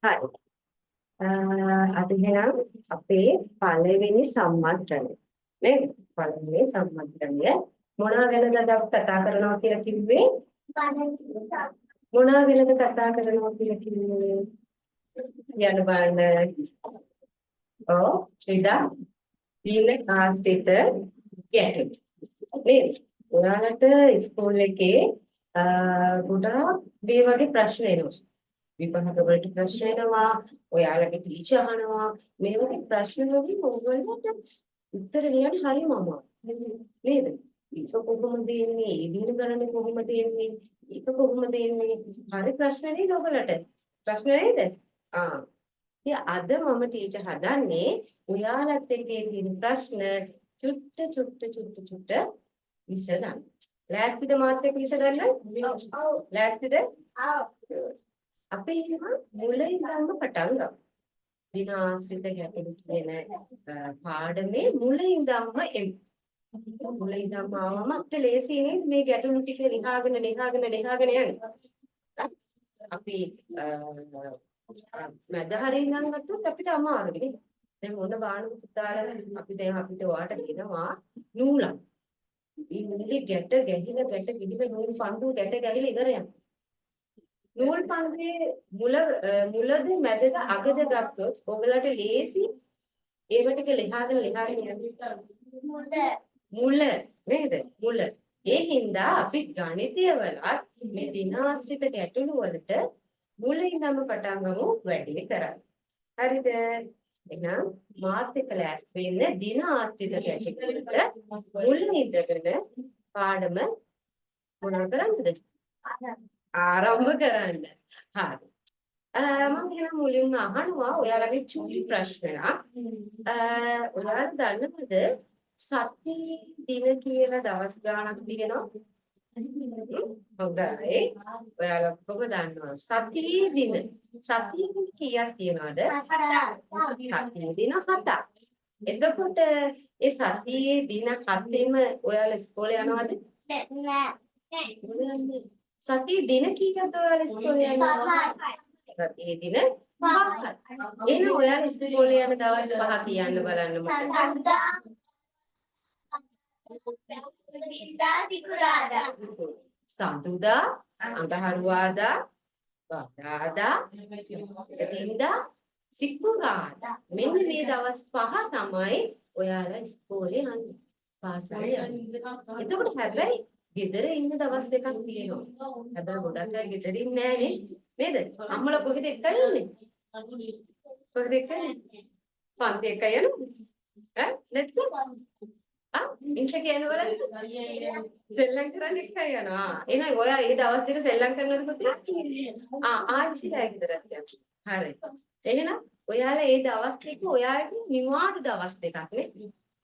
හරි. අද එහෙනම් අපේ පළවෙනි සම්මන්ත්‍රණය නේද? පළවෙනි සම්මන්ත්‍රණය මොනවා ගැනද අද අපි කතා කරනවා කියලා කිව්වේ? මොනවා ගැනද කතා කරනවා කියලා කිව්වේ? යන්න බලන්න. ඔව් ශ්‍රීදා දීන ආස්තිත ගැටුම්. නේද? ඔයාලට ඉස්කෝලේ එකේ ගොඩාක් මේ වගේ ප්‍රශ්න එනවා. විභාග වලට ප්‍රශ්න එනවා, ඔයාලගේ ටීචර් අහනවා, මේ වගේ ප්‍රශ්න වලින් ඔයගොල්ලන්ට උත්තර ලියන්න හරිම අමාරුයි. නේද? ඒක කොහොමද එන්නේ? ඒ දින ගණන කොහොමද එන්නේ? ඒක කොහොමද එන්නේ? හරි ප්‍රශ්න නේද ඔයගලට? ප්‍රශ්න නේද? ඉතින් අද මම ටීචර් හදන්නේ ඔයාලත් එක්කේ තියෙන ප්‍රශ්න චුට්ට විසඳන්න. ලෑස්තිද මාත් එක්ක විසඳන්න? ඔව්. ලෑස්තිද? ඔව්. අපි එහෙනම් මුලින්ම පටන් ගමු. විනාශිත ගැටලු කියන පාඩමේ මුලින්දම එමු. මුලින්දම ආවම අපිට ලේසි නේද මේ ගැටලු ටික ලියාගෙන යන්න. අපි මැද හරිය ඉඳන් ගත්තොත් අපිට අමාරුයි නේ. දැන් මොන බාණු පුතාලා අපිට ඔයාට දෙනවා නූලක්. මේ නූලේ ගැට ගිහින නූල් පන්දු ගැට ගැහිලා ඉවරයක්. නූල් පන්දුවේ මුලද මැදද අගද ගත්තොත් ඔයගලට ලේසි ඒව ටික ලියාගෙන යන්න. මුල නේද? මුල. ඒ හින්දා අපි ගණිතය වලත් මේ දිනාශ්‍රිත ගැටලු වලට මුල ඉඳන්ම පටන් ගමු වැඩි කරන්න. හරිද? එහෙනම් මාත් එක්ක ලෑස්ති වෙන්න දිනාශ්‍රිත ගැටලු වලට මුල ඉඳගෙන පාඩම මොනවා කරන්නද? ආරම්භ කරන්න. හරි. මම එහෙනම් මුලින්ම අහනවා ඔයාලගේ චූටි ප්‍රශ්නයක්. ඔයාලා දන්නවද සති දින කියලා දවස් ගාණක් තියෙනවා? හොඳයි. ඔයාලා කොහොමද දන්නවා? සති දින කීයක් තියෙනවද? 7. දින 7ක්. එතකොට ඒ සතියේ දින 7ෙම ඔයාලා ඉස්කෝලේ යනවද? නෑ. සතියේ දින කීයක්ද ඔයාලා ඉස්කෝලේ යනවා? සතියේ දින 5ක්. එහෙනම් ඔයාලා ඉස්කෝලේ යන දවස් 5 කියන්න බලන්න මට. සඳුදා, අඟහරුවාදා, බදාදා, ඉරිදා, සිකුරාදා. මෙන්න මේ දවස් 5 තමයි ඔයාලා ඉස්කෝලේ යන්නේ. පාසල යන්නේ. එතකොට හැබැයි ගෙදර ඉන්න දවස් දෙකක් තියෙනවා. හැබැයි ගොඩක් අය ගෙදර ඉන්නේ නැහැ නේද? අම්මලා කොහෙද එක්ක යන්නේ? කොහෙද එක්ක යන්නේ? පන්ති එක්ක යන්නේ? නැත්නම් ඉන්ට කියනවල සෙල්ලම් කරන්න එක්ක යනවා. එහෙනම් ඔයා ඒ දවස් දෙක සෙල්ලම් කරනකොට ආච්චිලා ගෙදරට යනවා. හරි. එහෙනම් ඔයාලා ඒ දවස් දෙක ඔයාලගේ නිවාඩු දවස් දෙකක්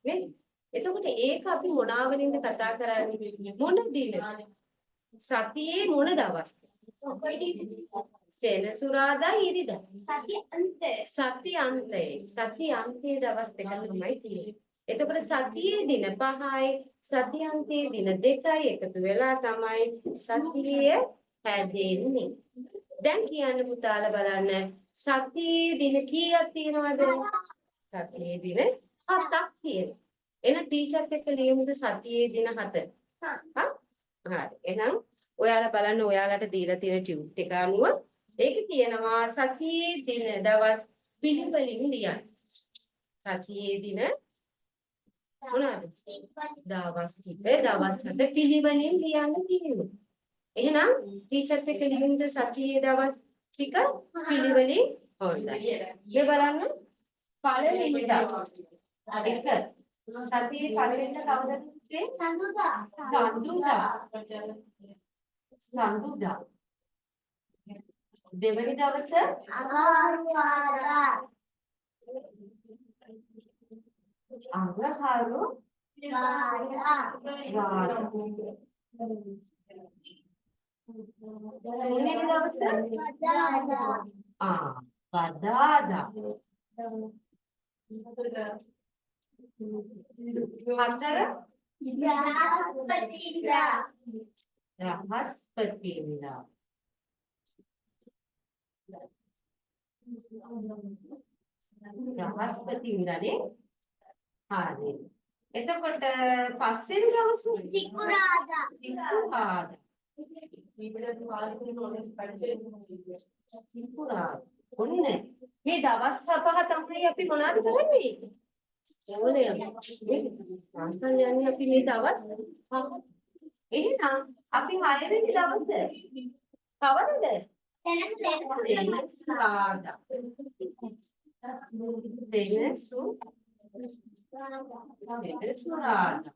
නේද? එතකොට ඒක අපි මොනවලින්ද කතා කරන්නේ? මොන දිනද? සතියේ මොන දවස්ද? සෙනසුරාදා ඉරිදා. සති අන්තයේ දවස් දෙක තමයි තියෙන්නේ. එතකොට සතියේ දින 5යි සති අන්තයේ දින 2යි එකතු වෙලා තමයි සතිය හැදෙන්නේ. දැන් කියන්න පුතාලා බලන්න සතියේ දින කීයක් තියෙනවද? සතියේ දින 7ක් තියෙනවා. එහෙනම් ටීචර්ත් එක්ක ලියමුද සතියේ දින 7? හරි. එහෙනම් ඔයාලා බලන්න ඔයාලට දීලා තියෙන ටියුට් එක අනුව ඒකේ තියෙනවා සතියේ දින දවස් පිළිවෙලින් ලියන්න. සතියේ දින මොනවාද? දවස් ටික දවස් 7 පිළිවෙලින් ලියන්න තියෙනවා. එහෙනම් ටීචර්ත් එක්ක ලියමුද සතියේ දවස් ටික පිළිවෙලින්? හොඳයි. මේ බලන්න පළවෙනිදා 1 සතියේ පළවෙනිදා කවදද? සඳුදා. දෙවනි දවස අඟහරුවාදා. තුන්වෙනි දවස බදාදා. හතර බ්‍රහස්පතින්දා. බ්‍රහස්පතින්දානේ. හරි. එතකොට පස්වෙනි දවසේ සිකුරාදා. සිකුරාදා. සිකුරාදා. ඔන්න මේ දවස් පහ තමයි අපි මොනවද කරන්නේ? ඕනේ ආසන්න යන්නේ අපි මේ දවස් පහ. එහෙනම් අපි 6 වෙනි දවසේ කවදද? සෙනසුරාදා. සෙනසුරාදා.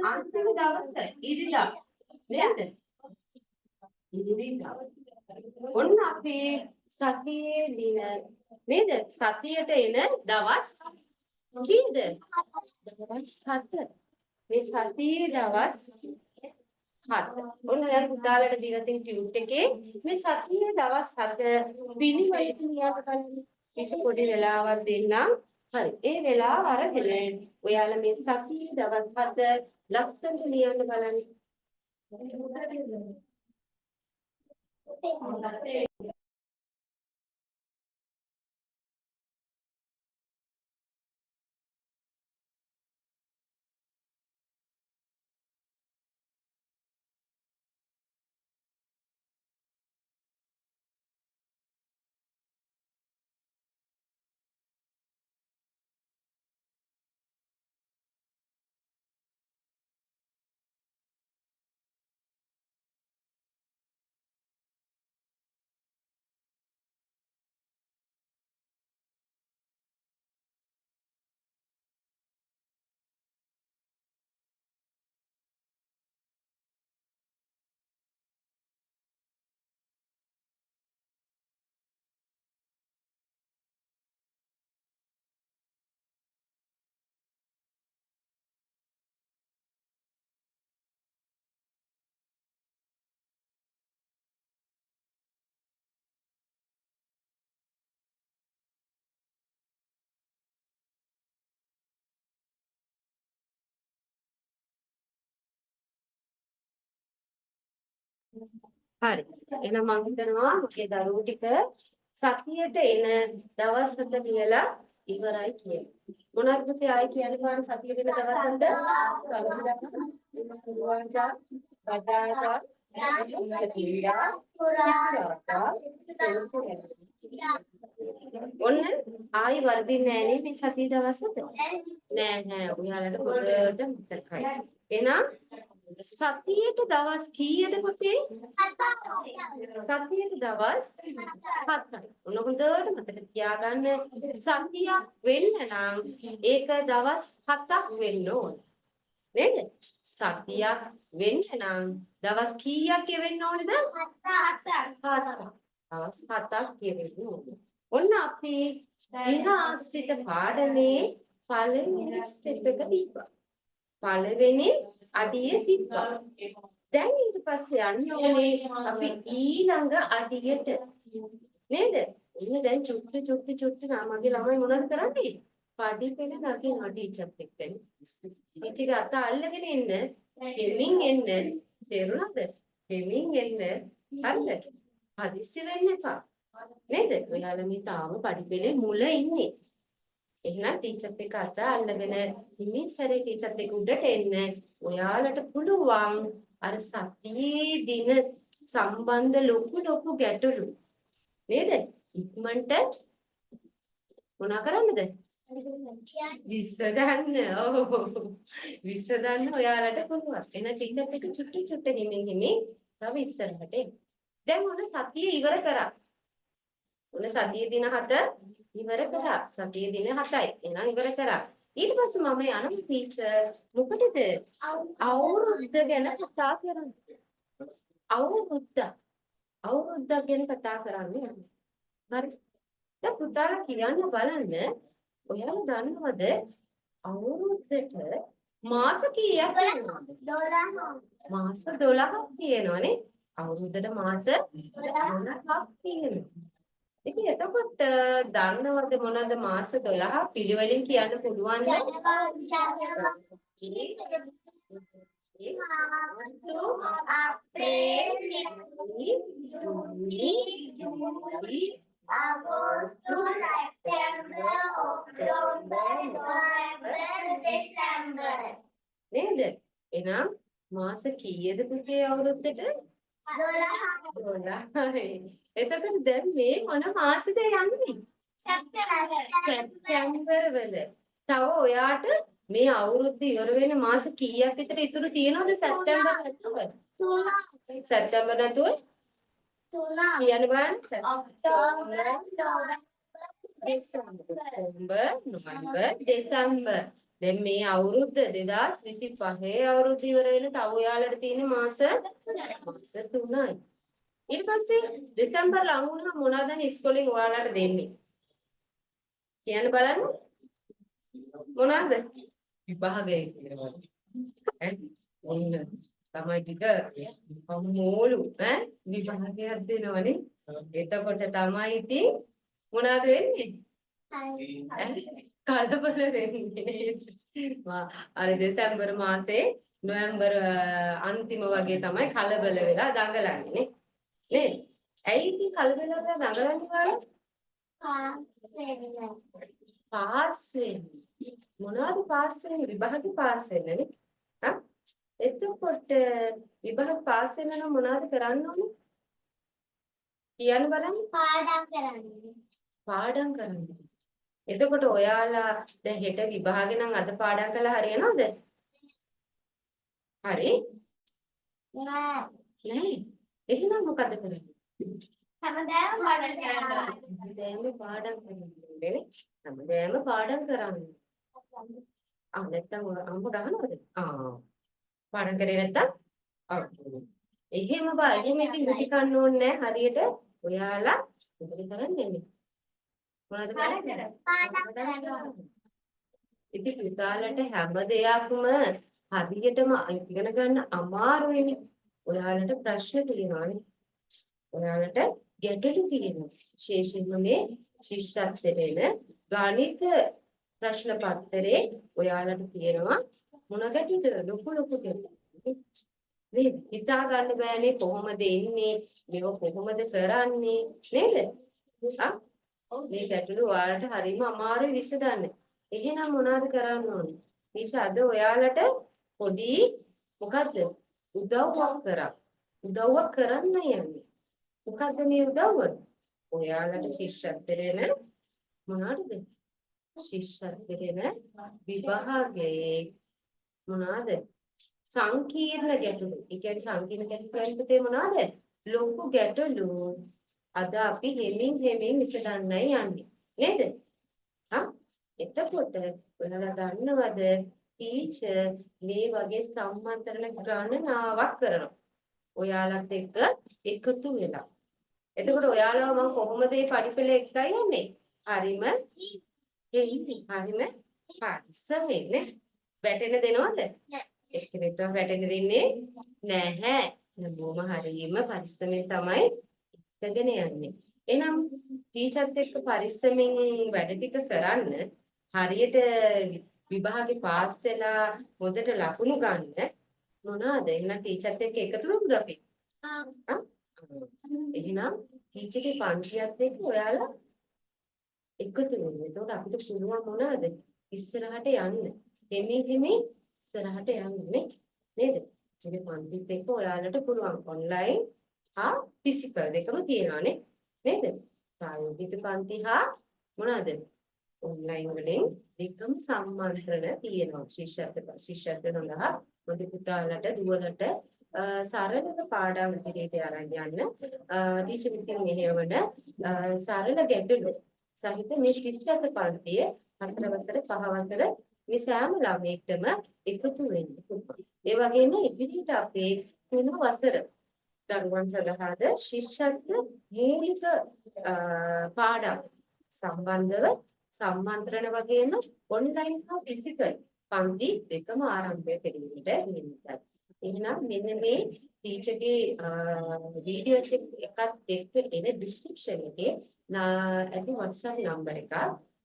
අන්තිම දවසේ ඉරිදා නේද? ඉරිදා. ඔන්න අපේ සතියේ දින නේද? සතියට එන දවස් කීයද? දවස් 7. මේ සතියේ දවස් 7. ඔන්න දැන් පුතාලට දීලා තියෙන ටියුට් එකේ මේ සතියේ දවස් 7 පිළිවෙලට ලියන්න බලන්න. පිට පොඩි වෙලාවක් දෙන්නම්. හරි. ඒ වෙලාව අරගෙන ඔයාලා මේ සතියේ දවස් 7 ලස්සනට ලියන්න බලන්න. හරි. එහෙනම් මම හිතනවා මගේ දරුවෝ ටික සතියට එන දවස් 7 ලියලා ඉවරයි කියලා. මොනවද පුතේ ආයි කියන්න බලන්න සතියට එන දවස් 7? පුරවන්දා, බදාදා, බ්‍රහස්පතින්දා, සිකුරාදා, සෙනසුරාදා. ඔන්න ආයි වර්ධින්නේ නැහැ නේ මේ සතිය දවස් 7? නෑ. ඔයාලට පොඩට මතකයි. එහෙනම් සතියට දවස් කීයද පුතේ? 7ට දවස් 7යි. ඔන්න හොඳට මතක තියාගන්න සතියක් වෙන්න නම් ඒක දවස් 7ක් වෙන්න ඕන. නේද? සතියක් වෙන්න නම් දවස් කීයක් කියවෙන්න ඕනේද? 7ක්. දවස් 7ක් කියවෙන්න ඕනේ. ඔන්න අපි දින ආශ්‍රිත පාඩමේ පළවෙනි ස්ටෙප් එක දීපා. පළවෙනි අඩිය තිබ්බා. දැන් ඊට පස්සේ යන්න ඕනේ අපි ඊළඟ අඩියට. නේද? ඉන්න දැන් චුට්ටි මගේ ළමයි මොනවද කරන්නේ? පඩි පෙළ නගිනවා ටීචර්ත් එක්ක. ටීචර්ගේ අත අල්ලගෙන එන්න, ගෙමින් එන්න. තේරුණාද? ගෙමින් එන්න. හරිද? හදිස්සි වෙන්න එපා. නේද? ඔයාලා මේ තාම පඩි පෙළේ මුල ඉන්නේ. එහෙනම් ටීචර්ත් එක්ක අත අල්ලගෙන හිමින් සැරේ ටීචර්ත් එක්ක උඩට එන්න. ඔයාලට පුළුවන් අර සතියේ දින සම්බන්ධ ලොකු ගැටලු නේද? ඉක්මනට මොනා කරන්නද? විසඳන්න. ඔව්. විසඳන්න ඔයාලට පුළුවන්. එන ටීචර්ත් එක්ක චුට්ටි හිමින් තව ඉස්සරහට එන්න. දැන් ඔන්න සතිය ඉවර කරා. ඔන්න සතියේ දින 7 ඉවර කරා. සතියේ දින 7යි. එහෙනම් ඉවර කරා. ඊට පස්සේ මම යනවා ටීචර් මොකටද? අවුරුද්ද ගැන කතා කරන්න. අවුරුද්දක් ගැන කතා කරන්නේ. හරි. දැන් පුතාලා කියන්න බලන්න. ඔයාලා දන්නවද අවුරුද්දට මාස කීයක් තියෙනවද? 12. මාස 12ක් තියෙනවනේ. අවුරුද්දට මාස 12ක් තියෙනවා. ඉතින් එතකොට දන්නවද මොනවද මාස 12 පිළිවෙලින් කියන්න පුළුවන්ද? අප්‍රේල්, මැයි, ජූනි, July, Agosto, September, October, November, December. නේද? එහෙනම් මාස කීයද පුතේ අවුරුද්දට? 12යි. එතකොට දැන් මේ මොන මාසෙද යන්නේ? සැප්තැම්බර් වල. තව ඔයාට මේ අවුරුද්ද ඉවර වෙන මාස කීයක් විතර ඉතුරු තියෙනවද සැප්තැම්බර් නැතුව? 3. සැප්තැම්බර් නැතුව? 3. කියන්න බලන්න. ඔක්තෝබර්, නොවැම්බර්, දෙසැම්බර්. දැන් මේ අවුරුද්ද 2025 අවුරුද්ද ඉවර වෙන තව ඔයාලට තියෙන මාස 3යි. ඊට පස්සේ දෙසැම්බර් ලඟ වුණා මොනවද ඉස්කෝලෙන් ඔයාලට දෙන්නේ? කියන්න බලන්න. මොනවද? විභාගය කියනවා. ඔන්න තමයි ටික මොළු විභාගයක් දෙනවනේ. එතකොට තමයි ඉතින් මොනවද වෙන්නේ? කලබල වෙන්නේ. අර දෙසැම්බර් මාසේ නොවැම්බර් අන්තිම වගේ තමයි කලබල වෙලා දඟලන්නේ නේද? ඇයි ඉතින් කලබල වෙලා දඟලන්නේ වල? පාස් වෙන්නේ. මොනවද පාස් වෙන්නේ? විභාගෙ පාස් වෙන්නේ නේ. හා? එතකොට විභාග පාස් වෙන නම් මොනවද කරන්න ඕනේ? කියන්න බලන්න. පාඩම් කරන්න. එතකොට ඔයාලා දැන් හෙට විභාගේ නම් අද පාඩම් කළා හරියනවද? හරි? නෑ. එහෙනම් මොකද කරන්නේ? හැමදාම පාඩම් කරනවා. හැමදාම පාඩම් කරන්නේ. හැමදාම පාඩම් කරන්නේ. නැත්තම් අම්ම ගහනවද? පාඩම් කරේ නැත්තම් එහෙම බලන්න ඉතින් මුටි කන්න ඕනේ නැහැ හරියට ඔයාලා මොකද කරන්නේ මොනවද කරන්නේ පාඩම් කරනවා ඉතින් පුතාලට හැම දෙයක්ම හරියටම ඉගෙන ගන්න අමාරුයිනේ ඔයාලට ප්‍රශ්න තියෙනවානේ ඔයාලට ගැටලු තියෙනවා විශේෂයෙන්ම මේ ශිෂ්‍යත්වයෙන් ගණිත ප්‍රශ්න පත්‍රයේ ඔයාලට තියෙනවා මොන ගැටලුද ලොකු ගැටලු නේද හිතා ගන්න බෑනේ කොහොමද එන්නේ මේව කොහොමද කරන්නේ නේද මේ ගැටලු ඔයාලට හරිම අමාරුයි විසඳන්න එහෙනම් මොනවද කරන්න ඕනේ ඊට අද ඔයාලට පොඩි මොකද්ද උදව්වක් කරන්න යන්නේ මොකද්ද මේ උදව්ව ඔයාලට ශිෂ්‍යත්වයෙන් මොනවද ශිෂ්‍යත්වයෙන් විභාගයේ මොනවද සංකීර්ණ ගැටලු. ඒ කියන්නේ සංකීර්ණ ගැටලු කියන්නේ මොනවද? ලොකු ගැටලු. අද අපි හෙමින් විසඳන්නයි යන්නේ. නේද? එතකොට ඔයාලා දන්නවද ටීචර් මේ වගේ සම්මන්ත්‍රණ ගණනාවක් කරනවා. ඔයාලත් එක්ක එකතු වෙලා. එතකොට ඔයාලව මම කොහොමද මේ පරිසරය එක්කයි යන්නේ? හරිම පරිස්සමෙන් වැටෙන්න දෙනවද? එක්කෙනෙක්ට වැටෙන්න දෙන්නේ නැහැ. බොහොම හරියම පරිස්සමෙන් තමයි ඉගෙන යන්නේ. එහෙනම් ටීචර්ත් එක්ක පරිස්සමෙන් වැඩ ටික කරන්න හරියට විභාගේ පාස් වෙලා හොඳට ලකුණු ගන්න මොනවාද? එහෙනම් ටීචර්ත් එක්ක එකතු වෙමුද අපි? එහෙනම් ටීචර්ගේ පන්තියත් එක්ක ඔයාලා එකතු වෙන්න. එතකොට අපිට පුළුවන් මොනවාද? ඉස්සරහට යන්න. හිමින් ඉස්සරහට යන්නේ නේද? ඉතින් පන්තිත් එක්ක ඔයාලට පුළුවන් ඔන්ලයින් හා ෆිසිකල් දෙකම තියෙනවානේ නේද? ප්‍රායෝගික පන්ති හා මොනවාද? ඔන්ලයින් වලින් දෙකම සම්මන්ත්‍රණ තියෙනවා. ශිෂ්‍යත්ව සඳහා පොඩි පුතාලට දුවලට සරලව පාඩම් විදිහට අරන් යන්න ටීචර් විසින් මෙහෙවන සරල ගැටලු සහිත මේ ශිෂ්‍යත්ව පන්තිය 4 වසර 5 වසර මේ සෑම ළමයෙක්ටම එකතු වෙන්න පුළුවන්. ඒ වගේම ඉදිරියට අපේ 3 වසර දරුවන් සඳහාද ශිෂ්‍යත්ව මූලික පාඩම් සම්බන්ධව සම්මන්ත්‍රණ වගේම ඔන්ලයින් හා ෆිසිකල් පන්ති දෙකම ආරම්භය කිරීමට නියමිතයි. එහෙනම් මෙන්න මේ ටීචර්ගේ වීඩියෝ එකත් එක්ක එන ඩිස්ක්‍රිප්ෂන් එකේ ඇති WhatsApp නම්බර එකක්.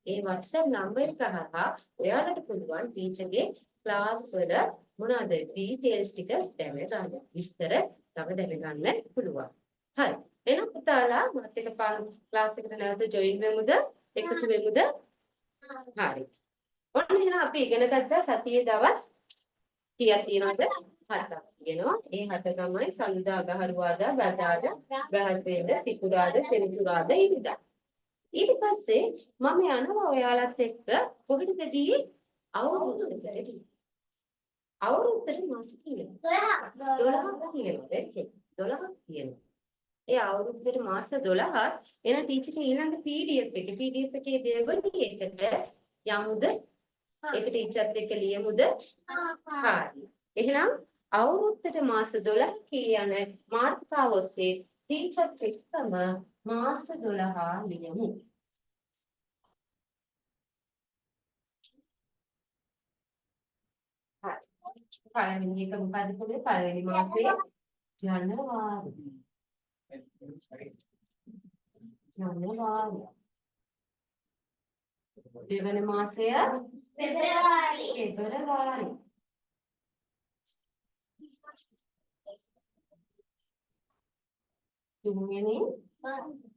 ඒ WhatsApp නම්බර එක හරහා ඔයාලට පුළුවන් ටීචර්ගේ ක්ලාස් වල මොනවාද ඩීටේල්ස් ටික දැනගන්න. විස්තර තව දැනගන්න පුළුවන්. හරි. එහෙනම් පුතාලා මාත් එක්ක ක්ලාස් එකට නැවත ජොයින් වෙමුද? එකතු වෙමුද? හරි. ඔන්න එහෙනම් අපි ඉගෙන ගත්තා සතියේ දවස් කීයක් තියෙනවද? 7ක් තියෙනවා. ඒ 7 තමයි සඳුදා, අඟහරුවාදා, බදාදා, බ්‍රහස්පතින්දා, සිකුරාදා, සෙනසුරාදා, ඉරිදා. ඊට පස්සේ මම යනවා ඔයාලත් එක්ක කොහෙටද ගියේ? අවුරුද්දකට ගියේ. අවුරුද්දට මාස කීයද? 12ක් තියෙනවා. එක්කේ 12ක් තියෙනවා. ඒ අවුරුද්දට මාස 12ක් එන ටීචර් ඊළඟ PDF එකේ දෙවෙනි එකට යමුද? ඒක ටීචර්ත් එක්ක ලියමුද? හරි. එහෙනම් අවුරුද්දට මාස 12 කියන මාතෘකාව ඔස්සේ ටීචර්ත් එක්කම මාස 12 ලියමු. හරි. පළවෙනි එක මොකද්ද පුතේ? පළවෙනි මාසේ ජනවාරි. ජනවාරි. දෙවන මාසය පෙබරවාරි. තුන්වෙනි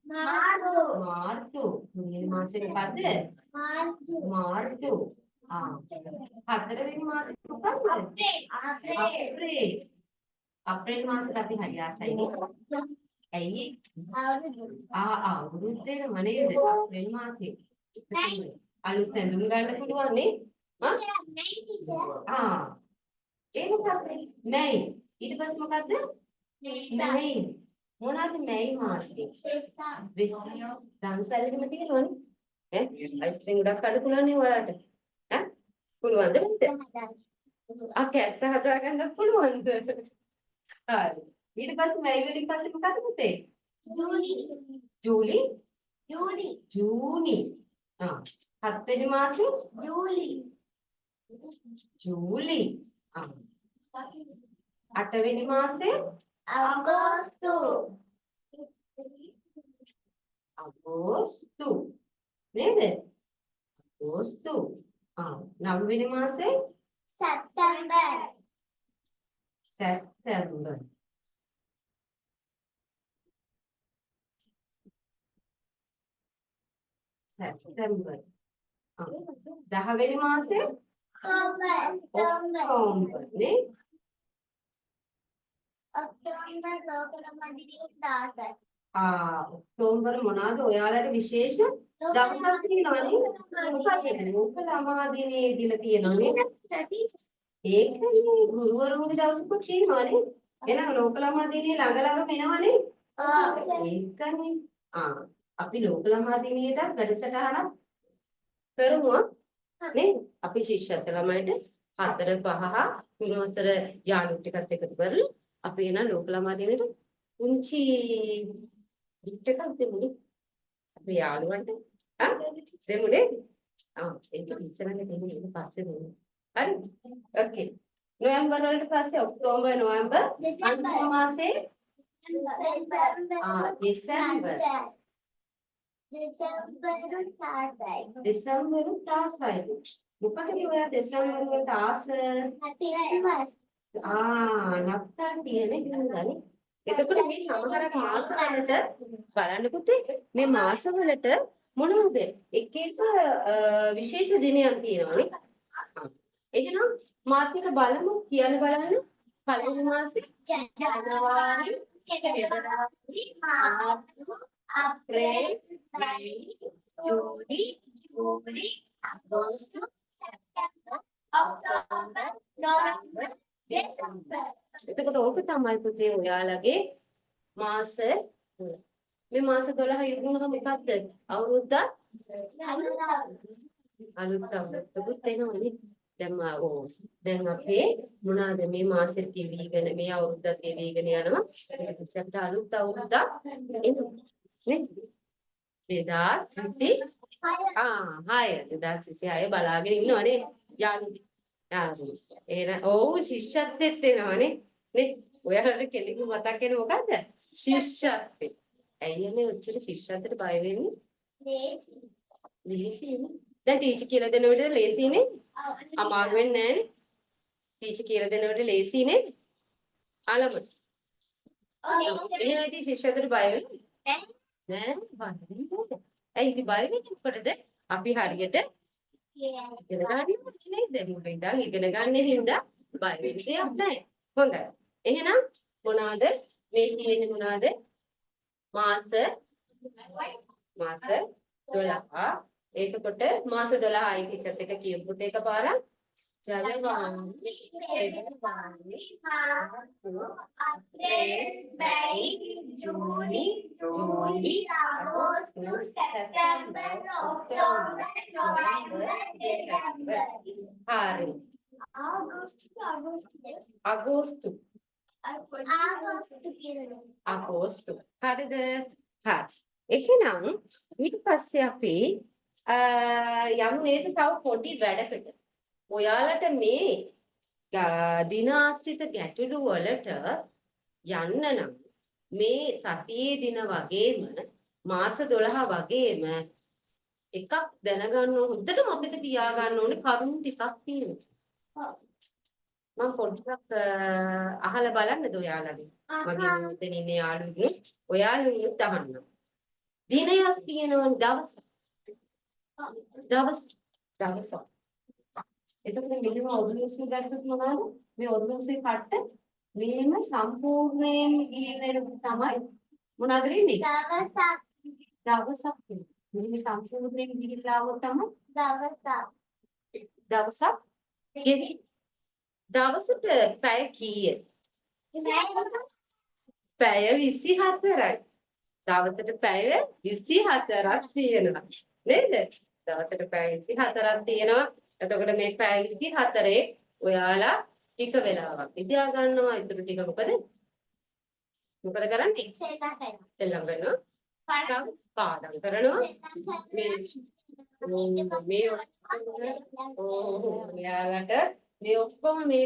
මාර්තු. තුන්වෙනි මාසේ මොකද්ද? මාර්තු. හතරවෙනි මාසේ මොකද්ද? අප්‍රේල්. අප්‍රේල් මාසෙට අපි හරි ආසයිනේ. ඇයි? අවුරුද්දේම නේද? අප්‍රේල් මාසේ. අලුත් ඇඳුම් ගන්න පුළුවන් නේ? ඒ මොකක්ද? මැයි. ඊට පස්සේ මොකද්ද? මැයි. මොනවාද මැයි මාසේ? වෙස්සක්. දන්සැලෙම තියෙනවනේ. අයිස්ක්‍රීම් ගොඩක් කඩ පුළුවන් නේ ඔයාලට. පුළුවන්ද? කැස්ස හදාගන්න පුළුවන්ද? හරි. ඊට පස්සේ මැයි වලින් පස්සේ මොකද පුතේ? ජූලි. ජූනි. හත්වෙනි මාසේ? ජූලි. අටවෙනි මාසේ? අගෝස්තු. නේද? අගෝස්තු. නවවෙනි මාසේ? සැප්තැම්බර්. දහවෙනි මාසේ? ඔක්තෝබර්. නේ? ඔක්තෝබර් මොනවාද ඔයාලට විශේෂ දවසක් තියෙනවනේ? මොකක්ද? ලෝකළමා දිනේ දීලා තියෙනවනේ. ඒකනේ ගුරුවරුන්ගේ දවසකුත් තියෙනවනේ. එහෙනම් ලෝකළමා දිනේ ළඟ එනවනේ. ඒකනේ. අපි ලෝකළමා දිනේට වැඩසටහනක් කරමු නේ? අපි ශිෂ්‍යත්ව ළමයිට 4 5 3 වසර යාළුවෝ ටිකත් එකතු කරලා අපි එන ලෝකළමා දිනේට පුංචි ගිෆ්ට් එකක් දෙමුනේ. අපි යාළුවන්ට දෙමුනේ. ඒක ඉස්සරහට දෙමු ඊට පස්සේ දෙමු. හරි? ඕකේ. නොවැම්බර් වලට පස්සේ ඔක්තෝබර් නොවැම්බර් අන්තිම මාසේ දෙසැම්බර් තාසයි. මොකටද ඔයා දෙසැම්බර් වලට ආස? නත්තල් තියෙන හින්දානේ. එතකොට මේ සමහර මාස වලට බලන්න පුතේ මේ මාස වලට මොනවද එක එක විශේෂ දිනයන් තියෙනවානේ. එහෙනම් මාත් එක බලමු කියන්න බලන්න. පළවෙනි මාසේ ජනවාරි, පෙබරවාරි, මාර්තු, අප්‍රේල්, මැයි, ජූනි, ජූලි, අගෝස්තු, සැප්තැම්බර්, ඔක්තෝබර්, නොවැම්බර්, දෙසැම්බර්. එතකොට ඕක තමයි පුතේ ඔයාලගේ මාස 12. මේ මාස 12 ඉරුණාම මොකද්ද? අවුරුද්දක් අලුත් අවුරුද්දකුත් එනවනේ. දැන් අපේ මොනවාද මේ මාසෙත් ගෙවිගෙන මේ අවුරුද්දත් ගෙවිගෙන යනවා. ඉස්සරහට අලුත් අවුරුද්දක් එනවා. නේ? 2026 බලාගෙන ඉන්නවනේ යාළුවෝ. ඔව් ශිෂ්‍යත්වෙත් එනවනේ. නේ? ඔයාලට කෙලින්ම මතක් වෙන මොකද්ද? ශිෂ්‍යත්වෙ. ඇයිනේ ඔච්චර ශිෂ්‍යත්වයට බය වෙන්නේ? ලේසියිනේ. දැන් ටීචර් කියලා දෙන විදිහට ලේසියිනේ. අමාරු වෙන්නේ නැහැනේ. ටීචර් කියලා දෙන විදිහට ලේසියි නේද? අලම. එහෙනම් ඉතින් ශිෂ්‍යතර බය වෙන්නේ නෑ බය වෙන්නේ. ඇයි ඉතින් බය වෙන්නේ මොකටද? අපි හරියට ඉගෙන ගන්න ඕනේ නේද? මුලින් ඉඳන් ඉගෙන ගන්න හින්දා බය වෙන්න දෙයක් නැහැ. හොඳයි. එහෙනම් මොනවාද මේ තියෙන්නේ මොනවාද? මාස 12. එතකොට මාස 12යි ටීචර්ත් එක කියපුත් එකපාරක් ජනවාරි පෙබරවාරි මාර්තු අප්‍රේල් මැයි ජූනි ජූලි අගෝස්තු සැප්තැම්බර් ඔක්තෝබර් නොවැම්බර් දෙසැම්බර්. හරි. අගෝස්තු හරිද? හරි. එහෙනම් ඊට පස්සේ අපි යමු නේද තව පොඩි වැඩකට. ඔයාලට මේ දිනාශ්‍රිත ගැටලු වලට යන්න නම් මේ සතියේ දින වගේම මාස 12 වගේම එකක් දැනගන්න හොඳට මතක තියාගන්න ඕනේ කරුණු ටිකක් තියෙනවා. මම පොඩ්ඩක් අහලා බලන්නද ඔයාලගේ? මගේ මෙතන ඉන්න යාළුවෝ ඔයාලුත් අහන්න. දිනයක් තියෙනවා දවස්. එතකොට මෙන්න ඔර්ගනයිසේෂන් ගත්තොත් මොනවද? මේ ඔර්ගනයිසේෂන් කට්ට මේම සම්පූර්ණයෙන් ගිහින් තමයි මොනවද වෙන්නේ? දවසක්. මේ සම්පූර්ණයෙන් ගිහිල්ලා આવොත් තමයි දවසක් ගෙවි. දවසට පැය කීයද? පැය 24යි. දවසට පැය 24ක් තියෙනවා. නේද? දවසට පැය 24ක් තියෙනවා. එතකොට මේ පැය 24 ඔයාලා ටික වෙලාවක් ඉඳලා ගන්නවා. ඊටු ටික මොකද කරන්නේ? සෙල්ලම් කරනවා. පාඩම් කරනවා. මේ ඔයාලට මේ ඔක්කොම මේ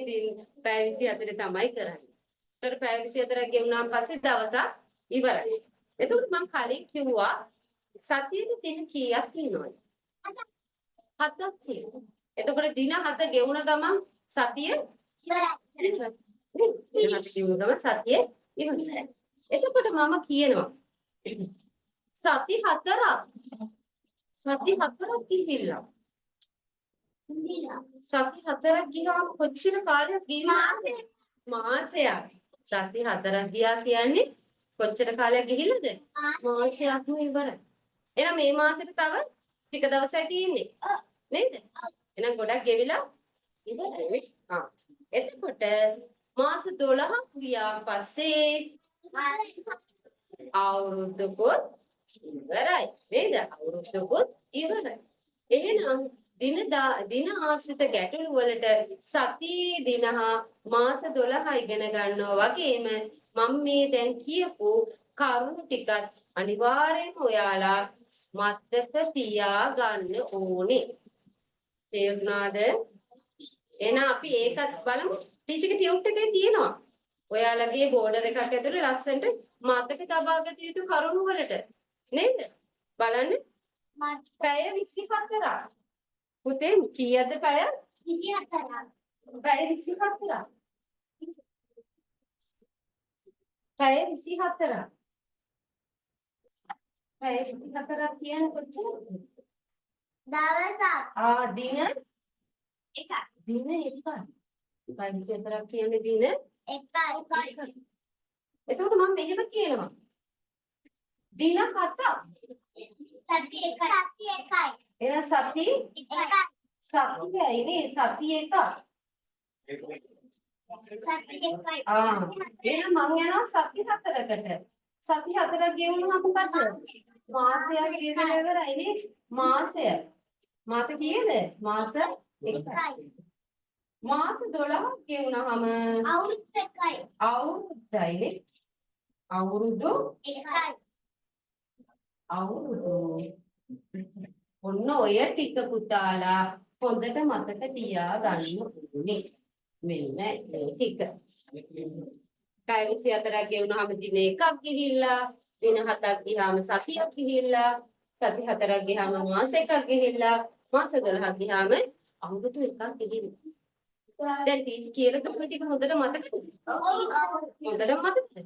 පැය 24 තමයි කරන්නේ. ඒතර පැය 24ක් ගෙවුනාන් පස්සේ දවසක් ඉවරයි. එතකොට මම කලින් කිව්වා සතියේ දින කීයක් තියෙනවද? 7ක් තියෙනවා. එතකොට දින 7 ගෙවුන ගමන් සතිය ඉවරයි. දින 7 ගෙවුන ගමන් සතිය ඉවරයි. එතකොට මම කියනවා සති 4ක් ගිහිල්ලා. සති 4ක් ගියාම කොච්චර කාලයක් ගිහිල්ලාද? මාසයක්. සති 4ක් ගියා කියන්නේ කොච්චර කාලයක් ගිහිල්ලාද? මාසයක්ම ඉවරයි. එහෙනම් මේ මාසෙට තව ටික දවසයි තියෙන්නේ. නේද? එහෙනම් ගොඩක් ගෙවිලා ඉවරයි. එතකොට මාස 12ක් ගියා පස්සේ අවුරුද්දකුත් ඉවරයි. නේද? අවුරුද්දකුත් ඉවරයි. එහෙනම් දින ආශ්‍රිත ගැටලු වලට සතියේ දින හා මාස 12 ඉගෙන ගන්නවා වගේම මම මේ දැන් කියපු කරුණු ටිකත් අනිවාර්යයෙන්ම ඔයාලා මතක තියාගන්න ඕනේ. තේරුණාද? එහෙනම් අපි ඒකත් බලමු. ටීචර්ගේ ටියුට් එකේ තියෙනවා. ඔයාලගේ බෝඩර් එකක් ඇතුලේ ලස්සනට මතක තබාගත යුතු කරුණු වලට. නේද? බලන්න. පැය 24ක්. පුතේ කීයද පැය? 24ක්. පැය 24ක්. පැය 24ක්. පැය 24ක් කියන්නේ කොච්චරද? දවසක්. දින එකක්. දින එකයි. පැය 24ක් කියන්නේ දින එකයි. එතකොට මම මෙහෙම කියනවා. දින 7ක්. සති එකයි. එහෙනම් සති එකයි. සතියයි නේ සති එකක්. එහෙනම් මම යනවා සති 4කට. සති 4ක් ගෙවුණා මොකද? මාසයක් ගෙවලා ඉවරයි නේ. මාසය. මාස කීයද? මාස එකයි. මාස 12ක් ගෙවුනහම අවුරුදු එකයි. අවුරුද්දයි නේ. අවුරුදු එකයි. අවුරුදු. ඔන්න ඔය ටික පුතාලා හොඳට මතක තියාගන්න ඕනේ. මෙන්න මේ ටික. පැය 24ක් ගෙවුනහම දින එකක් ගිහිල්ලා, දින 7ක් ගියාම සතියක් ගිහිල්ලා, සති 4ක් ගියාම මාස එකක් ගිහිල්ලා, මාස 12ක් ගියාම අවුරුදු එකක් ගිහිල්ලා. දැන් ටීචර් කියලා දුන්න ටික හොඳට මතකද? හොඳට මතකද?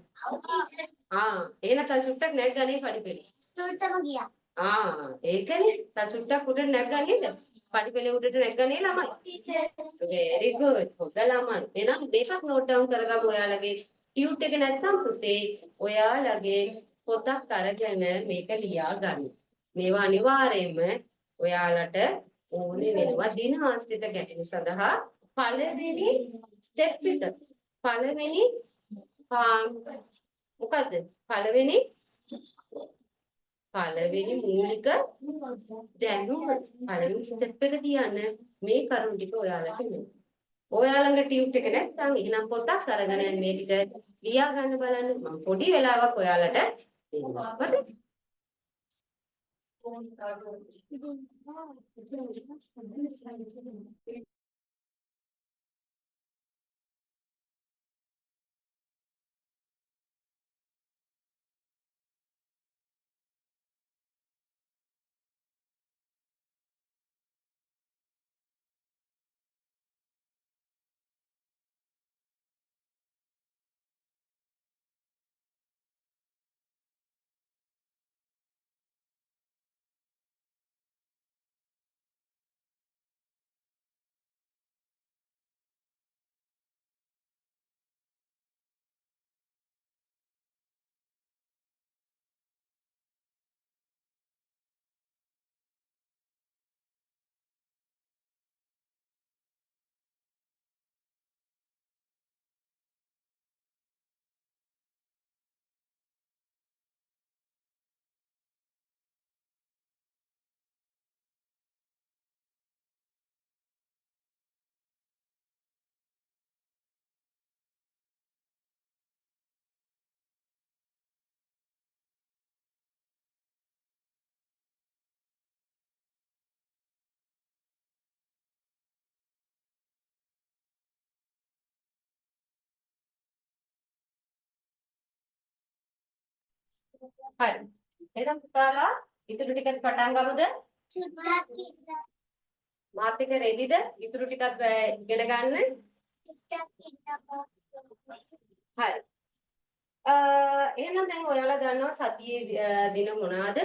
එහෙනම් තව චුට්ටක් නැග්ගනේ පඩිපෙළේ. ඒකනේ. තව චුට්ටක් උඩට නැග්ගා නේද? පඩිපෙළේ උඩට නැග්ගා නේ ළමයි. very good. හොඳ ළමයි. එහෙනම් මේකත් නෝට් ඩවුන් කරගමු ඔයාලගේ ටියුට් එක නැත්තම් පුතේ ඔයාලගේ පොතක් අරගෙන මේක ලියා ගන්න. මේවා අනිවාර්යයෙන්ම ඔයාලට ඕනේ වෙනවා දින ආශ්‍රිත ගැටලු සඳහා පළවෙනි ස්ටෙප් එක. පළවෙනි මොකද්ද? පළවෙනි මූලික දැනුම පළවෙනි ස්ටෙප් එක තියන්න මේ කරුණු ටික ඔයාලට එනවා. ඔයාලගේ ටියුට් එක නැත්නම් එහෙනම් පොතක් අරගෙන මේ ටික ලියා ගන්න බලන්න. මම පොඩි වෙලාවක් ඔයාලට දෙන්නම්. හරිද? හරි. එහෙනම් පුතාලා ඉතුරු ටිකත් පටන් ගමුද? මාත් එක්ක රෙදිද? ඉතුරු ටිකත් ඉගෙන ගන්න. හරි. එහෙනම් දැන් ඔයාලා දන්නවා සතියේ දින මොනවාද?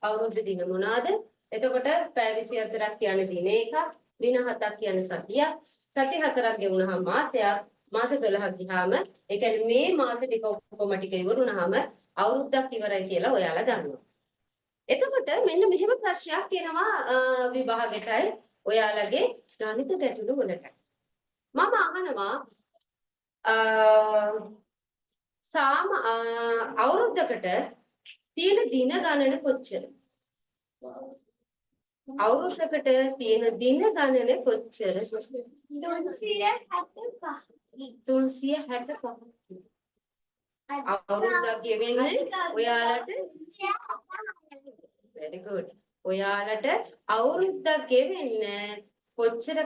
අවුරුද්ද දින මොනවාද? එතකොට පැය 24ක් කියන්නේ දින එකක්, දින 7ක් කියන්නේ සතියක්, සති 4ක් ගෙවුනහම මාසයක්, මාස 12ක් ගියාම ඒ කියන්නේ මේ මාස ටික ඔක්කොම ටික ඉවරුනහම අවුරුද්දක් ඉවරයි කියලා ඔයාලා දන්නවා. එතකොට මෙන්න මෙහෙම ප්‍රශ්නයක් එනවා විභාගෙටයි ඔයාලගේ ගණිත ගැටලු වලට. මම අහනවා අවුරුද්දකට තියෙන දින ගණන කොච්චර? අවුරුද්දකට තියෙන දින ගණන කොච්චර? 365. අවුරුද්දක් ගෙවෙන්නේ ඔයාලට very good. ඔයාලට අවුරුද්දක් ගෙවෙන්න කොච්චර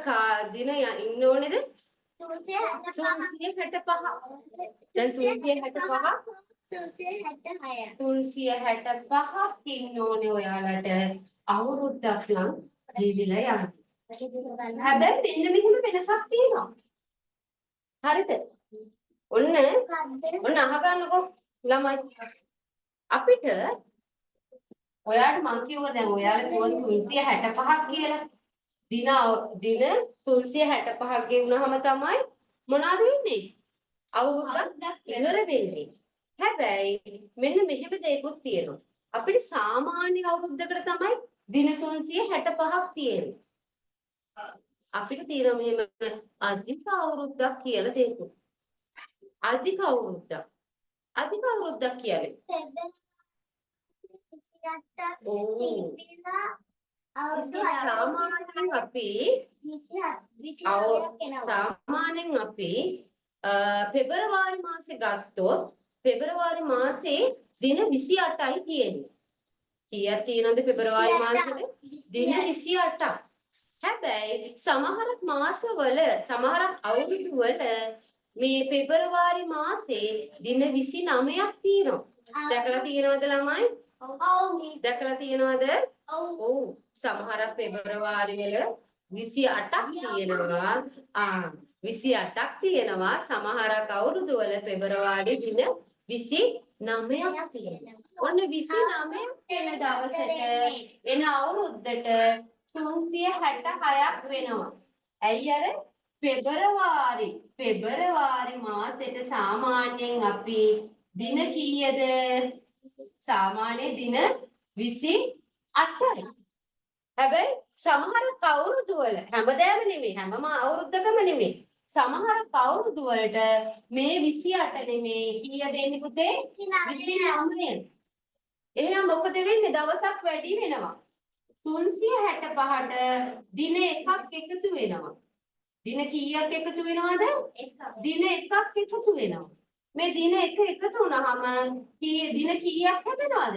දින ඉන්න ඕනේද? 365. දැන් 365ක් ඉන්න ඕනේ ඔයාලට අවුරුද්දක් නම් ජීවිලා යන්න. හැබැයි මෙන්න මෙහෙම වෙනසක් තියෙනවා. හරිද? ඔන්න අහගන්නකෝ ළමයි. අපිට ඔයාලට මං කිව්වා දැන් ඔයාලා කිව්වා 365ක් කියලා. දින 365ක් ගෙවුනහම තමයි මොනවද වෙන්නේ? අවුරුද්දක් ඉවර වෙන්නේ. හැබැයි මෙන්න මෙහෙම දෙයක්ත් තියෙනවා. අපිට සාමාන්‍ය අවුරුද්දකට තමයි දින 365ක් තියෙන්නේ. අපිට තියෙන මෙහෙම අධික අවුරුද්දක් කියලා දෙයක්. අධික අවුරුද්දක් කියන්නේ සාමාන්‍යයෙන් අපි පෙබරවාරි මාසේ ගත්තොත් පෙබරවාරි මාසේ දින 28යි තියෙන්නේ. කීයක් තියෙනවද පෙබරවාරි මාසෙද? දින 28ක්. හැබැයි සමහරක් මාසවල සමහරක් අවුරුදු වල මේ පෙබරවාරි මාසේ දින 29ක් තියෙනවා. දැකලා තියෙනවද ළමයි? දැකලා තියෙනවද? ඔව්. සමහරක් පෙබරවාරි වල 28ක් තියෙනවා. 28ක් තියෙනවා. සමහරක් අවුරුදු වල පෙබරවාරි දින 29ක් තියෙනවා. ඔන්න 29ක් වෙන දවසට එන අවුරුද්දට 366ක් වෙනවා. ඇයි අර පෙබරවාරි මාසෙට සාමාන්‍යයෙන් අපි දින කීයද? සාමාන්‍ය දින 28යි. හැබැයි සමහර අවුරුදු වල හැමදාම නෙමෙයි, හැමම අවුරුද්දකම නෙමෙයි. සමහර අවුරුදු වලට මේ 28 නෙමෙයි කීයද එන්නේ පුතේ? 29. එහෙනම් මොකද වෙන්නේ? දවසක් වැඩි වෙනවා. 365ට දින එකක් එකතු වෙනවා. දින කීයක් එකතු වෙනවද? දින එකක් එකතු වෙනවා. මේ දින එක එකතු වුණාම දින කීයක් හැදෙනවද?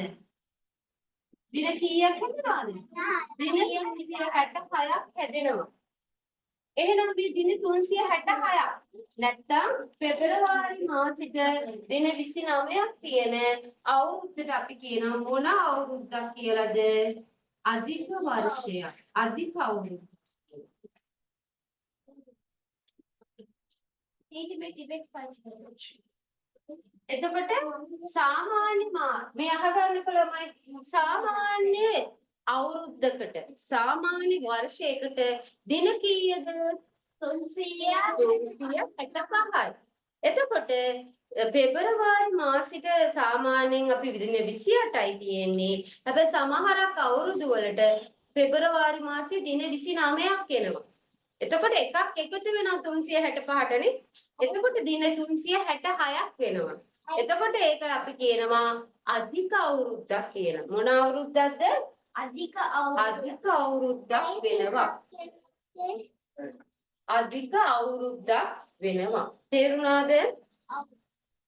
දින කීයක් හැදෙනවද? දින 366ක් හැදෙනවා. එහෙනම් මේ දින 366ක් නැත්තම් පෙබරවාරි මාසෙට දින 29ක් තියෙන අවුරුද්දට අපි කියනවා මොන අවුරුද්දක් කියලාද? අධික වර්ෂයක්. අධික අවුරුද්ද. එතකොට සාමාන්‍ය මේ අහගන්නක ළමයි සාමාන්‍ය අවුරුද්දකට සාමාන්‍ය වර්ෂයකට දින කීයද? 365යි. එතකොට පෙබරවාරි මාසෙට සාමාන්‍යයෙන් අපි දින 28යි තියෙන්නේ. හැබැයි සමහරක් අවුරුදු වලට පෙබරවාරි මාසයේ දින 29ක් එනවා. එතකොට එකක් එකතු වෙනවා 365ටනේ. එතකොට දින 366ක් වෙනවා. එතකොට ඒක අපි කියනවා අධික අවුරුද්දක් කියලා. මොන අවුරුද්දක්ද? අධික අවුරුද්දක් වෙනවා. අධික අවුරුද්දක් වෙනවා. තේරුණාද?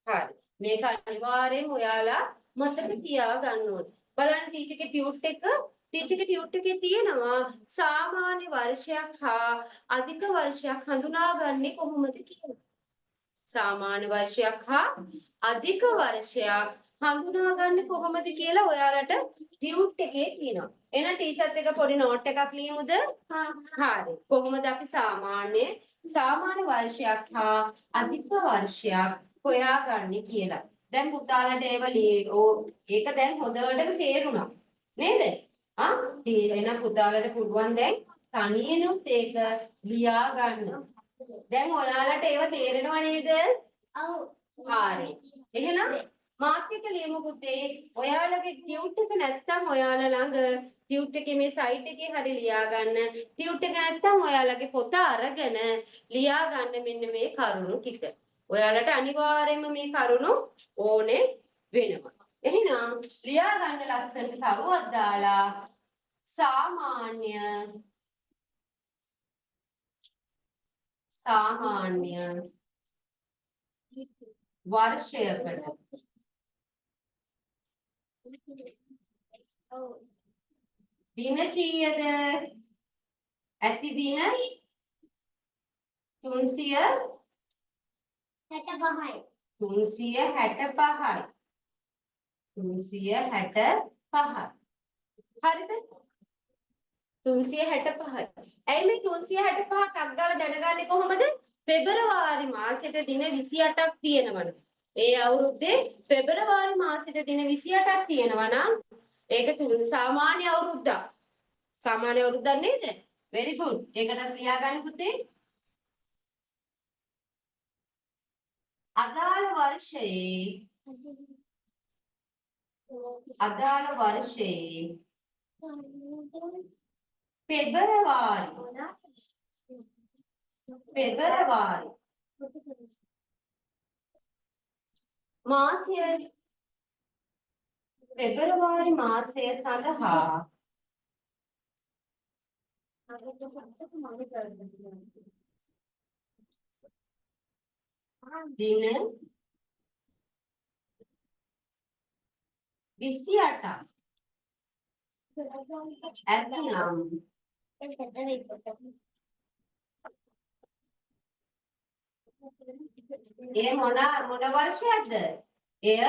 හරි. මේක අනිවාර්යයෙන් ඔයාලා මතක තියාගන්න ඕනේ. බලන්න ටීචර්ගේ ටියුට් එකේ තියෙනවා සාමාන්‍ය වර්ෂයක් හා අධික වර්ෂයක් හඳුනාගන්නේ කොහොමද කියලා. සාමාන්‍ය වර්ෂයක් හා අධික වර්ෂයක් හඳුනාගන්නේ කොහොමද කියලා ඔයාලට ටියුට් එකේ තියෙනවා. එහෙනම් ටීචර්ත් එක පොඩි නෝට් එකක් ලියමුද? හරි. කොහොමද අපි සාමාන්‍ය වර්ෂයක් හා අධික වර්ෂයක් හොයාගන්නේ කියලා. දැන් පුතාලට ඒක දැන් හොඳටම තේරුණා. නේද? එහෙනම් පුතාලට පුළුවන් දැන් තනියෙනුත් ඒක ලියා ගන්න. දැන් ඔයාලට ඒව තේරෙනව නේද? ඔව්. හරි. එහෙනම් මාත් එක්ක ලියමු පුතේ. ඔයාලගේ ටියුට් එක නැත්තම් ඔයාලා ළඟ ටියුට් එකේ මේ සයිට් එකේ හරි ලියා ගන්න. ටියුට් එක නැත්තම් ඔයාලගේ පොත අරගෙන ලියා ගන්න මෙන්න මේ කරුණු ටික. ඔයාලට අනිවාර්යයෙන්ම මේ කරුණු ඕනේ වෙනවා. එහෙනම් ලියා ගන්න ලස්සනට තරුවක් දාලා සාමාන්‍ය වර්ෂයකට දින කීයද? ඇති දින 65යි. 365යි. 365යි. හරිද? 365යි. ඇයි මේ 365ක් අක්ගාලා දැනගන්නේ කොහොමද? පෙබරවාරි මාසෙට දින 28ක් තියෙනවනේ. ඒ අවුරුද්දේ පෙබරවාරි මාසෙට දින 28ක් තියෙනවා නම් ඒක සාමාන්‍ය අවුරුද්දක්. සාමාන්‍ය අවුරුද්දක් නේද? very good. ඒකටත් ලියා ගන්න පුතේ. අදාළ වර්ෂයේ පෙබරවාරි මාසය සඳහා දින 28ක් ඇතනම් ඒ මොන වර්ෂයක්ද? එය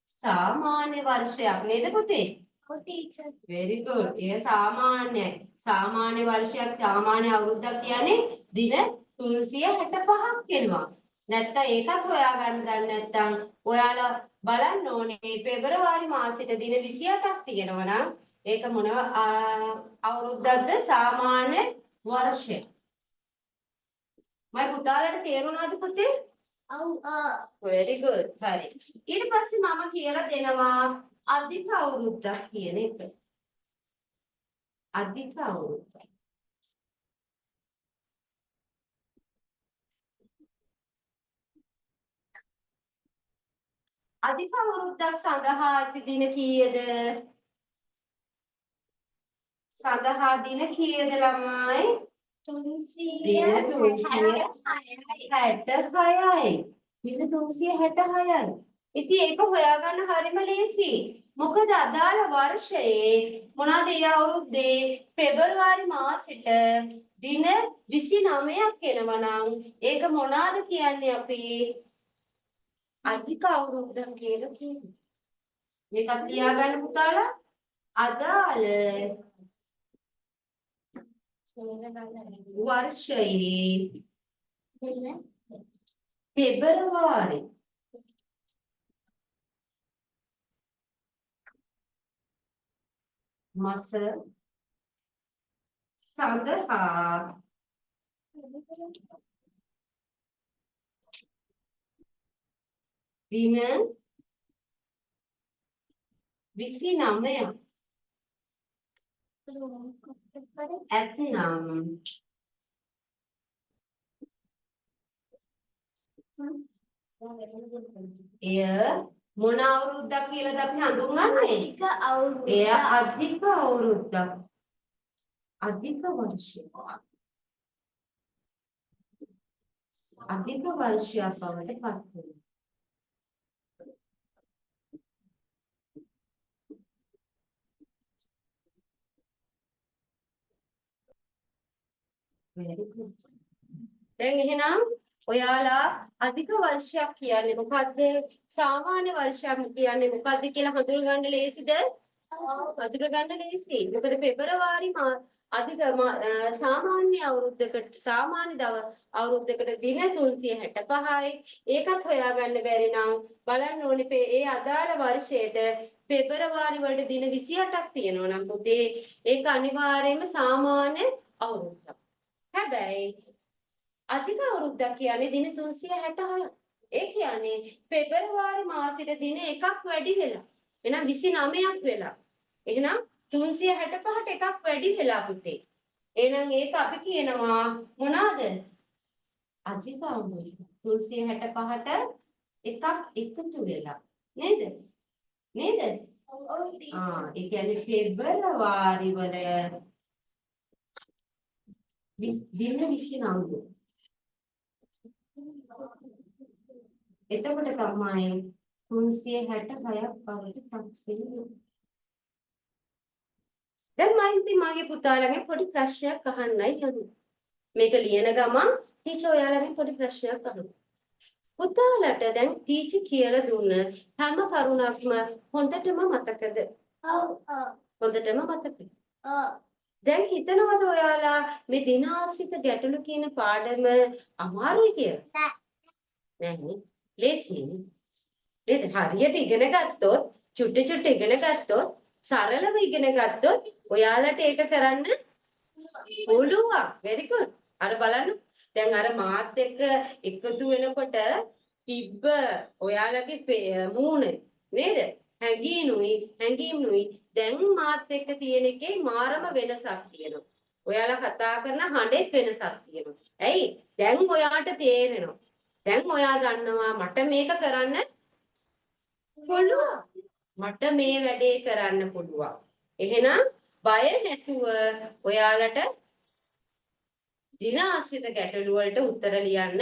සාමාන්‍ය වර්ෂයක් නේද පුතේ? Oh, teacher. very good. ඒ සාමාන්‍යයි. සාමාන්‍ය වර්ෂයක් සාමාන්‍ය අවුරුද්දක් කියන්නේ දින 365ක් වෙනවා. නැත්තම් ඒකත් හොයාගන්න දන්නේ නැත්තම් ඔයාලා බලන්න ඕනේ පෙබරවාරි මාසෙට දින 28ක් තියෙනවා නම් ඒක මොන අවුරුද්දක්ද සාමාන්‍ය වර්ෂය. මම පුතාලට තේරුණාද පුතේ? very good. හරි. ඊට පස්සේ මම කියලා දෙනවා අධික අවුරුද්දක් කියන එක. අධික අවුරුද්දක්. අධික අවුරුද්දක් සඳහා ඇති දින කීයද? සඳහා දින කීයද ළමයි? දින 366යි. දින 366යි. ඉතින් ඒක හොයාගන්න හරිම ලේසි. මොකද අදාළ වර්ෂයේ මොනවාද ඒ අවුරුද්දේ පෙබරවාරි මාසෙට දින 29ක් එනවා නම් ඒක මොනවාද කියන්නේ අපි? අධික අවුරුද්දක් කියලා කියනවා. මේකත් ලියාගන්න පුතාලා. අදාළ වර්ෂයේ පෙබරවාරි මාස සඳහා දින 29ක් ඇතනම් එය මොන අවුරුද්දක් කියලාද අපි හඳුන්වන්නේ? එය අධික අවුරුද්දක්. අධික වර්ෂයක්. අධික වර්ෂයක් බවට පත් වෙනවා. very good. දැන් එහෙනම් ඔයාලා අධික වර්ෂයක් කියන්නේ මොකද්ද? සාමාන්‍ය වර්ෂයක් කියන්නේ මොකද්ද කියලා හඳුනගන්න ලේසිද? හඳුනගන්න ලේසි. මොකද පෙබරවාරි අධික සාමාන්‍ය අවුරුද්දකට අවුරුද්දකට දින 365යි. ඒකත් හොයාගන්න බැරි නම් බලන්න ඕනේ ඒ අදාළ වර්ෂයට පෙබරවාරි වලට දින 28ක් තියෙනවා නම් පුතේ ඒක අනිවාර්යයෙන්ම සාමාන්‍ය අවුරුද්දක්. හැබැයි අධික අවුරුද්දක් කියන්නේ දින 366. ඒ කියන්නේ පෙබරවාරි මාසෙට දින එකක් වැඩි වෙලා. එහෙනම් 29ක් වෙලා. එහෙනම් 365ට එකක් වැඩි වෙලා පුතේ. එහෙනම් ඒක අපි කියනවා මොනවාද? අධික අවුරුද්ද. 365ට එකක් එකතු වෙලා. නේද? නේද? ඒ කියන්නේ පෙබරවාරි වල දින 29. එතකොට තමයි 366ක් බවට පත් වෙන්නේ. දැන් මම ඉතින් මගේ පුතාලගෙන් පොඩි ප්‍රශ්නයක් අහන්නයි යන්නේ. මේක ලියන ගමන් ටීචර් ඔයාලගෙන් පොඩි ප්‍රශ්නයක් අහනවා. පුතාලට දැන් ටීචර් කියලා දුන්න හැම කරුණක්ම හොඳටම මතකද? හොඳටම මතකයි. දැන් හිතනවද ඔයාලා මේ දිනාශ්‍රිත ගැටලු කියන පාඩම අමාරුයි කියලා? නෑ. ලේසියි. නේද? හරියට ඉගෙන ගත්තොත්, චුට්ට ඉගෙන ගත්තොත්, සරලව ඉගෙන ගත්තොත් ඔයාලට ඒක කරන්න පුළුවන්. very good. අර බලන්න. දැන් අර මාත් එක්ක එකතු වෙනකොට තිබ්බ ඔයාලගේ මූණ නේද? හැංගීම්නුයි දැන් මාත් එක්ක තියෙන එකේ මාරම වෙනසක් තියෙනවා. ඔයාලා කතා කරන හඬෙත් වෙනසක් තියෙනවා. ඇයි? දැන් ඔයාට තේරෙනවා. දැන් ඔයා දන්නවා මට මේක කරන්න පුළුවන්. මට මේ වැඩේ කරන්න පුළුවන්. එහෙනම් බය නැතුව ඔයාලට දින ආශ්‍රිත ගැටලු වලට උත්තර ලියන්න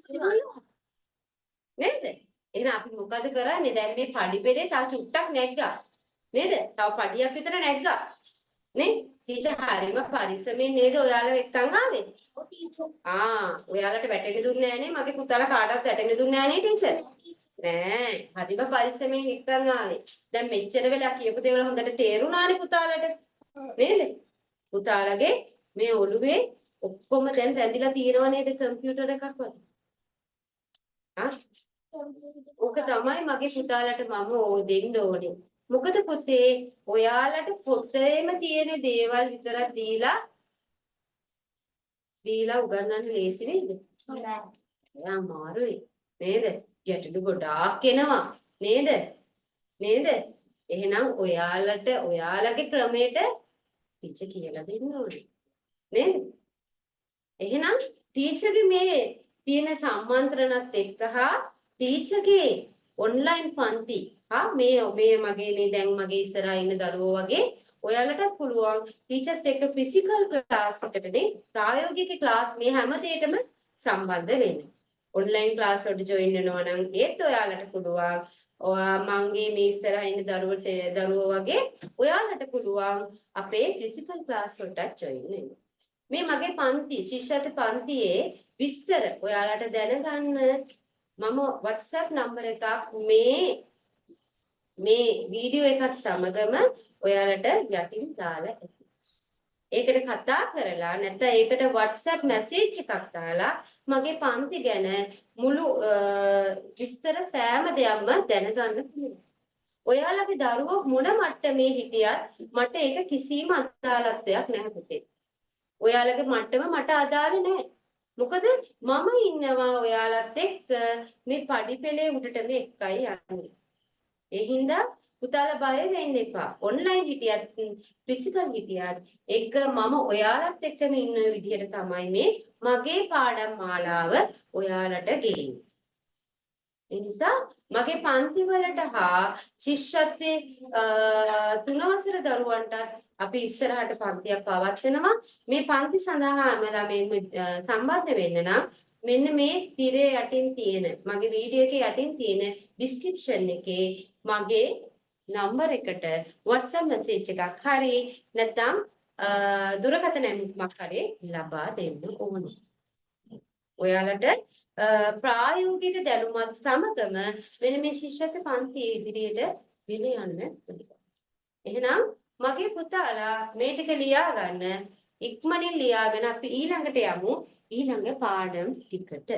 පුළුවන්. නේද? එහෙනම් අපි මොකද කරන්නේ? දැන් මේ පඩි පෙළේ තව චුට්ටක් නැග්ගා. නේද? තව පඩියක් විතර නැග්ගා. නේ? ටීචර් හරිම පරිස්සමෙන් නේද ඔයාලා එක්කන් ආවේ? teacher. ඔයාලට වැටෙන්න දුන්නේ නැහැ නේ මගේ පුතාලා කාටවත් වැටෙන්න දුන්නේ නැහැ නේ ටීචර්. නෑ හරිම පරිස්සමෙන් එක්කන් ආවේ. දැන් මෙච්චර වෙලා කියපු දේවල් හොඳට තේරුණානේ පුතාලට. නේද? පුතාලගේ මේ ඔළුවේ ඔක්කොම දැන් රැඳිලා තියෙනව නේද කම්පියුටර් එකක් වගේ. ඕක තමයි මගේ පුතාලට මම දෙන්න ඕනේ. මොකද පුතේ ඔයාලට පොතේම තියෙන දේවල් විතරක් දීලා උගන්වන්න ලේසි නේද? එයා අමාරුයි නේද? ගැටලු ගොඩාක් එනවා නේද? නේද? එහෙනම් ඔයාලගේ ක්‍රමයට ටීචර් කියලා දෙන්න ඕනේ. නේද? එහෙනම් ටීචර්ගේ මේ තියෙන සම්මන්ත්‍රණත් එක්ක ටීචර්ගේ ඔන්ලයින් පන්ති මේ මගේ මේ දැන් මගේ ඉස්සරහා ඉන්න දරුවෝ වගේ ඔයාලට පුළුවන් ටීචර්ස් එක්ක ෆිසිකල් ක්ලාස් එකටනේ ප්‍රායෝගික ක්ලාස් මේ හැම දෙයකටම සම්බන්ධ වෙන්න. ඔන්ලයින් ක්ලාස් වලට ජොයින් වෙනවා නම් ඒත් ඔයාලට පුළුවන්. මගේ මේ ඉස්සරහා ඉන්න දරුවෝ වගේ ඔයාලට පුළුවන් අපේ ෆිසිකල් ක්ලාස් වලට ජොයින් වෙන්න. මේ මගේ පන්ති ශිෂ්‍යත්ව පන්තියේ විස්තර ඔයාලට දැනගන්න මම WhatsApp නම්බර එකක් මේ වීඩියෝ එකත් සමගම ඔයාලට යටින් දාලා ඇති. ඒකට කතා කරලා නැත්නම් ඒකට WhatsApp මැසේජ් එකක් දාලා මගේ පන්ති ගැන මුළු විස්තර සෑම දෙයක්ම දැනගන්න පුළුවන්. ඔයාලගේ දරුවෝ මොන මට්ටමේ හිටියත් මට ඒක කිසිම අදාළත්වයක් නැහැ පුතේ. ඔයාලගේ මට්ටම මට අදාළ නැහැ. මොකද මම ඉන්නවා ඔයාලත් එක්ක මේ පඩිපෙළේ උඩටම එක්කයි යන්නේ. ඒ හින්දා පුතාලා බය වෙන්න එපා. ඔන්ලයින් හිටියත් ෆිසිකල් හිටියත් එක මම ඔයාලත් එක්කම ඉන්න විදිහට තමයි මේ මගේ පාඩම් මාලාව ඔයාලට ගේන්නේ. ඒ නිසා මගේ පන්ති වලට හා ශිෂ්‍යත්වයේ 3 වසර දරුවන්ටත් අපි ඉස්සරහට පන්තියක් පවත්වනවා. මේ පන්ති සඳහා ළමයින් සම්බන්ධ වෙන්න නම් මෙන්න මේ තිරේ යටින් තියෙන මගේ වීඩියෝ එකේ යටින් තියෙන ඩිස්ක්‍රිප්ෂන් එකේ මගේ නම්බර එකට WhatsApp මැසේජ් එකක් හරි නැත්නම් දුරකථන ඇමතුමක් හරි ලබා දෙන්න ඕනේ. ඔයාලට ප්‍රායෝගික දැනුමත් සමගම වෙන මේ ශිෂ්‍යත්ව පන්ති ඉදිරියට ගෙන යන්න පුළුවන්. එහෙනම් මගේ පුතාලා මේ ටික ලියා ගන්න ඉක්මනින් ලියාගෙන අපි ඊළඟට යමු ඊළඟ පාඩම් ටිකට.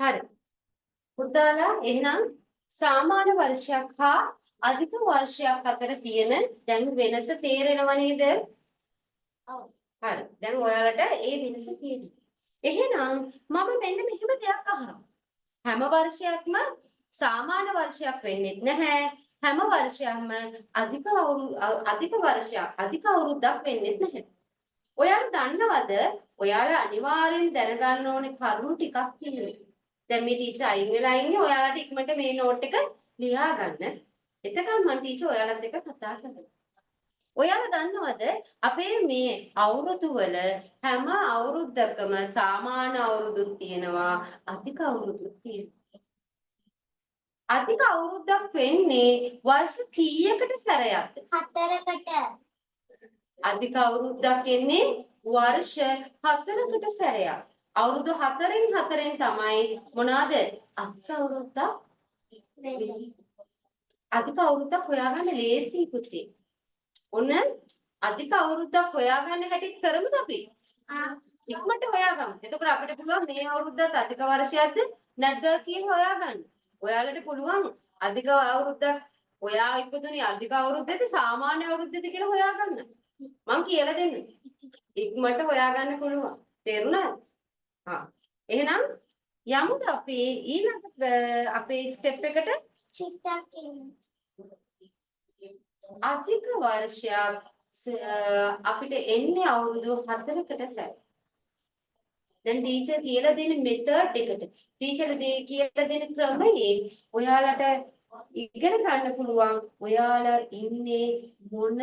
හරි. පුතාලා එහෙනම් සාමාන්‍ය වර්ෂයක් හා අධික වර්ෂයක් අතර තියෙන දැන් වෙනස තේරෙනව නේද? ඔව්. හරි. දැන් ඔයාලට ඒ වෙනස තේරෙනවා. එහෙනම් මම මෙන්න මෙහෙම දෙයක් අහනවා. හැම වර්ෂයක්ම සාමාන්‍ය වර්ෂයක් වෙන්නේ නැහැ. හැම වර්ෂයක්ම අධික අවුරුද්දක් වෙන්නේ නැහැ. ඔයාලා දන්නවද? ඔයාලා අනිවාර්යෙන් දැනගන්න ඕනේ කරුණු ටිකක් තියෙනවා. දැන් මේ ටීචර් අයින් වෙලා ඉන්නේ. ඔයාලට ඉක්මනට මේ නෝට් එක ලියා ගන්න. එතකන් මම ටීචර් ඔයාලත් එක්ක කතා කරනවා. ඔයාලා දන්නවද අපේ මේ අවුරුදු වල හැම අවුරුද්දකම සාමාන්‍ය අවුරුදුත් තියෙනවා අධික අවුරුදුත් තියෙනවා. අධික අවුරුද්දක් වෙන්නේ වර්ෂ කීයකට සැරයක්ද? 4කට. අධික අවුරුද්දක් එන්නේ වර්ෂ 4කට සැරයක්. අවුරුදු 4න් තමයි මොනවාද? අධික අවුරුද්දක් වෙන්නේ. අධික අවුරුද්දක් හොයාගන්න ලේසි පුතේ. ඔන්න අධික අවුරුද්දක් හොයාගන්න හැටිත් කරමුද අපි? ඉක්මනට හොයාගමු. එතකොට අපිට පුළුවන් මේ අවුරුද්දත් අධික වර්ෂයක්ද නැද්ද කියලා හොයාගන්න. ඔයාලට පුළුවන් අධික අවුරුද්දක් ඔයා ඉපදුනේ අධික අවුරුද්දේද සාමාන්‍ය අවුරුද්දේද කියලා හොයාගන්න. මම කියලා දෙන්නම්. ඉක්මනට හොයාගන්න පුළුවන්. තේරුණාද? හා. එහෙනම් යමුද අපි ඊළඟ අපේ ස්ටෙප් එකට? චිත්තක් ඉන්න. අධික වර්ෂයක් අපිට එන්නේ අවුරුදු 4කට සැර. දැන් ටීචර් කියලා දෙන මෙතඩ් එකට ටීචර් කියලා දෙන ක්‍රමයේ ඔයාලට ඉගෙන ගන්න පුළුවන් ඔයාලා ඉන්නේ මොන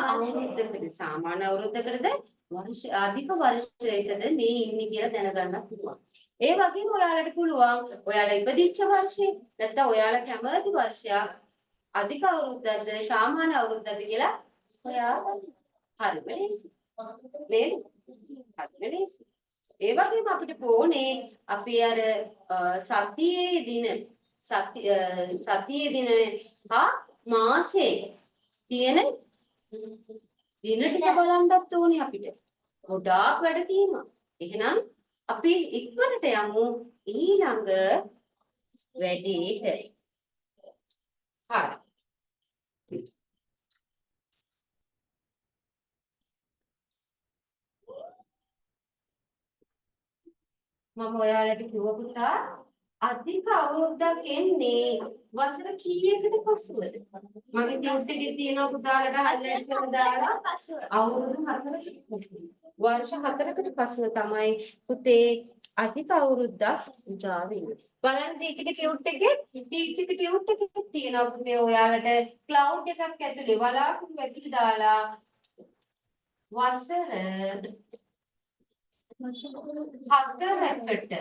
අවුරුද්දකද සාමාන්‍ය අවුරුද්දකටද වර්ෂ අධික වර්ෂයකද මේ ඉන්නේ කියලා දැනගන්න පුළුවන්. ඒ වගේම ඔයාලට පුළුවන් ඔයාලා ඉපදිච්ච වර්ෂේ නැත්නම් ඔයාලා කැමති වර්ෂයක් අධික අවුරුද්දක්ද සාමාන්‍ය අවුරුද්දක්ද කියලා හොයාගන්න. හරිම ලේසි. නේද? හරිම ලේසි. ඒ වගේම අපිට ඕනේ අපි අර සතියේ දින හා මාසේ තියෙන දින ටික බලන්නත් ඕනේ අපිට. ගොඩාක් වැඩ තියෙනවා. එහෙනම් අපි ඉක්මනට යමු ඊළඟ වැඩේට. හරි. මම ඔයාලට කිව්ව පුතා අධික අවුරුද්දක් එන්නේ වසර කීයකට පසුවද? මගේ ටියුට් එකේ තියෙන පුතාලට හයිලයිට් කරලා දාලා අවුරුදු 4කට වර්ෂ 4කට පසුව තමයි පුතේ අධික අවුරුද්දක් උදා වෙන්නේ. බලන්න ටීචර්ගේ ටියුට් එකේ තියෙනවා පුතේ ඔයාලට ක්ලවුඩ් එකක් ඇතුලේ වලාකුළු ඇතුලේ දාලා වසර 4කට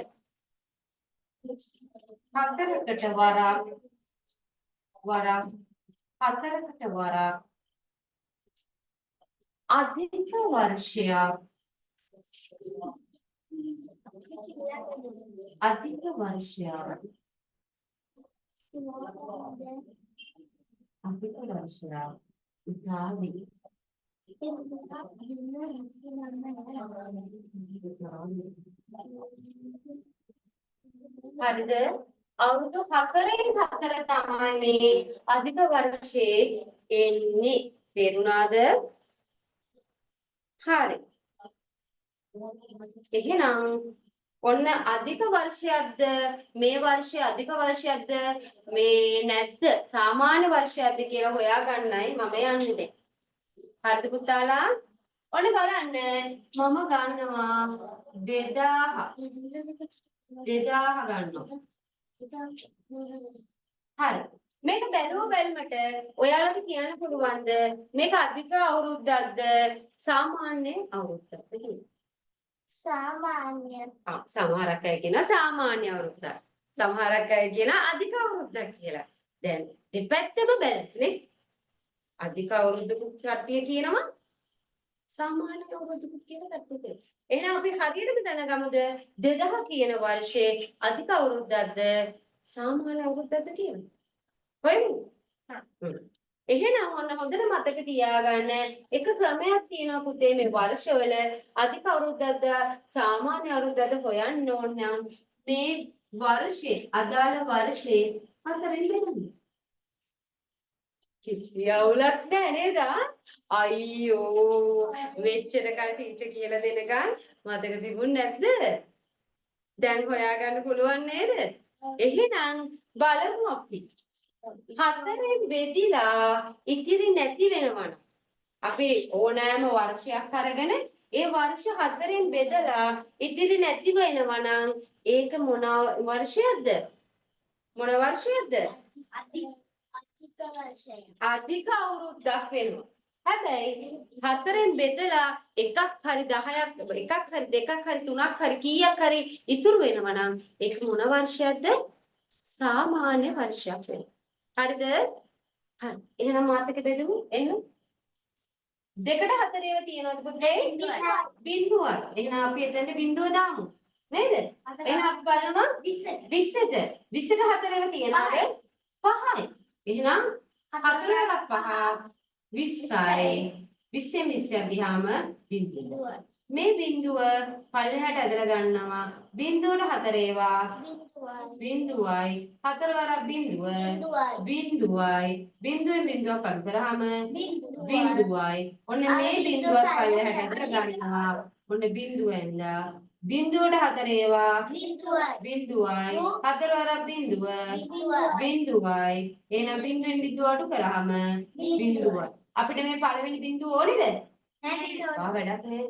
වරක් අධික වර්ෂයක් උදා වෙයි. හරිද? අවුරුදු 4න් 4 තමයි මේ අධික වර්ෂයේ එන්නේ. තේරුණාද? හරි. එහෙනම් ඔන්න අධික වර්ෂයක්ද මේ වර්ෂය අධික වර්ෂයක්ද මේ නැද්ද සාමාන්‍ය වර්ෂයක්ද කියලා හොයාගන්නයි මම යන්නේ දැන්. හරිද පුතාලා? ඔන්න බලන්න මම ගන්නවා 2000 ගන්නවා. හරි. මේක බැලුමට ඔයාලට කියන්න පුළුවන්ද මේක අධික අවුරුද්දක්ද සාමාන්‍ය අවුරුද්දක්ද කියලා? සාමාන්‍ය. සමහරක් අය කියන සාමාන්‍ය අවුරුද්දක්. සමහරක් අය කියන අධික අවුරුද්දක් කියලා. දැන් දෙපැත්තම බැලන්ස් නේ. අධික අවුරුද්දකුත් කට්ටිය කියනවා සාමාන්‍ය අවුරුද්දකුත් කියන කට්ටිය කියනවා. එහෙනම් අපි හරියටම දැනගමුද 2000 කියන වර්ෂයේ අධික අවුරුද්දක්ද සාමාන්‍ය අවුරුද්දක්ද කියලා? හොයමු. එහෙනම් ඔන්න හොඳට මතක තියාගන්න එක ක්‍රමයක් තියෙනවා පුතේ මේ වර්ෂවල අධික අවුරුද්දක්ද සාමාන්‍ය අවුරුද්දක්ද හොයන්න ඕන නම් මේ වර්ෂේ අදාළ වර්ෂේ හතරෙන් බෙදන්න. කිසි අවුලක් නැහැ නේද? අයියෝ මෙච්චර කල් ටීචර් කියලා දෙනකන් මතක තිබුණ නැද්ද? දැන් හොයාගන්න පුළුවන් නේද? එහෙනම් බලමු අපි. හතරෙන් බෙදිලා ඉතිරි නැති වෙනවනම් අපි ඕනෑම වර්ෂයක් අරගෙන ඒ වර්ෂ හතරෙන් බෙදලා ඉතිරි නැති වෙනවනම් ඒක මොන වර්ෂයක්ද? මොන වර්ෂයක්ද? අධික වර්ෂය. අධික අවුරුද්දක් වෙනවා. හැබැයි හතරෙන් බෙදලා එකක් හරි 10ක් එකක් හරි දෙකක් හරි තුනක් හරි කීයක් හරි ඉතුරු වෙනවනම් ඒක මොන වර්ෂයක්ද? සාමාන්‍ය වර්ෂයක් වෙනවා. හරිද? හරි. එහෙනම් මාත් එක බෙදමු. එහෙනම් දෙකට හතරේව තියෙනවද පුතේ? බිඳුවයි. එහෙනම් අපි එතනට බිඳුව දාමු. නේද? එහෙනම් අපි බලනවා 20ට. 20ට හතරේව තියෙනවද? 5යි. එහෙනම් 4 වරක් 5 20යි. 20න් 20ක් ගියාම බිඳුවයි. මේ බිඳුව පල්ලෙහාට ඇදලා ගන්නවා. බිඳුවට හතරේවා බිඳුවයි 4 වරක් බිඳුව බිඳුවයි බිඳුවෙන් බිඳුවක් අඩු කරාම බිඳුවයි ඔන්න මේ බිඳුවත් පල්ලෙහාට ඇදලා ගන්නවා ඔන්න බිඳුවෙන්ද බිඳුවට හතරේවා බිඳුවයි 4 වරක් බිඳුව බිඳුවයි එහෙනම් බිඳුවෙන් බිඳුව අඩු කරාම බිඳුවයි අපිට මේ පළවෙනි බිඳුව ඕනේද වැඩක් නෑ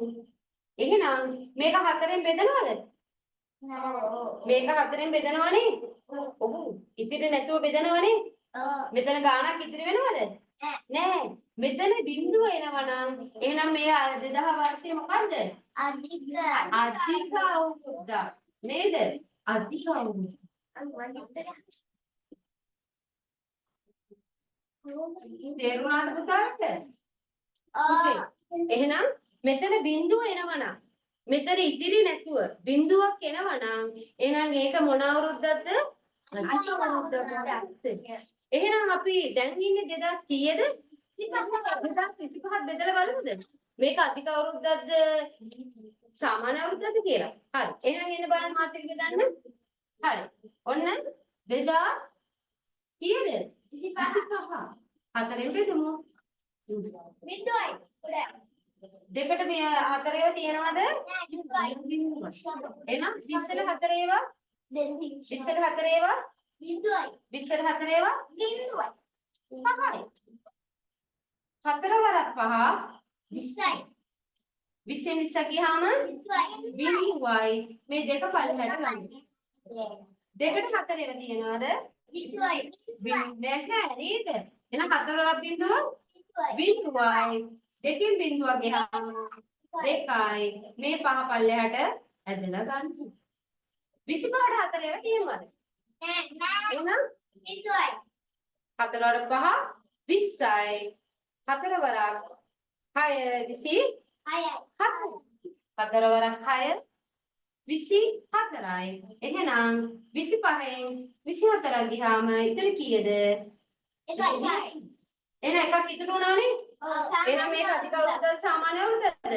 එහෙනම් මේක හතරෙන් බෙදනවද මේක හතරෙන් බෙදනවනේ ඔව් ඉතිරි නැතුව බෙදනවනේ මෙතන ගාණක් ඉතිරි වෙනවද නෑ මෙතන බිඳුව එනවනම් එහෙනම් මේ 2000 වර්ෂයේ මොකද්ද අධික අවුරුද්ද නේද අධික අවුරුද්ද තේරුණාද පුතාට එහෙනම් මෙතන බිඳුව එනවනම් මෙතන ඉදිරි නැතුව බිඳුවක් එනවනම් එහෙනම් ඒක මොන අවුරුද්දක්ද? අධික අවුරුද්දක්. එහෙනම් අපි දැන් ඉන්නේ 2000 කීයද? 2025 බෙදලා බලමුද? මේක අධික අවුරුද්දක්ද? සාමාන්‍ය අවුරුද්දක්ද කියලා. හරි. එහෙනම් එන්න බලන්න මාත් එක්ක බෙදන්න. හරි. ඔන්න 2000 කීයද? 25. හතරෙන් බෙදමු. බිඳුවයි. දෙකට මේ හතරේව තියෙනවද? එහෙනම් 20ට හතරේව 20ට හතරේව බිඳුවයි. 20ට හතරේව බිඳුවයි. 5යි. 4 වරක් 5 20යි. 20න් 20 ගියාම බිඳුවයි. මේ දෙක පල්ලෙහාට ගන්න. දෙකට හතරේව තියෙනවද? බිඳුවයි. නැහැ නේද? එහෙනම් 4 වරක් බිඳුව බිඳුවයි. දෙකෙන් බිඳුවක් ගියාම 2යි. මේ පහ පල්ලෙහාට ඇදලා ගන්න. 25ට හතරේව තියෙනවද? එහෙනම් බිඳුවයි. 4 වරක් 5 20යි. 4 වරක් 6 24යි. 4 වරක් 6 24යි. එහෙනම් 25න් 24ක් ගියාම ඉතින් කීයද? එහෙනම් එකක් ඉතුරු වුණානේ. එහෙනම් මේක අධික අවුරුද්දක් සාමාන්‍ය අවුරුද්දක්ද?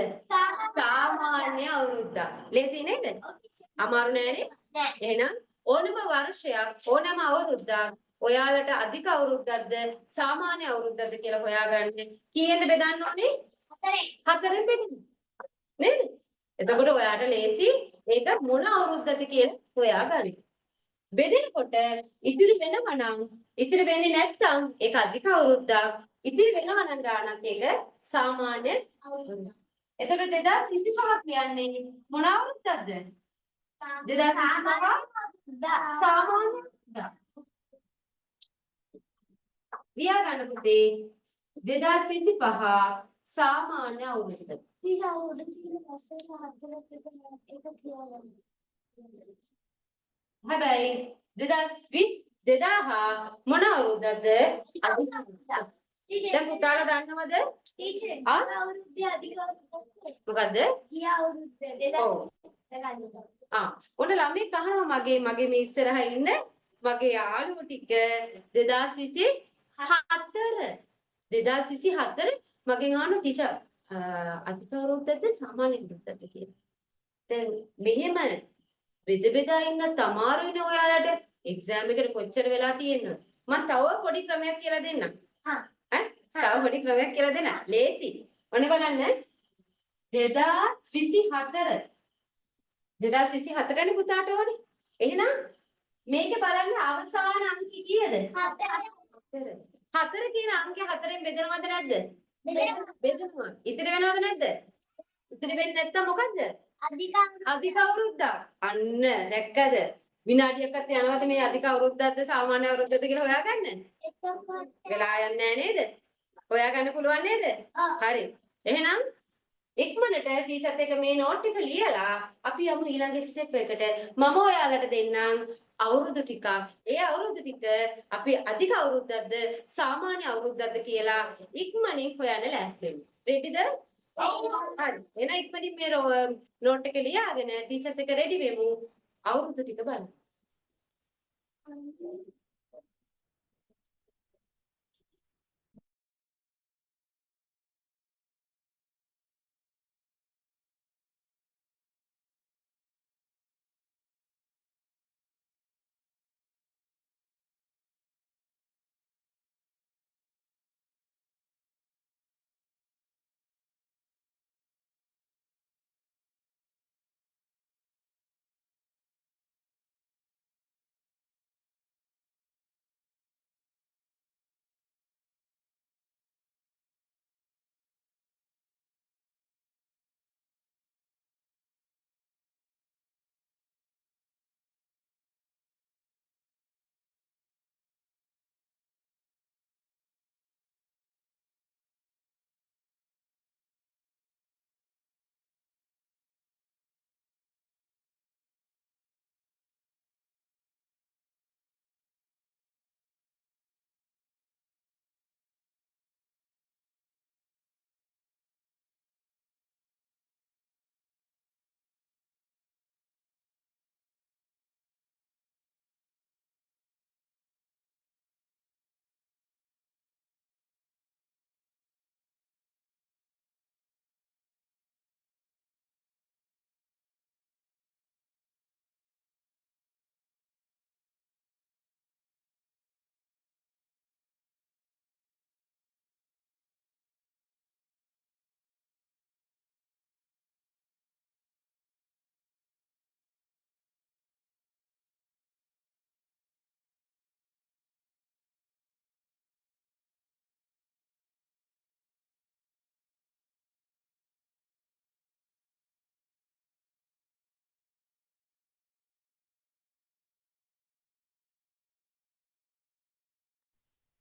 සාමාන්‍ය අවුරුද්දක්. ලේසි නේද? අමාරු නෑනේ. එහෙනම් ඕනම වර්ෂයක් ඕනම අවුරුද්දක් ඔයාලට අධික අවුරුද්දක්ද සාමාන්‍ය අවුරුද්දක්ද කියලා හොයාගන්න කීයෙන්ද බෙදන්න ඕනේ? හතරෙන් බෙදන්න. නේද? එතකොට ඔයාට ලේසි ඒක මොන අවුරුද්දද කියලා හොයාගන්න. බෙදෙනකොට ඉතිරි වෙනවා නම් ඉතිරි වෙන්නේ නැත්නම් ඒක අධික අවුරුද්දක් ඉතිරි වෙනවා නම් ගානක් ඒක සාමාන්‍ය අවුරුද්දක්. එතකොට 2025 කියන්නේ මොන අවුරුද්දක්ද? 2025 සාමාන්‍ය අවුරුද්දක්. ලියා ගන්න පුතේ 2025 සාමාන්‍ය අවුරුද්ද. හැබැයි 2020 2000 මොන අවුරුද්දද? අධික අවුරුද්දක්. දැන් පුතාලා දන්නවද? ටීචර් අවුරුද්දේ අධික අවුරුද්දක්. මොකද්ද? ගිය අවුරුද්දේ 2000 ඔන්න ළමෙක් අහනවා මගේ මේ ඉස්සරහා ඉන්න මගේ යාළුවෝ ටික 2024 2024 මගෙන් අහන ටීචර් අධික අවුරුද්දද සාමාන්‍ය අවුරුද්දද කියලා. දැන් මෙහෙම බෙද බෙදා ඉන්න තමාරු වෙන ඔයාලට එක්සෑම් එකට කොච්චර වෙලා තියෙනවද? මම තව පොඩි ක්‍රමයක් කියලා දෙන්නම්. ඈ තව පොඩි ක්‍රමයක් කියලා දෙන්න. ලේසි. ඔන්න බලන්න 2024 2024 නේ පුතාට ඕනේ. එහෙනම් මේකේ බලන්න අවසාන අංකය කීයද? 4. 4 කියන අංකය 4ෙන් බෙදනවද නැද්ද? බෙදනවා. ඉතිරි වෙනවද නැද්ද? ඉතිරි වෙන්නේ නැත්තම් මොකද්ද? අධික අවුරුද්දක්. අන්න දැක්කද? විනාඩියක්වත් යනවද මේ අධික අවුරුද්දක්ද සාමාන්‍ය අවුරුද්දක්ද කියලා හොයාගන්න? වෙලා යන්නේ නැහැ නේද? හොයාගන්න පුළුවන් නේද? හරි. එහෙනම් ඉක්මනට ටීචර්ත් එක මේ නෝට් එක ලියලා අපි යමු ඊළඟ ස්ටෙප් එකට. මම ඔයාලට දෙන්නම් අවුරුදු ටිකක්. ඒ අවුරුදු ටික අපි අධික අවුරුද්දක්ද සාමාන්‍ය අවුරුද්දක්ද කියලා ඉක්මනින් හොයන්න ලෑස්ති වෙමු. රෙඩිද? හරි. එහෙනම් ඉක්මනින් මේ නෝට් එක ලියාගෙන ටීචර්ත් එක රෙඩි වෙමු. අවුරුදු ටික බලන්න.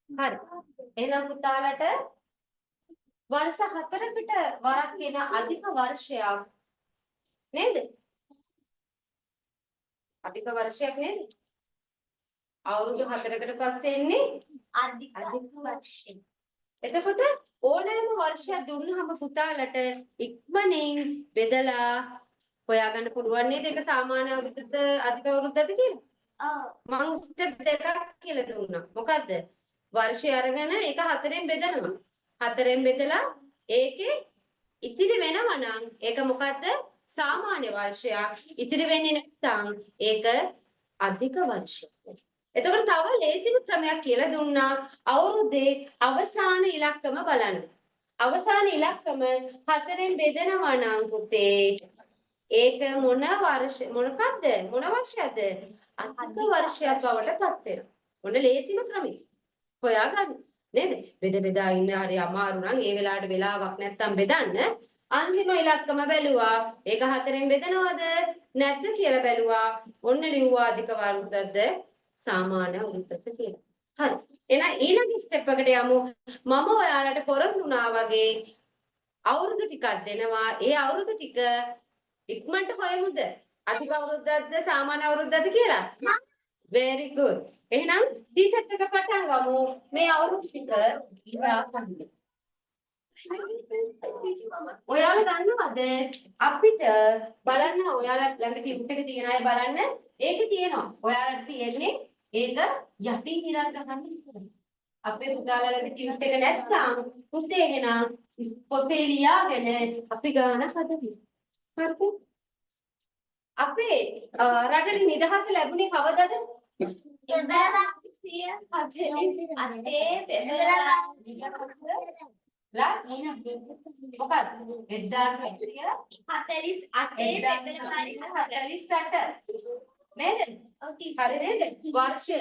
හරි. එහෙනම් පුතාලට වර්ෂ 4කට වරක් වෙන අධික වර්ෂයක් නේද? අධික වර්ෂයක් නේද? අවුරුදු 4කට පස්සේ එන්නේ අධික වර්ෂය. එතකොට ඕනෑම වර්ෂයක් දුන්නාම පුතාලට ඉක්මනින් බෙදලා හොයාගන්න පුළුවන් නේද? ඒක සාමාන්‍ය අවුරුද්දද අධික අවුරුද්දද කියලා? මම ස්ටෙප් දෙකක් කියලා දුන්නා. මොකද්ද? වර්ෂය අරගෙන ඒක 4ෙන් බෙදනවා. 4ෙන් බෙදලා ඒකේ ඉතිරි වෙනවා නම් ඒක මොකද්ද? සාමාන්‍ය වර්ෂයක්. ඉතිරි වෙන්නේ නැත්නම් ඒක අධික වර්ෂයක්. එතකොට තව ලේසිම ක්‍රමයක් කියලා දුන්නා. අවුරුද්දේ අවසාන ඉලක්කම බලන්න. අවසාන ඉලක්කම 4ෙන් බෙදනවා නම් පුතේ ඒක මොන වර්ෂයක්ද? මොන වර්ෂයක්ද? අධික වර්ෂයක් බවට පත් වෙනවා. මොන ලේසිම ක්‍රමයක්. හොයාගන්න නේද? බෙද බෙදා ඉන්න හරි අමාරු නම් ඒ වෙලාවට වෙලාවක් නැත්තම් බෙදන්න අන්තිම ඉලක්කම බැලුවා. ඒක 4ෙන් බෙදනවද නැද්ද කියලා බැලුවා. ඔන්න ලිව්වා අධික වර්ගද සාමාන්‍ය වෘත්තක කියලා. හරි. එහෙනම් ඊළඟ ස්ටෙප් එකට යමු. මම ඔයාලට පොරොන්දු වුණා වගේ අවුරුදු ටිකක් දෙනවා. ඒ අවුරුදු ටික ඉක්මනට හොයමුද? අධික අවුරුද්දක්ද සාමාන්‍ය අවුරුද්දක්ද කියලා? very good. එහෙනම් ටීචර් එක පටන් ගමු. මේ අවුරුදු ටික ඉවරා ගන්න. ඔයාලා දන්නවද අපිට බලන්න ඔයාලා ළඟ ටියුට් එක තියෙන අය බලන්න ඒකේ තියෙනවා. ඔයාලට තියෙන්නේ ඒක යටින් ඉරක් ගන්න විතරයි. අපේ පුතාලගේ ටියුට් එක නැත්තම් පුතේ එහෙනම් පොතේ ලියාගෙන අපි ගාන හදමු. හරිද? අපේ රටේ නිදහස ලැබුණේ කවදද? 1948 නේද? හරි නේද? වර්ෂය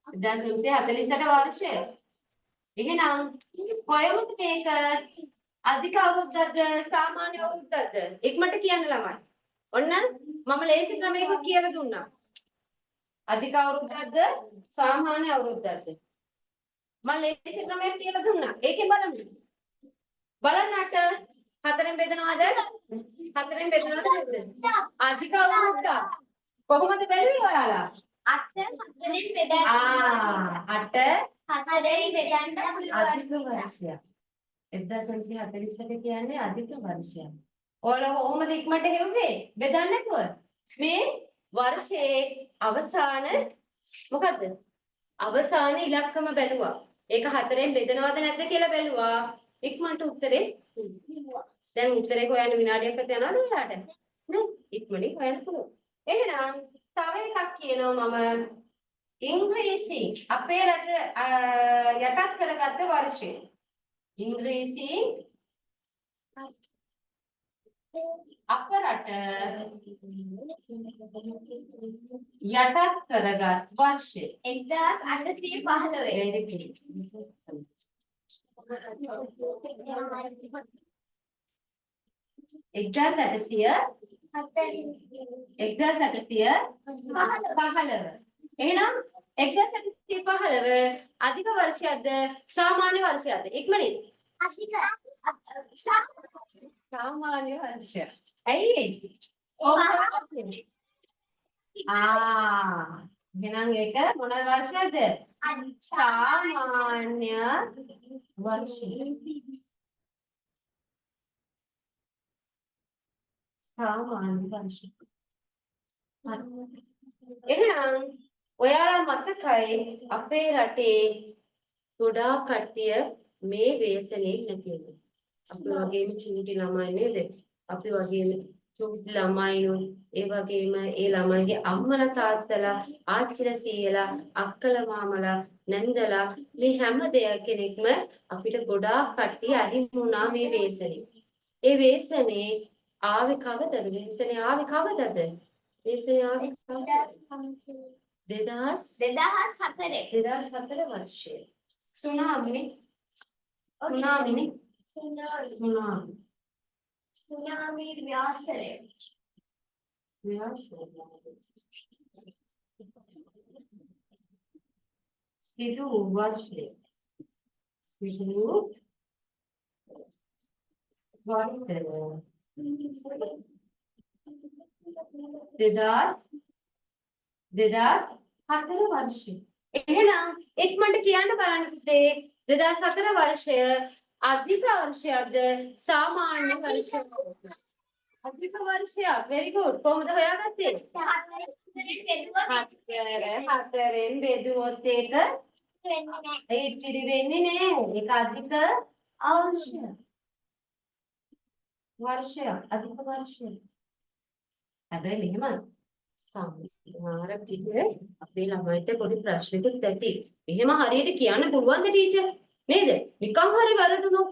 1948 වර්ෂය. එහෙනම් කොහොමද මේක අධික අවුරුද්දක්ද සාමාන්‍ය අවුරුද්දක්ද? ඉක්මනට කියන්න ළමයි. ඔන්න මම ලේසි ක්‍රමයක කියලා දුන්නා. අධික අවුරුද්දක්ද සාමාන්‍ය අවුරුද්දක්ද? මම ලේසි ක්‍රමයක් කියලා දුන්නා. ඒකෙන් බලන්න. බලන්නට හතරෙන් බෙදනවද? හතරෙන් බෙදනවද නැද්ද? අධික අවුරුද්දක්. කොහොමද බැලුවේ ඔයාලා? 8 4ෙන් බෙදන්න. 8 4ෙන් බෙදන්න අධික වර්ෂයක්. 1948 කියන්නේ අධික වර්ෂයක්. ඔයාලා කොහොමද ඉක්මනට හෙව්වේ? බෙදන්න නැතුව. මේ වර්ෂයේ අවසාන මොකද්ද? අවසාන ඉලක්කම බැලුවා. ඒක හතරෙන් බෙදනවද නැද්ද කියලා බැලුවා. ඉක්මනට උත්තරේ කිව්වා. දැන් උත්තරේ හොයන්න විනාඩියක්වත් යනවද ඔයාලට? නෑ. ඉක්මනින් හොයන්න පුළුවන්. එහෙනම් තව එකක් කියනවා මම ඉංග්‍රීසි අපේ රට යටත් කරගත්ත වර්ෂය. ඉංග්‍රීසි අප රට යටත් කරගත් වර්ෂය 1815. very good. 1815. එහෙනම් 1815 අධික වර්ෂයක්ද සාමාන්‍ය වර්ෂයක්ද? ඉක්මනින්. සාමාන්‍ය වර්ෂය. ඇයි? එහෙනම් ඒක මොන වර්ෂයක්ද? සාමාන්‍ය වර්ෂය. සාමාන්‍ය වර්ෂය. එහෙනම් ඔයාලා මතකයි අපේ රටේ ගොඩාක් කට්ටිය මේ ව්‍යසනේ නැති වෙනවා. අපි වගේම චූටි ළමයි නේද? අපි වගේම චූටි ළමයියෝ ඒ වගේම ඒ ළමයිගේ අම්මලා තාත්තලා ආච්චිලා සීයලා අක්කලා මාමලා නැන්දලා මේ හැම දෙයක් කෙනෙක්ම අපිට ගොඩාක් කට්ටිය අහිමි වුණා මේ ව්‍යසනේ. ඒ ව්‍යසනේ ආවේ කවදද? ව්‍යසනේ ආවේ කවදද? ව්‍යසනේ ආවේ 2004 වර්ෂයේ. සුනාමි ව්‍යාසරය. සිදු වර්ෂය. දෙදාස් හතර වර්ෂය. එහෙනම් ඉක්මනට කියන්න බලන්න පුතේ 2004 වර්ෂය අධික වර්ෂයක්ද සාමාන්‍ය වර්ෂයක්ද? අධික වර්ෂයක්. very good. කොහොමද හොයාගත්තේ? හතරෙන් බෙදුවොත් ඒක ඉතිරි වෙන්නේ නෑ. ඒක අධික අවශ්‍යය. වර්ෂයක් අධික වර්ෂයක්. හැබැයි මෙහෙම සමහර පිට අපේ ළමයිට පොඩි ප්‍රශ්නකුත් ඇති. එහෙම හරියට කියන්න පුළුවන්ද ටීචර්? නේද? නිකන් හරි වැරදුනොත්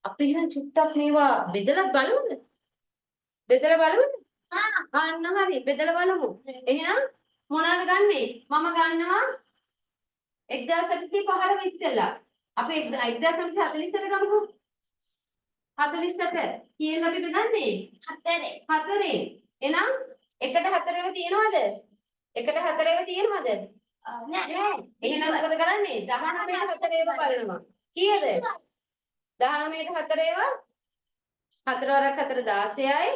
අපි එහෙනම් චුට්ටක් මේවා බෙදලා බලමුද? බෙදලා බලමුද? අන්න හරි බෙදලා බලමු. එහෙනම් මොනවද ගන්නෙ? මම ගන්නවා 1815 ඉස්සෙල්ලා. අපි 1948 ගමුකෝ. 48 කීයෙන් අපි බෙදන්නේ? 4. එහෙනම් එකට 4ව තියෙනවද? එකට 4ව තියෙනවද? නෑ. එහෙනම් මොකද කරන්නේ? 19ට 4ව බලනවා. කීයද? 19ට 4ව 4 වරක් 4 16යි.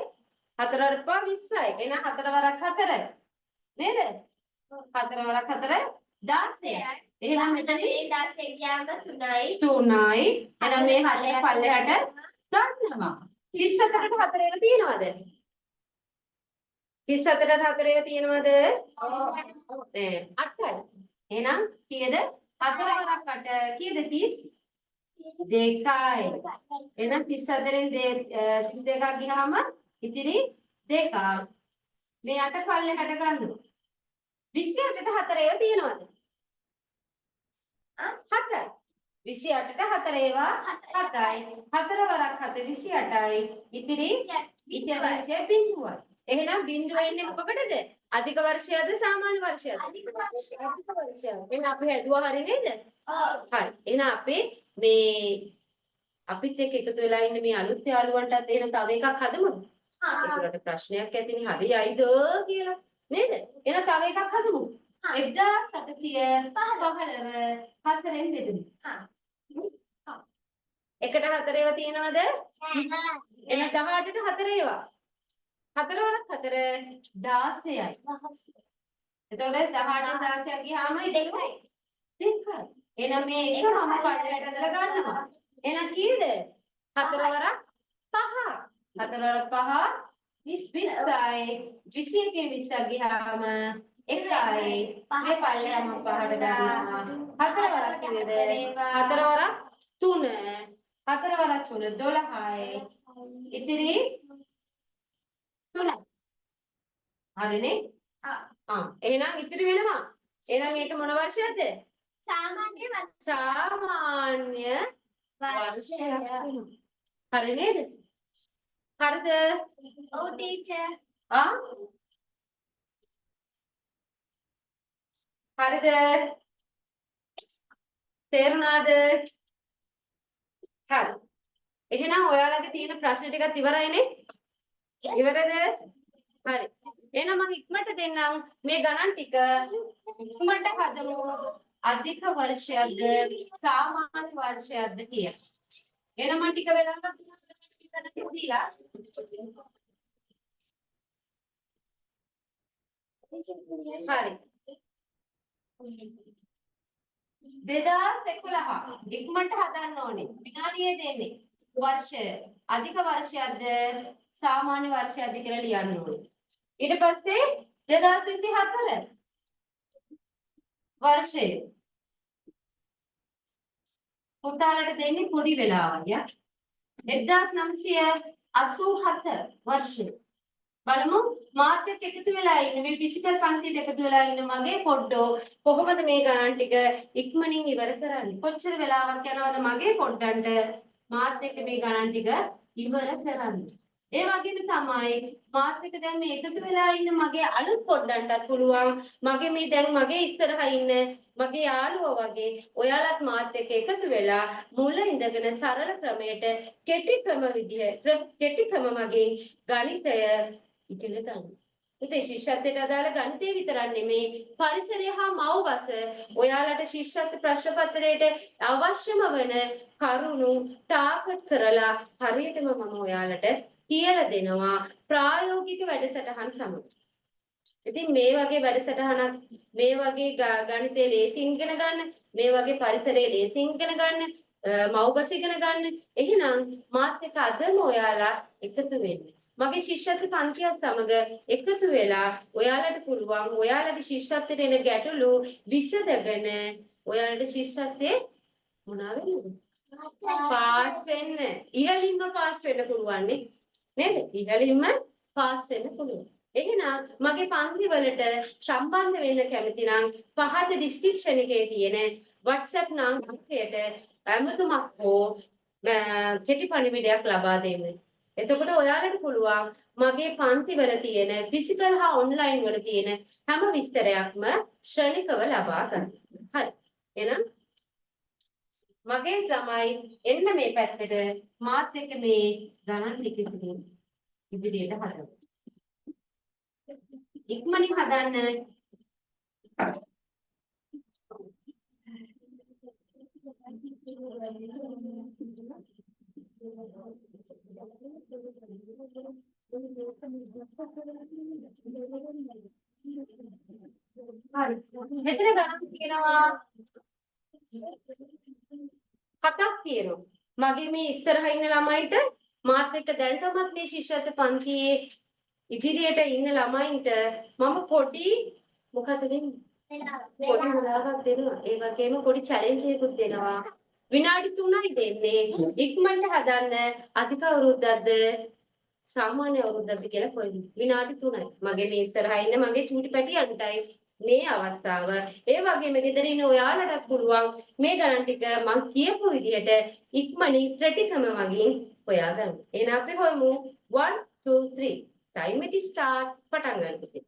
4 වරක් 20යි. එහෙනම් 4 වරක් 4. නේද? 4 වරක් 4 16යි. එහෙනම් මෙතන 16 ගියාම 3යි. 3යි. එහෙනම් මේ පල්ලෙහාට ගන්නවා. 34ට 4ව තියෙනවද? 34ට 4ව තියෙනවද? නෑ 8යි. එහෙනම් කීයද? 4 වරක් 8 කීයද 32යි. එහෙනම් 34න් 32ක් ගියාම ඉතිරි 2ක්. මේ 8 පල්ලෙහාට ගන්නවා. 28ට 4 ඒවා තියෙනවද? 7යි. 28ට 4 ඒවා 7යි. 4 වරක් 7 28යි. ඉතිරි 28 බිඳුවයි. එහෙනම් බිඳුව එන්නේ මොකකටද? අධික වර්ෂයද සාමාන්‍ය වර්ෂයද? අධික වර්ෂය. එහෙනම් අපි හැදුවා හරි නේද? හරි. එහෙනම් අපි මේ අපිත් එක්ක එකතු වෙලා ඉන්න මේ අලුත් යාළුවන්ටත් එහෙනම් තව එකක් හදමුද? ඒකට ප්‍රශ්නයක් ඇතිනේ හරියයිද කියලා නේද? එහෙනම් තව එකක් හදමු. 1815 4ෙන් බෙදමු. එකට 4 ඒවා තියෙනවද? එහෙනම් 18ට 4 ඒවා. 4 වරක් 4 16යි. එතකොට 18න් 16ක් ගියාම 2යි. එහෙනම් මේ එක මම පල්ලෙහාට ඇදලා ගන්නවා. එහෙනම් කීයද? 4 වරක් 5. 4 වරක් 5 20යි. 21 20ක් ගියාම 1යි. මේ පල්ලෙහා මම පහට ගන්නවා. 4 වරක් කීයද? 4 වරක් 3. 4 වරක් 3 12යි. ඉතිරි 3යි. හරිනේ? එහෙනම් ඉතිරි වෙනවා. එහෙනම් ඒක මොන වර්ෂයක්ද? සාමාන්‍ය වර්ෂ. සාමාන්‍ය වර්ෂයක්. හරි නේද? හරිද? ඔව් ටීචර්. හරිද? තේරුණාද? හරි. එහෙනම් ඔයාලගේ තියෙන ප්‍රශ්න ටිකත් ඉවරයිනේ? ඉවරද? හරි. එහෙනම් මම ඉක්මනට දෙන්නම් මේ ගණන් ටික ඉක්මනට හදමු. අධික වර්ෂයක්ද සාමාන්‍ය වර්ෂයක්ද කියලා. එහෙනම් මම ටික වෙලාවක් ගණන් දීලා හරි. 2011 ඉක්මනට හදන්න ඕනේ. විනාඩියේ දෙන්නේ. වර්ෂය අධික වර්ෂයක්ද සාමාන්‍ය වර්ෂයක්ද කියලා ලියන්න ඕනේ. ඊට පස්සේ 2024 වර්ෂය පුතාලට දෙන්නේ පොඩි වෙලාවක්. 1987 වර්ෂය බලමු මාත් එක්ක එකතු වෙලා ඉන්න මේ ෆිසිකල් පන්තියට එකතු වෙලා ඉන්න මගේ පොඩ්ඩෝ කොහොමද මේ ගණන් ටික ඉක්මනින් ඉවර කරන්නේ? කොච්චර වෙලාවක් යනවද මගේ පොඩ්ඩන්ට මාත් එක්ක මේ ගණන් ටික ඉවර කරන්න? ඒ වගේම තමයි මාත් එක්ක දැන් මේ එකතු වෙලා ඉන්න මගේ අලුත් පොඩ්ඩන්ටත් පුළුවන් මගේ මේ දැන් මගේ ඉස්සරහා ඉන්න මගේ යාළුවෝ වගේ ඔයාලත් මාත් එක්ක එකතු වෙලා මුල ඉඳගෙන සරල ක්‍රමයට කෙටි ක්‍රම මගින් ගණිතය ඉගෙන ගන්න. ඉතින් ශිෂ්‍යත්වයට අදාළ ගණිතය විතරක් නෙමේ පරිසරය හා මව්බස ඔයාලට ශිෂ්‍යත්ව ප්‍රශ්න පත්‍රයට අවශ්‍යම වන කරුණු තාකට් කරලා හරියටම මම ඔයාලට කියලා දෙනවා ප්‍රායෝගික වැඩසටහන් සමග. ඉතින් මේ වගේ වැඩසටහනක් මේ වගේ ගණිතය ලේසියෙන් ඉගෙන ගන්න මේ වගේ පරිසරයේ ලේසියෙන් ඉගෙන ගන්න මව්බස ඉගෙන ගන්න එහෙනම් මාත් එක්ක අදම ඔයාලා එකතු වෙන්න. මගේ ශිෂ්‍යත්ව පන්තියත් සමග එකතු වෙලා ඔයාලට පුළුවන් ඔයාලගේ ශිෂ්‍යත්වයට එන ගැටලු විසඳගෙන ඔයාලට ශිෂ්‍යත්වයේ මොනවා වෙන්නද? පාස් වෙන්න. ඉහළින්ම පාස් වෙන්න පුළුවන් නේද? ඉහළින්ම පාස් වෙන්න පුළුවන්. එහෙනම් මගේ පන්ති වලට සම්බන්ධ වෙන්න කැමති නම් පහත ඩිස්ක්‍රිප්ෂන් එකේ තියෙන WhatsApp නාමයට ඇමතුමක් හෝ කෙටි පණිවිඩයක් ලබා දෙන්න. එතකොට ඔයාලට පුළුවන් මගේ පන්ති වල තියෙන ෆිසිකල් හා ඔන්ලයින් වල තියෙන හැම විස්තරයක්ම ශ්‍රේණිකව ලබා ගන්න. හරි. එහෙනම් මගේ ළමයි එන්න මේ පැත්තට මාත් එක්ක මේ ගණන් ටික ඉදිරියට හදමු. ඉක්මනින් හදන්න. හරි. මෙතන ගණන් තියෙනවා 7ක් තියෙනවා. මගේ මේ ඉස්සරහා ඉන්න ළමයිට මාත් එක්ක දැනටමත් මේ ශිෂ්‍යත්ව පන්තියේ ඉදිරියට ඉන්න ළමයින්ට මම පොඩි මොකද දෙන්නේ? පොඩි වෙලාවක් දෙනවා. ඒ වගේම පොඩි චැලෙන්ජ් එකකුත් දෙනවා. විනාඩි 3යි දෙන්නේ. ඉක්මනට හදන්න. අධික අවුරුද්දක්ද සාමාන්‍ය අවුරුද්දක්ද කියලා කොයි විනාඩි 3යි. මගේ මේ ඉස්සරහා ඉන්න මගේ චූටි පැටියන්ටයි මේ අවස්ථාව. ඒ වගේම ගෙදර ඉන්න ඔයාලටත් පුළුවන් මේ ගණන් ටික මම කියපු විදිහට ඉක්මනින් ප්‍රතික්‍රම වලින් හොයාගන්න. එහෙනම් අපි හොයමු 1 2 3. ටයිම් එක ස්ටාර්ට් පටන් ගන්න.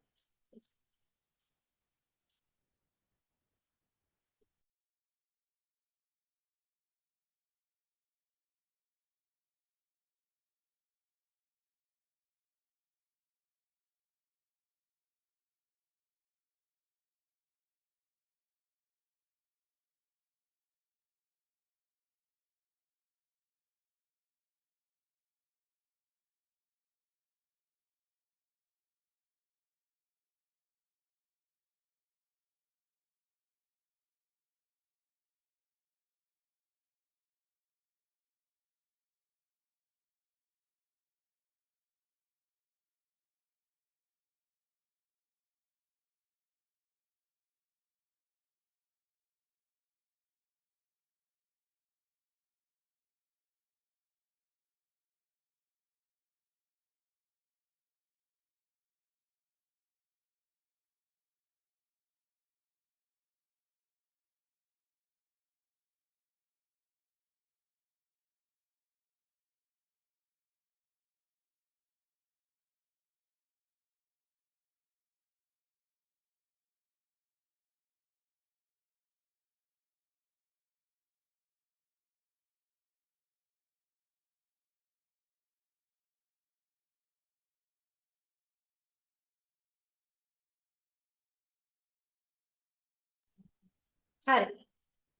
හරි.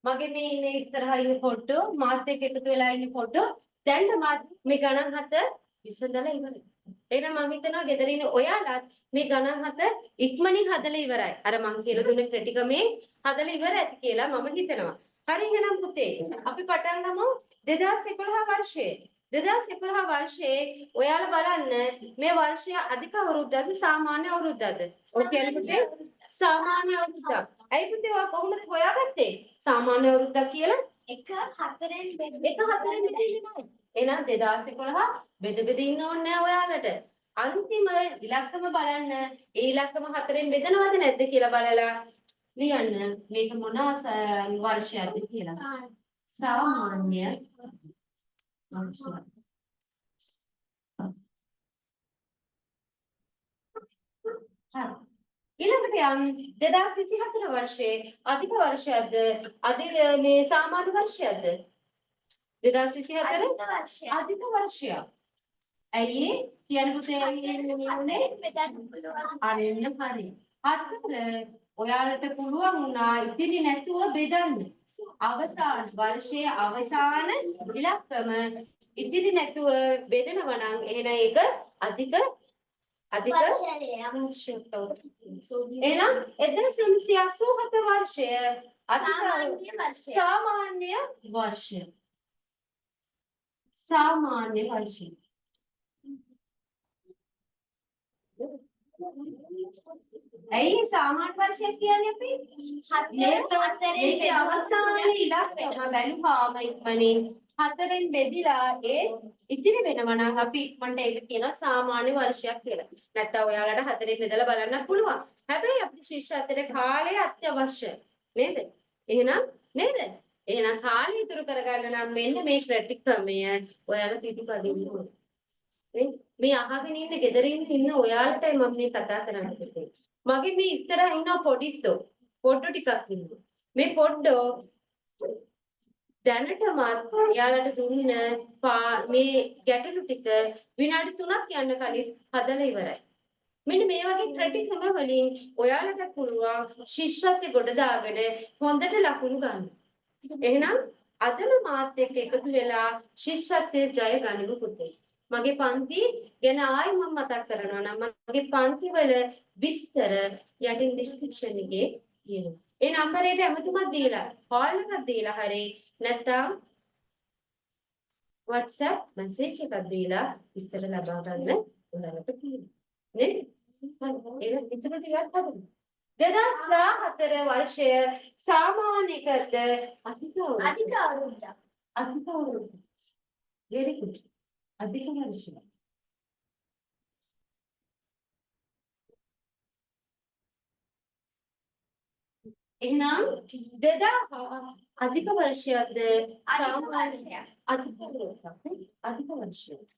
මගේ මේ ඉන්නේ ඉස්සරහා ඉන්න ෆොටෝ මාත් එක්ක එකතු වෙලා ඉන්න ෆොටෝ දැන් මාත් මේ ගණන් හත විසඳලා ඉවරයි. එහෙනම් මම හිතනවා ගෙදර ඉන්න ඔයාලත් මේ ගණන් හත ඉක්මනින් හදලා ඉවරයි. අර මං කියලා දුන්න ක්‍රිටිකමේ හදලා ඉවර ඇති කියලා මම හිතනවා. හරි එහෙනම් පුතේ අපි පටන් ගමු 2011 වර්ෂයේ 2011 වර්ෂයේ ඔයාලා බලන්න මේ වර්ෂය අධික අවුරුද්දක්ද සාමාන්‍ය අවුරුද්දක්ද? ඔය කියන්නේ පුතේ සාමාන්‍ය අවුරුද්දක්. ඇයි පුතේ ඔයා කොහොමද හොයාගත්තේ? සාමාන්‍ය අවුරුද්දක් කියලා? 1 4ෙන් එක හතරෙන් බෙදෙන්නේ නැහැ. එහෙනම් 2011 බෙද බෙද ඉන්න ඕනේ නැහැ ඔයාලට. අන්තිම ඉලක්කම බලන්න. ඒ ඉලක්කම හතරෙන් බෙදනවද නැද්ද කියලා බලලා ලියන්න. මේක මොන වර්ෂයක්ද කියලා. සාමාන්‍ය වර්ෂය. හරි. ඊළඟට යම් 2024 වර්ෂයේ අධික වර්ෂයක්ද අධික මේ සාමාන්‍ය වර්ෂයක්ද 2024 අධික වර්ෂයක්. ඇයි ඒ? කියන්නේ පුතේ මේ බෙදන්න පුළුවන්. අරෙන්න හරි. හතර ඔයාලට පුළුවන් වුණා ඉතිරි නැතුව බෙදන්න. අවසාන වර්ෂයේ අවසාන ඉලක්කම ඉතිරි නැතුව බෙදනවා නම් එහෙනම් ඒක අධික වර්ෂයක්. එහෙනම් 1987 වර්ෂය අධික සාමාන්‍ය වර්ෂය. සාමාන්‍ය වර්ෂය. ඇයි සාමාන්‍ය වර්ෂයක් කියන්නේ අපි? මේක අවසාන ඉලක්කම බැලුවාම ඉක්මනින් හතරෙන් බෙදිලා ඒ ඉතිරි වෙනවා නම් අපි ඉක්මනට ඒක කියනවා සාමාන්‍ය වර්ෂයක් කියලා. නැත්නම් ඔයාලට හතරෙන් බෙදලා බලන්න පුළුවන්. හැබැයි අපේ ශිෂ්‍යත්වයේ කාලය අත්‍යවශ්‍යයි. නේද? එහෙනම් නේද? එහෙනම් කාලය ඉතුරු කරගන්න නම් මෙන්න මේ ක්‍රටිකමය ඔයාලා පිටිපදින්න ඕනේ. මේ අහගෙන ඉන්න ගෙදර ඉන්න ඔයාලටයි මම මේ කතා කරන්නේ. මගේ මේ ඉස්සරහ ඉන්න පොඩිත්තෝ පොඩ්ඩෝ ටිකක් ඉන්නවා. මේ පොඩ්ඩෝ දැනටමත් එයාලට දුන්න මේ ගැටලු ටික විනාඩි 3ක් යන කලින් හදලා ඉවරයි. මෙන්න මේ වගේ ක්‍රටිකම වලින් ඔයාලට පුළුවන් ශිෂ්‍යත්වයේ ගොඩ දාගෙන හොඳට ලකුණු ගන්න. එහෙනම් අදම මාත් එක්ක එකතු වෙලා ශිෂ්‍යත්වයේ ජය ගනිමු පුතේ. මගේ පන්ති ගැන ආයෙ මම මතක් කරනවා නම් මගේ පන්ති වල විස්තර යටින් ඩිස්ක්‍රිප්ෂන් එකේ තියෙනවා. ඒ නම්බරේට ඇමතුමක් දීලා කෝල් එකක් දීලා හරි නැත්නම් WhatsApp මැසේජ් එකක් දීලා විස්තර ලබා ගන්න ඔයාලට පුළුවන්. නේද? හරි. ඒක විතර ටිකක් හදමු. 2014 වර්ෂය සාමාන්‍යකද අධික අධික අවුරුද්දක්. අධික අවුරුද්ද. very good. අධික වර්ෂය. එහෙනම් 2000 අධික වර්ෂයක්ද අධික වර්ෂයක්. අධික අවුරුද්දක් නේ? අධික වර්ෂයක්.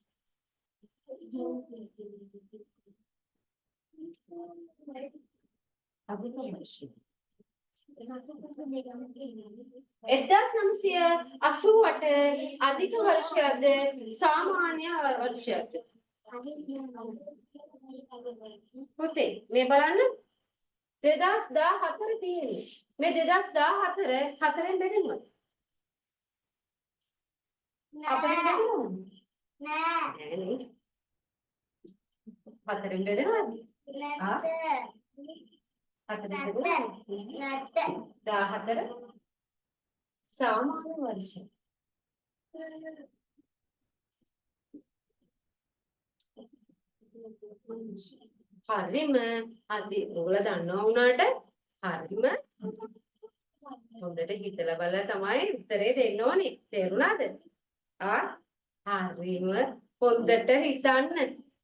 අධික වර්ෂය. 1988 අධික වර්ෂයක්ද සාමාන්‍ය වර්ෂයක්ද? පුතේ මේ බලන්න 2014 තියෙන්නේ. මේ 2014 හතරෙන් බෙදෙනවද? අපෙන් බෙදෙනවද? නෑ. නෑනේ. හතරෙන් බෙදෙනවද? නැත්ද. හතරෙන් බෙදෙනවද? නැත්ද. 14 සාමාන්‍ය වර්ෂය. හරිම ඔයගොල්ලෝ දන්නවා වුණාට හරිම හොඳට හිතලා බලලා තමයි උත්තරේ දෙන්න ඕනේ. තේරුණාද? හරිම හොඳට හිතන්න.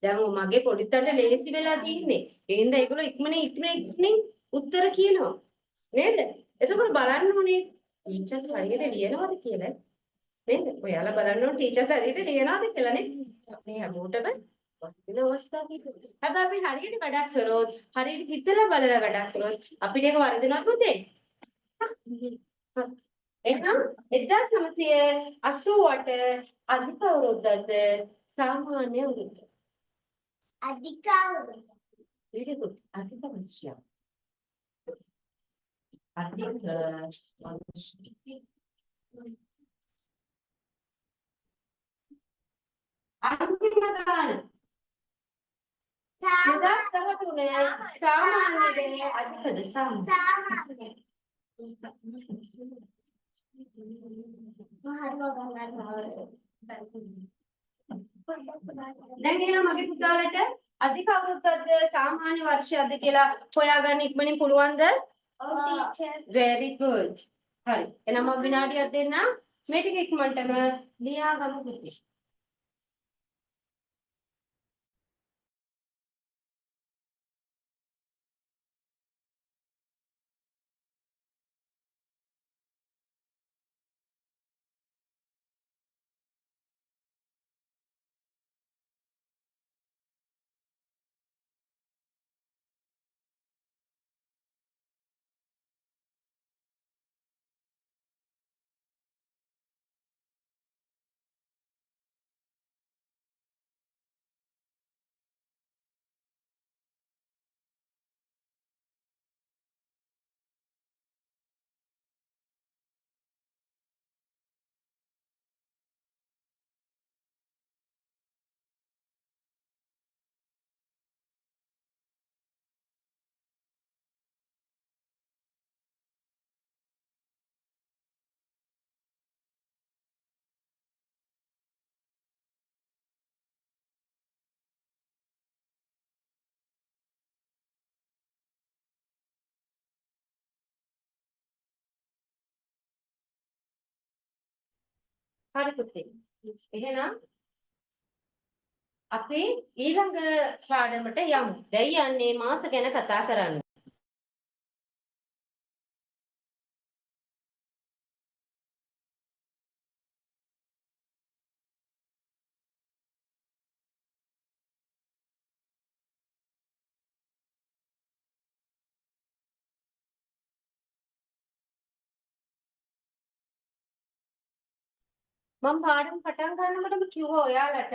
දැන් මගේ පොඩිත්තන්ට ලේසි වෙලා තින්නේ. ඒ හින්දා ඒගොල්ලෝ ඉක්මනින් උත්තර කියනවා. නේද? එතකොට බලන්න ඕනේ ටීචර් හරියට ලියනවද කියලා. නේද? ඔයාලා බලන්න ඕනේ ටීචර් හරියට ලියනවද කියලා නේ. අපි හැමෝටම වටින අවස්ථා තිබුණා. හැබැයි අපි හරියට වැඩක් කරොත්, හරියට හිතලා බලලා වැඩක් කරොත් අපිට ඒක වරදිනවද පුතේ? එහෙනම් 1988 අධික අවුරුද්දද සාමාන්‍ය අවුරුද්ද? අධික අවුරුද්දක්. very good. අධික වර්ෂයක්. අධික වර්ෂයක්. අන්තිම ගාන 2013 සාමාන්‍යද අධිකද සාමාන්‍ය? සාමාන්‍ය. දැන් එහෙනම් මගේ පුතාලට අධික අවුරුද්දක්ද සාමාන්‍ය වර්ෂයක්ද කියලා හොයාගන්න ඉක්මනින් පුළුවන්ද? ඔව් ටීචර්. very good. හරි. එහෙනම් මම විනාඩියක් දෙන්නම්. මේ ටික ඉක්මනටම ලියා ගමු පුතේ. හරි පුතේ. එහෙනම් අපි ඊළඟ පාඩමට යමු. දැන් යන්නේ මාස ගැන කතා කරන්න. මම පාඩම පටන් ගන්නකොටම කිව්වා ඔයාලට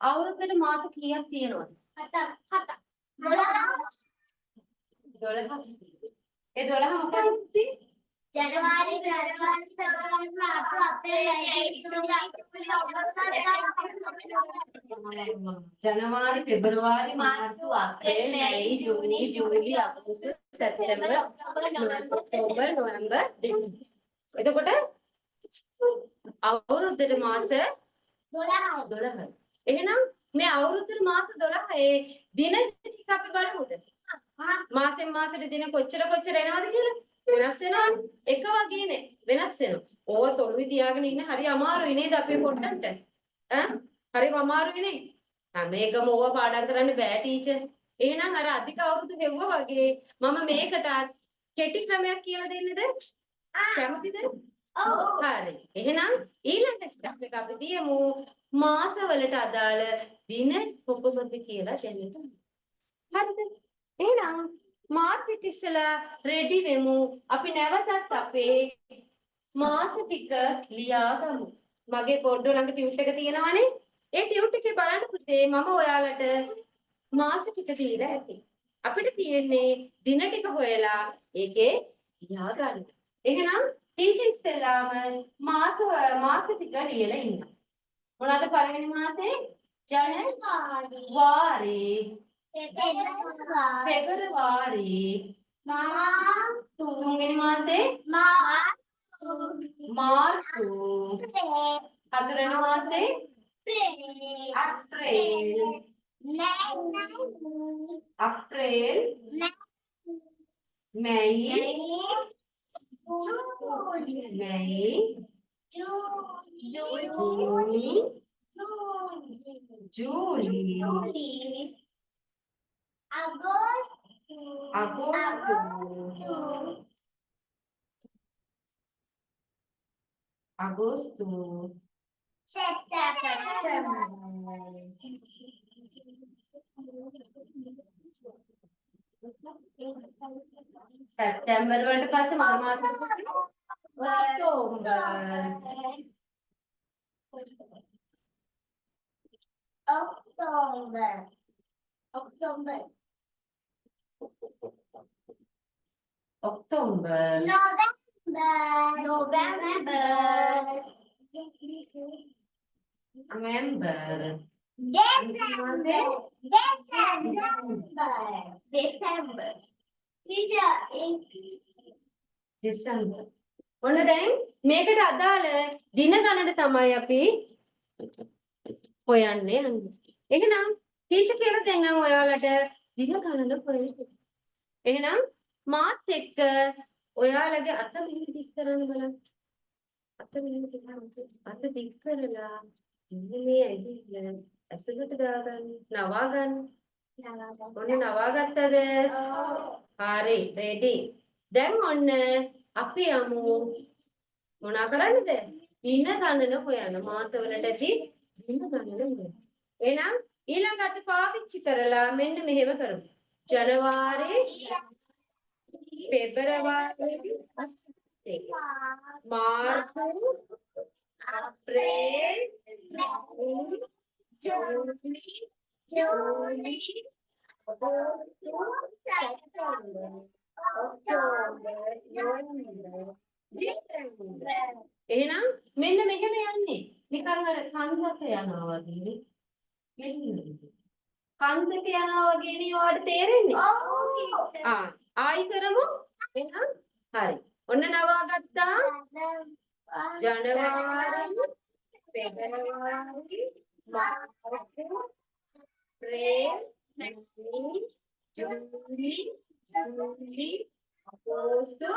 අවුරුද්දට මාස කීයක් තියෙනවද? 7. 12. ඒ 12 මොකක්ද පුතේ? ජනවාරි පෙබරවාරි මාර්තු අප්‍රේල් ජූලි ඔගස්ට් ජනවාරි පෙබරවාරි මාර්තු අප්‍රේල් මැයි ජූනි අගෝස්තු සැප්තැම්බර් ඔක්තෝබර් නොවැම්බර් දෙසැම්බර්. එතකොට අවුරුද්දට මාස 12යි. එහෙනම් මේ අවුරුද්දට මාස 12 දින ටික අපි බලමුද? මාසෙන් මාසෙට දින කොච්චර එනවද කියලා වෙනස් වෙනවනේ. එක වගේ නේ. වෙනස් වෙනවා. ඕව තොල්වි තියාගෙන ඉන්න හරි අමාරුයි නේද අපේ පොඩ්ඩන්ට? හරිම අමාරුයි නේ. මේකම ඕව පාඩම් කරන්න බෑ ටීචර්. එහෙනම් අර අධික අවුරුදු හෙව්වා වගේ මම මේකට කෙටි ක්‍රමයක් කියලා දෙන්නද? කැමතිද? ඔව්. හරි. එහෙනම් ඊළඟ ස්ටෙප් එක අපි තියමු මාසවලට අදාළ දින කොහොමද කියලා දැනගන්න. හරිද? එහෙනම් මාත් එක්ක ඉස්සලා රෙඩි වෙමු. අපි නැවතත් අපේ මාස ටික ලියාගමු. මගේ පොඩ්ඩෝ ළඟ ටියුට් එක තියෙනවනේ. ඒ ටියුට් එකේ බලන්න පුතේ මම ඔයාලට මාස ටික දීලා ඇති. අපිට තියෙන්නේ දින ටික හොයලා ඒකේ ලියාගන්න. එහෙනම් ටීචර් ඉස්සෙල්ලාම මාස ටික ලියලා ඉන්න. මොනවාද පළවෙනි මාසේ? ජනවාරි, පෙබරවාරි, තුන්වෙනි මාසේ මාර්තු, හතරවෙනි මාසේ අප්‍රේල්, මැයි, ජූලි, අගෝස්තු, සැප්තැම්බර් වලට පස්සේ මොන මාසෙද? ඔක්තෝබර්, නොවැම්බර්, දෙසැම්බර්. ඔන්න දැන් මේකට අදාළ දින ගණන තමයි අපි හොයන්නේ. එහෙනම් ටීචර් කියලා දෙන්නම් ඔයාලට දින ගණන හොයන්න. එහෙනම් මාත් එක්ක ඔයාලගේ අත මෙහෙම දික් කරන්න බලන්න. අත මෙහෙම අත දික් කරලා මේ ඇඟිල්ල ඇසලට දාගන්න. නවා ගන්න. ඔන්න නවා ගත්තද? හරි රෙඩි. දැන් ඔන්න අපි යමු මොනා කරන්නද? දින ගණන හොයන්න. මාසවලට ඇති දින ගණන හොයන්න. එහෙනම් ඊළඟ අත පාවිච්චි කරලා මෙන්න මෙහෙම කරමු. ජනවාරි, පෙබරවාරි, මාර්තු, අප්‍රේල්, මැයි, ජූලි, අගෝස්තු, සැප්තැම්බර්, ඔක්තෝබර්, නොවැම්බර්, දෙසැම්බර්. එහෙනම් මෙන්න මෙහෙම යන්නේ. නිකන් අර කන්දක යනවා වගේ. කන්දක යනවා වගේ නේ ඔයාලට තේරෙන්නේ? ආයි කරමු. එහෙනම් හරි. ඔන්න නවා ගත්තා. ජනවාරි, පෙබරවාරි, මාර්තු, අප්‍රේල්, මැයි, ජූලි, අගෝස්තු,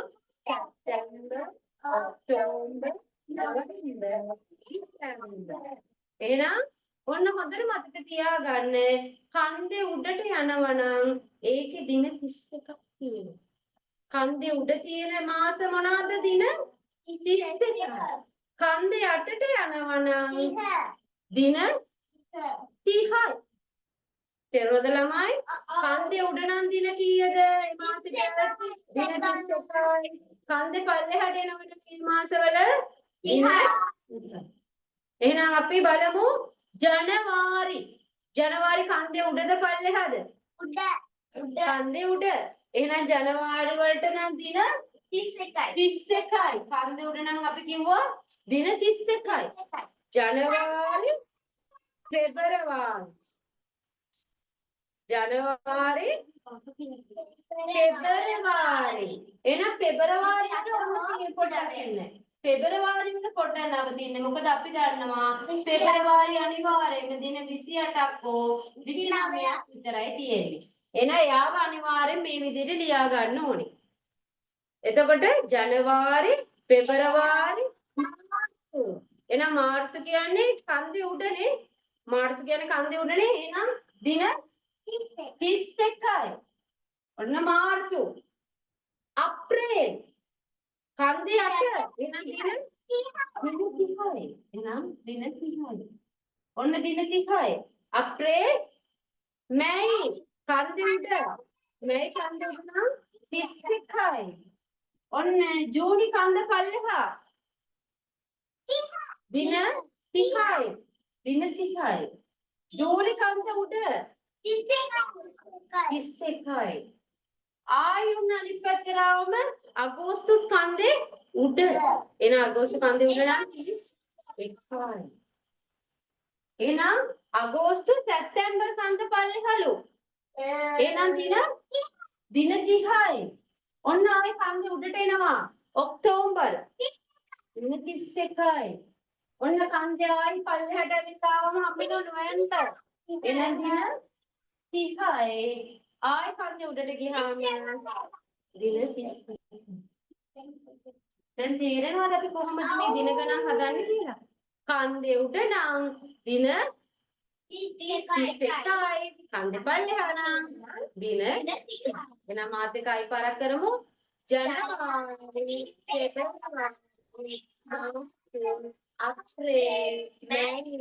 සැප්තැම්බර්, ඔක්තෝබර්, නොවැම්බර්, දෙසැම්බර්. එහෙනම් ඔන්න හොඳට මතක තියාගන්න කන්දේ උඩට යනවනම් ඒකේ දින 31ක් තියෙනවා. කන්දේ උඩ තියෙන මාස මොනවාද දින 31යි. කන්දේ යටට යනවනම් දින 30යි. තේරුණාද ළමයි? කන්දේ උඩ නම් දින කීයද? මේ මාසෙට දින 31යි. කන්දේ පල්ලෙහාට එනවනම් මේ මාසවල දින 30යි. එහෙනම් අපි බලමු ජනවාරි. ජනවාරි කන්දේ උඩද පල්ලෙහාද? උඩ. කන්දේ උඩ. එහෙනම් ජනවාරි වලට නම් දින 31යි. 31යි. කන්දේ උඩ නම් අපි කිව්වා දින 31යි. ජනවාරි, පෙබරවාරි. ජනවාරි, පෙබරවාරි. එහෙනම් පෙබරවාරියට ඔන්න පොඩ්ඩක් එන්න. පෙබරවාරි වල පොඩ්ඩක් නවතින්න. මොකද අපි දන්නවා පෙබරවාරි අනිවාර්යයෙන්ම දින 28ක් හෝ 29ක් විතරයි තියෙන්නේ. එහෙනම් එයාව අනිවාර්යෙන් මේ විදිහට ලියා ගන්න ඕනේ. එතකොට ජනවාරි, පෙබරවාරි, මාර්තු. එහෙනම් මාර්තු කියන්නේ කන්දේ උඩනේ. මාර්තු කියන්නේ කන්දේ උඩනේ. එහෙනම් දින 31යි. ඔන්න මාර්තු. අප්‍රේල් කන්දේ යට. එහෙනම් දින 30යි. එහෙනම් දින 30යි. ඔන්න දින 30යි. අප්‍රේල්, මැයි කන්දේ උඩ. මැයි කන්දේ උඩ නම් 31යි. ඔන්න ජූනි කන්ද පල්ලෙහා. දින 30යි. දින 30යි. ජූලි කන්ද උඩ 31යි. ආයුන් අනිත් පැත්තට ආවම අගෝස්තු කන්දේ උඩ. එන අගෝස්තු කන්දේ උඩ නම් 31යි. එහෙනම් අගෝස්තු සැප්තැම්බර් කන්ද පල්ලෙහාලු. එහෙනම් දින 30යි. ඔන්න ආයේ කන්දේ උඩට එනවා. ඔක්තෝබර් දින 31යි. ඔන්න කන්දේ ආයි පල්ලෙහාට ඇවිල්ලා ආවම අපිට නොවැම්බර්. එහෙනම් දින 30යි. ආයි කන්දේ උඩට ගියාම දින 30යි. දැන් තේරෙනවද අපි කොහොමද මේ දින ගණන් හදන්නේ කියලා? කන්දේ උඩ නම් දින 31යි. කන්දේ පල්ලෙහා නම් දින 30යි. එහෙනම් මාත් එක්ක ආයි පාරක් කරමු. ජනවාරි, පෙබරවාරි, මාර්තු, අප්‍රේල්, මැයි,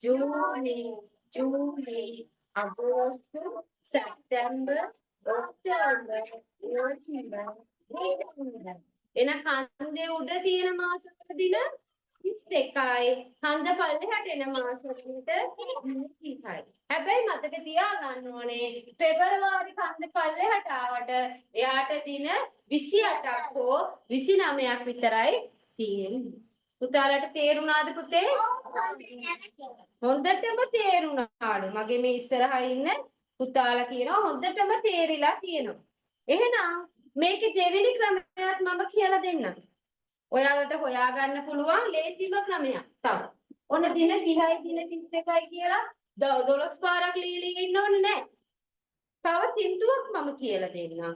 ජූනි, ජූලි, අගෝස්තු, සැප්තැම්බර්, ඔක්තෝබර්, නොවැම්බර්, දෙසැම්බර්. එන කන්දේ උඩ තියෙන මාසවල දින 31යි. කන්ද පල්ලෙහාට එන මාසවල දින 30යි. හැබැයි මතක තියාගන්න ඕනේ පෙබරවාරි කන්ද පල්ලෙහාට ආවට එයාට දින 28ක් හෝ 29ක් විතරයි තියෙන්නේ. පුතාලට තේරුණාද පුතේ? හොඳටම තේරුණාලු. මගේ මේ ඉස්සරහා ඉන්න පුතාලා කියනවා හොඳටම තේරිලා තියෙනවා. එහෙනම් මේකේ දෙවෙනි ක්‍රමයක් මම කියලා දෙන්නම්. ඔයාලට හොයාගන්න පුළුවන් ලේසිම ක්‍රමයක්. තව. ඔන්න දින 30යි දින 31යි කියලා 12 පාරක් ලියලා ඉන්න ඕනේ නැහැ. තව සින්දුවක් මම කියලා දෙන්නම්.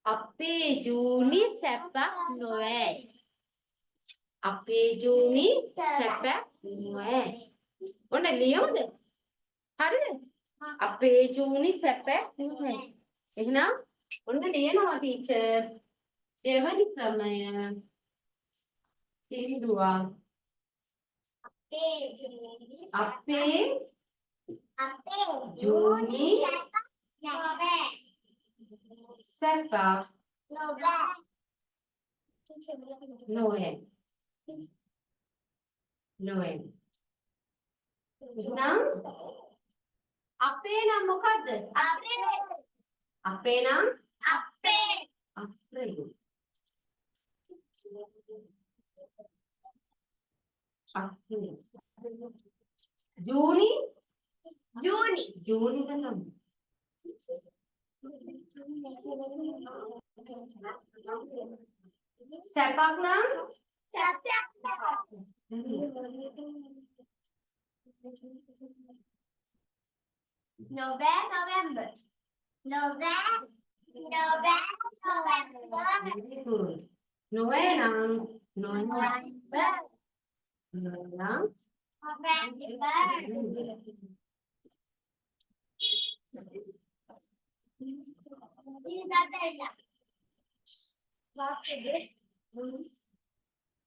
අපේ ජූනි සැපක් නොවේ. අපේ ජූනි සැපක් නොවේ. ඔන්න ලියමුද? හරිද? අපේ ජූනි සැපක් නොවේ. එහෙනම් ඔන්න ලියනවා ටීචර්. දෙවනි ක්‍රමය සින්දුවක්. අපේ ජූනි සැපක් නොවේ. නොවේ. එහෙනම් අපේ නම් මොකද්ද? අපේ නම් අප්‍රේල්. ජූනි තමයි. සැපක් නම් November. නොවේ නම් November.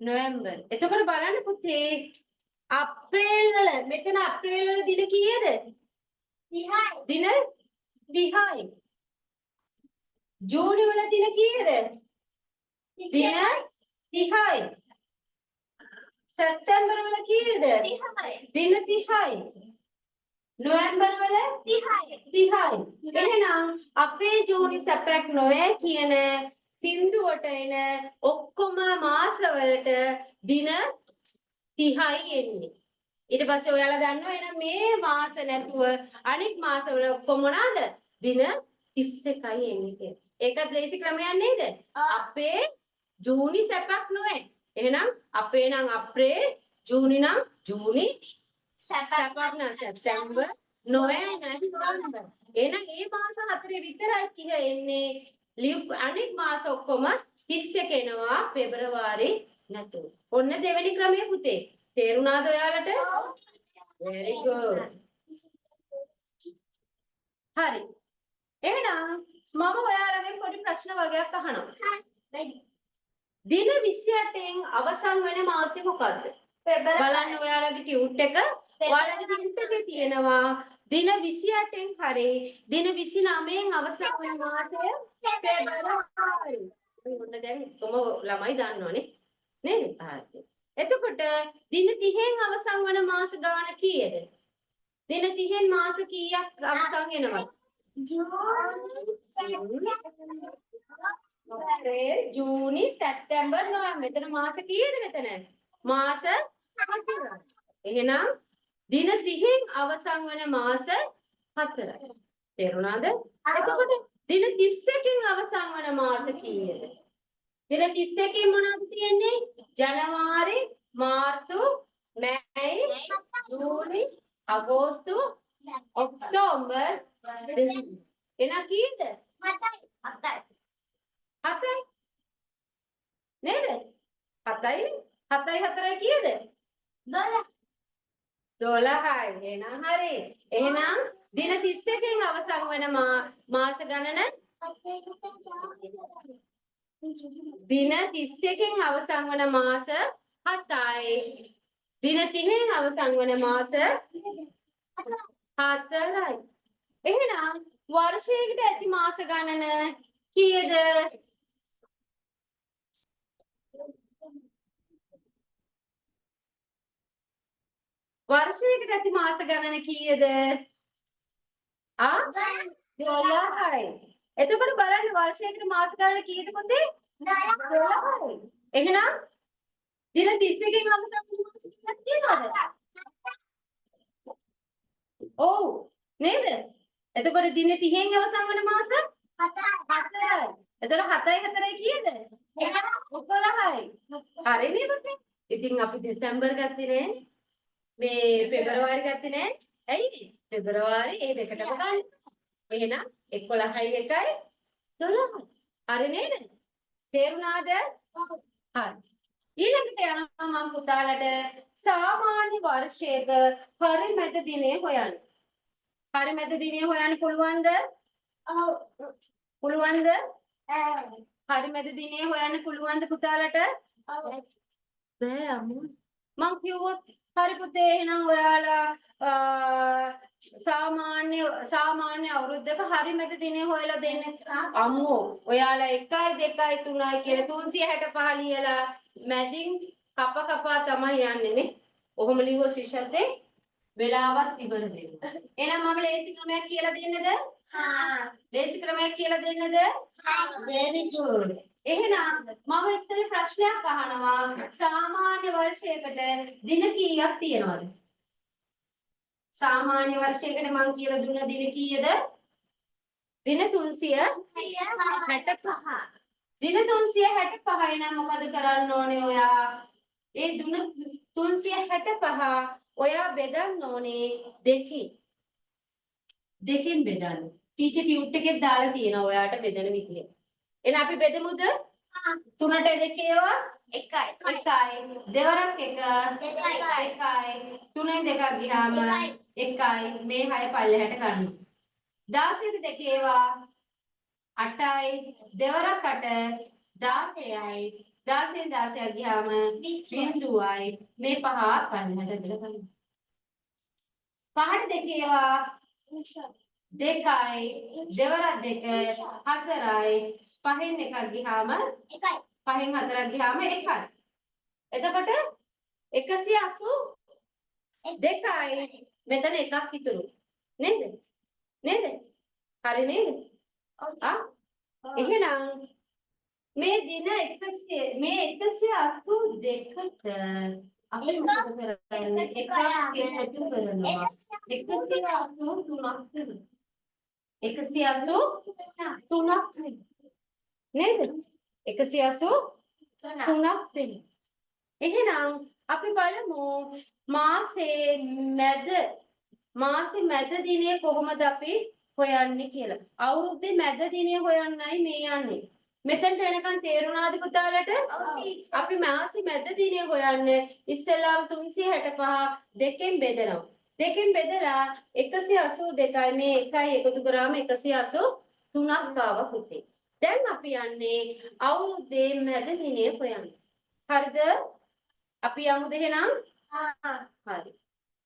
නොවැම්බර්. එතකොට බලන්න පුතේ අප්‍රේල් වල මෙතන අප්‍රේල් වල දින කීයද? 30යි. දින 30යි. ජූනි වල දින කීයද? දින 30යි. සැප්තැම්බර් වල කීයද? 30යි. දින 30යි. නොවැම්බර් වල 30යි. 30යි. එහෙනම් අපේ ජූනි සැපක් නොවේ කියන සින්දුවට එන ඔක්කොම මාසවලට දින 30යි එන්නේ. ඊට පස්සේ ඔයාලා දන්නවා එහෙනම් මේ මාස නැතුව අනිත් මාසවල ඔක්කොම මොනවාද? දින 31යි එන්නේ කියලා. ඒකත් ලේසි ක්‍රමයක් නේද? අපේ ජූනි සැපක් නොවේ. එහෙනම් අපේ නම් අප්‍රේල්, ජූනි නම් ජූනි, සැපක් නම් සැප්තැම්බර්, නොවැයි නොවැම්බර්. එහෙනම් මේ මාස හතරේ විතරයි කිය එන්නේ. අනෙක් මාස ඔක්කොම 31 එනවා පෙබරවාරි නැතුව. ඔන්න දෙවෙනි ක්‍රමය පුතේ. තේරුණාද ඔයාලට? very good. හරි. එහෙනම් මම ඔයාලගෙන් පොඩි ප්‍රශ්න වගේක් අහනවා. දින 28න් අවසන් වෙන මාසෙ මොකද්ද? බලන්න ඔයාලගේ ටියුට් එක. ඔයාලගේ ටියුට් එකේ තියෙනවා දින 28න් හරි දින 29න් අවසන් වෙන මාසය පෙබරවාරි. ඔන්න දැන් කොහොම ළමයි දන්නවනේ. නේද? හරි. එතකොට දින 30න් අවසන් වන මාස ගාන කීයද? දින 30න් මාස කීයක් අවසන් වෙනවද? ජූනි සැප්තැම්බර් නොවැම්බර්. මෙතන මාස කීයද මෙතන? මාස 4යි. එහෙනම් දින 30න් අවසන් වන මාස 4යි. තේරුණාද? එතකොට දින 31කින් අවසන් වන මාස කීයද? දින 32කින් මොනවද තියෙන්නේ? ජනවාරි, මාර්තු, මැයි, ජූනි, අගෝස්තු, ඔක්තෝබර්, දෙසැම්බර්. එහෙනම් කීයද? 7යි. නේද? 7යි. 7යි 4යි කීයද? 12යි. එහෙනම් හරි. එහෙනම් දින 31කින් අවසන් වෙන මාස ගණන දින 31කින් අවසන් වන මාස 7යි. දින 30න් අවසන් වන මාස 4යි. එහෙනම් වර්ෂයකට ඇති මාස ගණන කීයද? වර්ෂයකට ඇති මාස ගණන කීයද? 12යි. එතකොට බලන්න වර්ෂයකට මාස ගණන කීයද පුතේ? 12යි. එහෙනම් දින 31කින් අවසන් වෙන මාස කීයක් තියෙනවද? ඔව් නේද? එතකොට දින 30න් අවසන් වෙන මාස 4යි. එතකොට 7යි 4යි කීයද? 11යි. හරි නේද පුතේ? ඉතින් අපි දෙසැම්බර් ගත්තේ නෑ. මේ පෙබරවාරි ගත්තේ නෑ. ඇයි? පෙබරවාරි ඒ දෙකටම ගන්න. එහෙනම් 11යි 1යි 12යි. හරි නේද? තේරුණාද? හරි. ඊළඟට යනවා මම පුතාලට සාමාන්‍ය වර්ෂයක පරිමැද දිනය හොයන්න. පරිමැද දිනය හොයන්න පුළුවන්ද? පුළුවන්ද? පරිමැද දිනය හොයන්න පුළුවන්ද පුතාලට? බෑ අම්මෝ. මං කිව්වොත් හරි පුතේ එහෙනම් ඔයාලා සාමාන්‍ය අවුරුද්දක හරිමැද දිනය හොයලා දෙන්න. අම්මෝ ඔයාලා 1යි 2යි 3යි කියලා 365 ලියලා මැදින් කපා තමයි යන්නේ නේ. ඔහොම ලිව්ව ශිෂ්‍යත්වයේ වෙලාවත් ඉවර වෙන්න. එහෙනම් මම ලේසි ක්‍රමයක් කියලා දෙන්නද? ලේසි ක්‍රමයක් කියලා දෙන්නද? very good. එහෙනම් මම ඉස්සෙල්ලා ප්‍රශ්නයක් අහනවා සාමාන්‍ය වර්ෂයකට දින කීයක් තියෙනවද? සාමාන්‍ය වර්ෂයකට මම කියලා දුන්න දින කීයද? දින 365. දින 365 නම් මොකද කරන්න ඕනේ ඔයා? ඒ දින 365 ඔයා බෙදන්න ඕනේ දෙකකින්. දෙකෙන් බෙදන්න. ටීචර් ටියුට් එකේ දාලා තියෙනවා ඔයාට බෙදන විදිය. එහෙනම් අපි බෙදමුද? 3ට 2 ඒවා 1යි. දෙවරක් 1 2යි. 3ෙන් 2ක් ගියාම 1යි. මේ 6 පල්ලෙහාට ගන්න. 16ට 2 ඒවා 8යි. දෙවරක් 8 16යි. 16න් 16ක් ගියාම බිඳුවයි. මේ 5 පල්ලෙහාට දාලා ගන්න. 5ට 2 ඒවා 2යි. දෙවරක් 2 4යි. 5න් 1ක් ගියාම 1යි. 5න් 4ක් ගියාම 1යි. එතකොට 182යි. මෙතන එකක් ඉතුරු. නේද? නේද? හරි නේද? එහෙනම් මේ දින 100 මේ 182ට අපි මොකද කරන්නේ? එකක් එකතු කරනවා. 183ක් වෙනවා. 183ක් නේද? 183ක් වෙනවා. එහෙනම් අපි බලමු මාසේ මැද මාසෙ මැද දිනේ කොහොමද අපි හොයන්නේ කියලා. අවුරුද්දේ මැද දිනේ හොයන්නයි මේ යන්නේ. මෙතනට එනකන් තේරුණාද පුතාලට? අපි මාසෙ මැද දිනේ හොයන්න ඉස්සෙල්ලාම 365 දෙකෙන් බෙදනවා. දෙකෙන් බෙදලා 182යි මේ එකයි එකතු කරාම 183ක් ආවා පුතේ. දැන් අපි යන්නේ අවුරුද්දේ මැද දිනේ හොයන්න. හරිද? අපි යමුද එහෙනම්? හරි.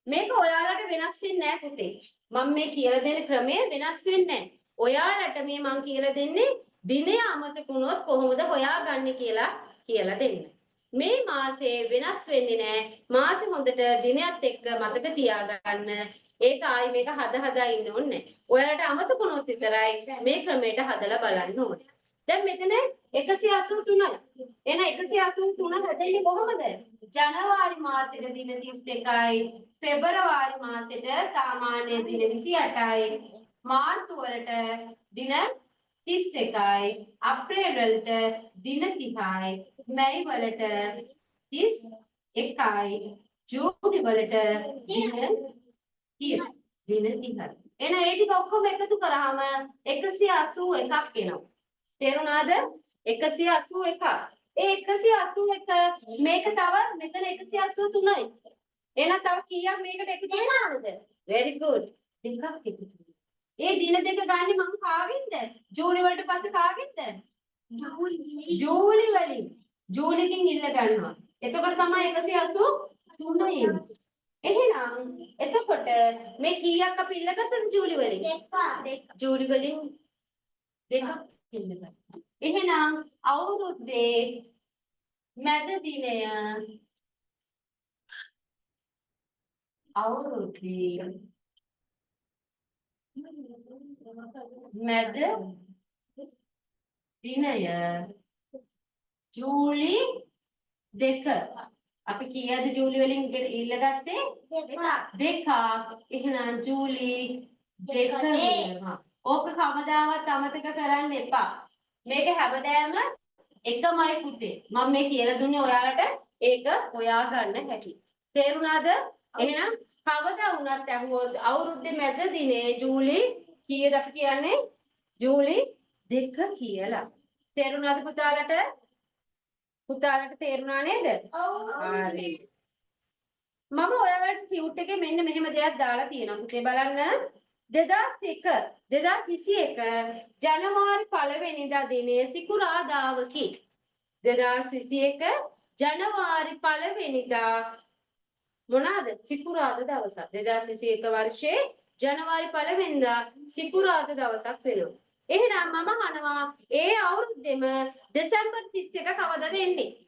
මේක ඔයාලට වෙනස් වෙන්නේ නැහැ පුතේ. මම මේ කියලා දෙන ක්‍රමය වෙනස් වෙන්නේ නැහැ. ඔයාලට මේ මම කියලා දෙන්නේ දිනය අමතක වුණොත් කොහොමද හොයාගන්නේ කියලා දෙන්න. මේ මාසේ වෙනස් වෙන්නේ නැහැ. මාසේ හොඳට දිනයත් එක්ක මතක තියාගන්න. ඒක ආයි මේක හදා ඉන්න ඕනේ නැහැ. ඔයාලට අමතක වුණොත් විතරයි මේ ක්‍රමයට හදලා බලන්න ඕනේ. දැන් මෙතන 183යි. එන 183 හදන්නේ කොහොමද? ජනවාරි මාසෙට දින 32යි, පෙබරවාරි මාසෙට සාමාන්‍ය දින 28යි, මාර්තු වලට දින 31යි, අප්‍රේල් වලට දින 30යි, මැයි වලට 31යි, ජූනි වලට දින 30යි. එන ඒ ටික ඔක්කොම එකතු කරාම 181ක් එනවා. තේරුණාද? 181. ඒ 181 මේක තව මෙතන 183යි. එහෙනම් තව කීයක් මේකට එකතු වෙනවද? very good. දෙකක් එකතු වෙනවා. ඒ දින දෙක ගන්න මම කාගෙන්ද? ජූනි වලට පස්සේ කාගෙන්ද? ජූලි වලින්. ජූලිකින් ඉල්ල ගන්නවා. එතකොට තමයි 183 එන්නේ. එහෙනම් එතකොට මේ කීයක් අපි ඉල්ලගත්තද ජූලි වලින්? දෙක. ජූලි වලින් දෙකක් ඉල්ලගත්තා. එහෙනම් අවුරුද්දේ මැද දිනය අවුරුද්දේ මැද දිනය ජූලි 2. අපි කීයද ජූලි වලින් ඉල්ලගත්තේ? දෙකක්. එහෙනම් ජූලි 2 වෙනවා. ඕක කවදාවත් අමතක කරන්න එපා. මේක හැමදාම එකමයි පුතේ. මම මේ කියලා දුන්නේ ඔයාලට ඒක හොයා ගන්න හැටි. තේරුණාද? එහෙනම් කවදා වුණත් ඇහුවොත් අවුරුද්දේ මැද දිනේ ජූලි කීයද අපි කියන්නේ? ජූලි 2 කියලා. තේරුණාද පුතාලට? පුතාලට තේරුණා නේද? හරි. මම ඔයාලට ටියුට් එකේ මෙන්න මෙහෙම දෙයක් දාලා තියෙනවා. පුතේ බලන්න. 2021 ජනවාරි 1 වෙනිදා දිනය සිකුරාදාවකි. 2021 ජනවාරි 1 වෙනිදා මොනවාද? සිකුරාදා දවසක්. 2021 වර්ෂයේ ජනවාරි 1 වෙනිදා සිකුරාදා දවසක් වෙනවා. එහෙනම් මම අහනවා ඒ අවුරුද්දෙම දෙසැම්බර් 31 කවදද එන්නේ?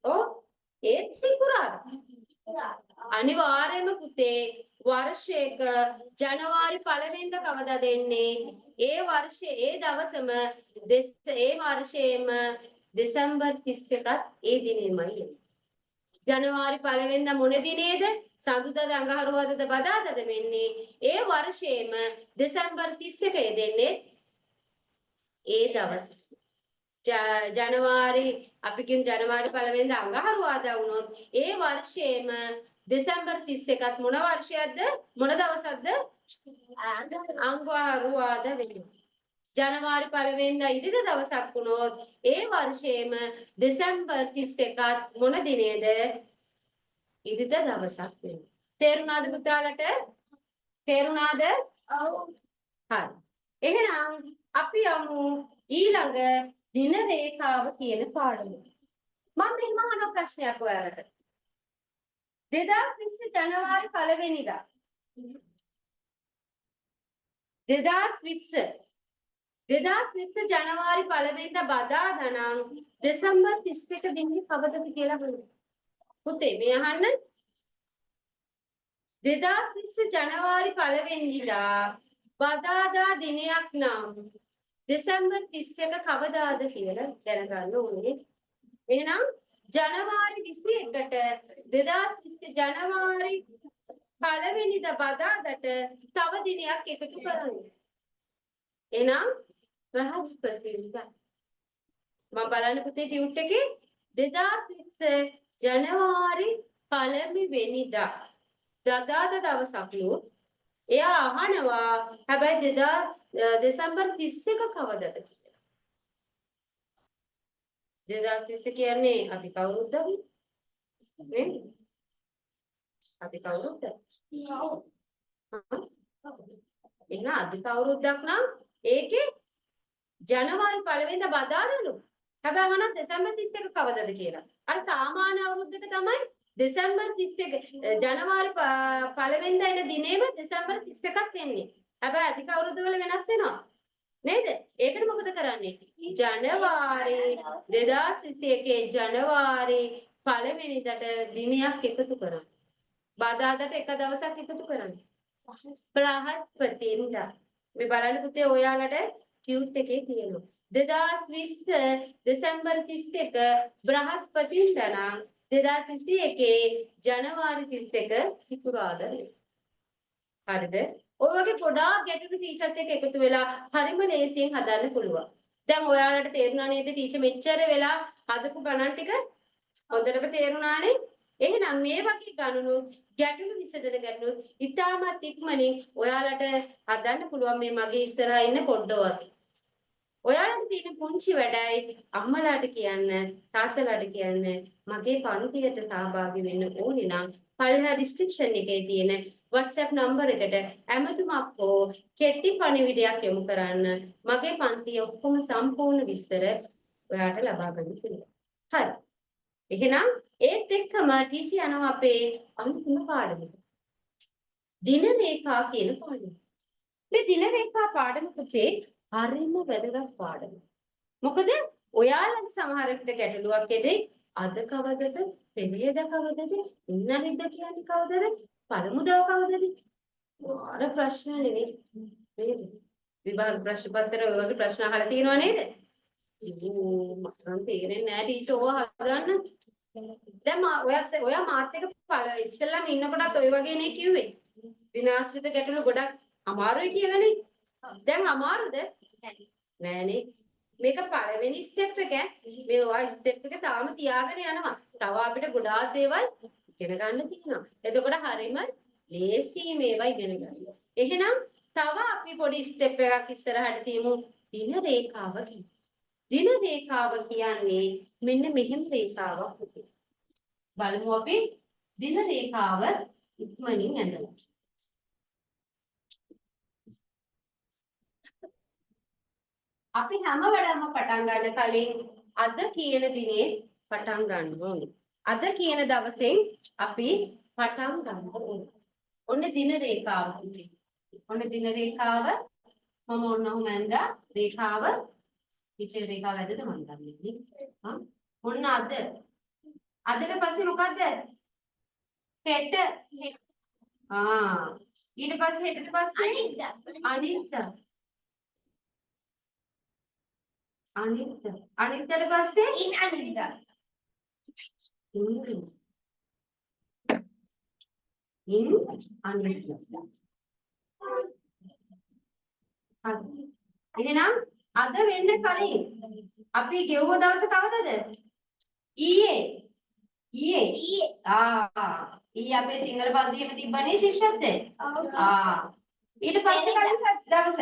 ඔව් ඒත් සිකුරාදා. අනිවාර්යයෙන්ම පුතේ වර්ෂයක ජනවාරි 1 වෙනිදා කවදාද එන්නේ? ඒ වර්ෂයේ ඒ දවසම ඒ වර්ෂයේම දෙසැම්බර් 31ත් ඒ දිනෙමයි එන්නේ. ජනවාරි 1 වෙනිදා මොන දිනේද? සඳුදාද අඟහරුවාදද බදාදද වෙන්නේ? ඒ වර්ෂයේම දෙසැම්බර් 31 දෙන්නේ ඒ දවස. ජනවාරි අපි කියන ජනවාරි 1 වෙනිදා අඟහරුවාදා වුණොත් ඒ වර්ෂයේම දෙසැම්බර් 31ත් මොන වර්ෂයක්ද? මොන දවසක්ද? අඟහරුවාදා වෙනවා. ජනවාරි 1 වෙනිදා ඉරිදා දවසක් වුණොත් ඒ වර්ෂයේම දෙසැම්බර් 31ත් මොන දිනේද? ඉරිදා දවසක් වෙනවා. තේරුණාද පුතාලට? තේරුණාද? ඔව්. හරි. එහෙනම් අපි යමු ඊළඟ දින රේඛාව කියන පාඩමට. මම මෙහෙම අහන ප්‍රශ්නයක් ඔයාලට. 2020 ජනවාරි 1 වෙනිදා 2020 ජනවාරි 1 වෙනිදා බදාදා නම් දෙසැම්බර් 31 දිනේ කවදද කියලා බලන්න. පුතේ මේ අහන්න 2020 ජනවාරි 1 වෙනිදා බදාදා දිනයක් නම් දෙසැම්බර් 31 කවදාද කියලා දැනගන්න ඕනේ. එහෙනම් ජනවාරි 21ට 2020 ජනවාරි 1 වෙනිදා බදාදට තව දිනයක් එකතු කරන්න. එහෙනම් බ්‍රහස්පතින්දා මම බලන්න පුතේ ටියුට් එකේ 2020 ජනවාරි 1 වෙනිදා දදාද දවසක්ලු එයා අහනවා හැබැයි දෙසැම්බර් 31 කවදද කියලා. 2020 කියන්නේ අධික අවුරුද්දක් නේද? අධික අවුරුද්ද. එහෙනම් අධික අවුරුද්දක් නම් ඒකේ ජනවාරි 1 වෙනිදා බදාදලු. හැබැයි අහනවා දෙසැම්බර් 31 කවදද කියලා. අර සාමාන්‍ය අවුරුද්දක තමයි දෙසැම්බර් 31 ජනවාරි 1 වෙනිදා එන දිනේම දෙසැම්බර් 31ක් එන්නේ. හැබැයි අධික අවුරුද්ද වල වෙනස් වෙනවා. නේද? ඒකට මොකද කරන්නේ? ජනවාරි 2021 ජනවාරි 1 වෙනිදාට දිනයක් එකතු කරන්න. බදාදට එක දවසක් එකතු කරන්න. බ්‍රහස්පතින්දා. මේ බලන්න පුතේ ඔයාලට ටියුට් එකේ තියෙනවා. 2020 දෙසැම්බර් 31 බ්‍රහස්පතින්දා නම් 2021 ජනවාරි 31 සිකුරාදා වේ. හරිද? ඔය වගේ ගොඩාක් ගැටලු ටීචර්ත් එක්ක එකතු වෙලා හරිම ලේසියෙන් හදන්න පුළුවන්. දැන් ඔයාලට තේරුණා නේද ටීචර් මෙච්චර වෙලා හදපු ගණන් ටික හොඳටම තේරුණානේ? එහෙනම් මේ වගේ ගණනුත් ගැටලු විසඳන ගැටලුත් ඉතාමත් ඉක්මනින් ඔයාලට හදන්න පුළුවන් මේ මගේ ඉස්සරහා ඉන්න පොඩ්ඩෝ වගේ. ඔයාලට තියෙන පුංචි වැඩයි අම්මලාට කියන්න තාත්තලාට කියන්න මගේ පන්තියට සහභාගී වෙන්න ඕනේ නම් පල්හා ඩිස්ක්‍රිප්ෂන් එකේ තියෙන WhatsApp නම්බර් එකට ඇමතුමක් හෝ කෙටි පණිවිඩයක් යොමු කරන්න මගේ පන්තිය ඔක්කොම සම්පූර්ණ විස්තර ඔයාලට ලබා ගන්න පුළුවන්. හරි. එහෙනම් ඒත් එක්කම ටීචර් යනවා අපේ අන්තිම පාඩමට. දින රේඛා කියන පාඩම. මේ දින රේඛා පාඩම පුතේ හරිම වැදගත් පාඩමක්. මොකද ඔයාලගේ සමහර විට ගැටලුවක් එදේ අද කවදද? පෙරේද කවදද? ඉන්නනිද්ද කියන්නේ කවදද? පළමුදා කවදද? අර ප්‍රශ්න නෙවෙයි නේද? විභාග ප්‍රශ්න පත්‍රය ඔය වගේ ප්‍රශ්න අහලා තියෙනව නේද? මට නම් තේරෙන්නේ නැහැ ටීචර් ඔය හදන්න. දැන් ඔයා මාත් එක්ක ඉස්සෙල්ලාම ඉන්නකොටත් ඔය වගේනේ කිව්වේ. විනාශිත ගැටලු ගොඩක් අමාරුයි කියලානේ. දැන් අමාරුද? නෑනේ. මේක පළවෙනි ස්ටෙප් එක. මේ ඔය ස්ටෙප් එක තාම තියාගෙන යනවා. තව අපිට ගොඩාක් දේවල් ඉගෙන ගන්න තියෙනවා. එතකොට හරීම ලේසි මේවා ඉගෙන ගන්න. එහෙනම් තව අපි පොඩි ස්ටෙප් එකක් ඉස්සරහට තියමු. දින රේඛාව කියලා. දින රේඛාව කියන්නේ මෙන්න මෙහෙම රේඛාවක් උතේ. බලමු අපි දින රේඛාව ඉක්මනින් ඇඳලා. අපි හැම වැඩම පටන් ගන්න කලින් අද කියන දිනේ පටන් ගන්න ඕනේ. අද කියන දවසෙන් අපි පටන් ගන්න ඕනේ. ඔන්න දින රේඛාව උතේ. ඔන්න දින රේඛාව මම ඔන්නම ඇඳා රේඛාව විචේ රේඛාව ඇදද මම දන්නේ නේ. ඔන්න අද. අදට පස්සේ මොකද්ද? හෙට. ඊට පස්සේ හෙටට පස්සේ අනිද්දා. අනිද්දාට පස්සේ අනිද්දා. අනිද්දා. එහෙනම් අද වෙන්න කලින් අපි ගෙවුව දවස කවදද? ඊයේ අපේ සිංහල පන්තියේම තිබ්බනේ ශිෂ්‍යත්වය. ඊට පස්සේ කලින් දවස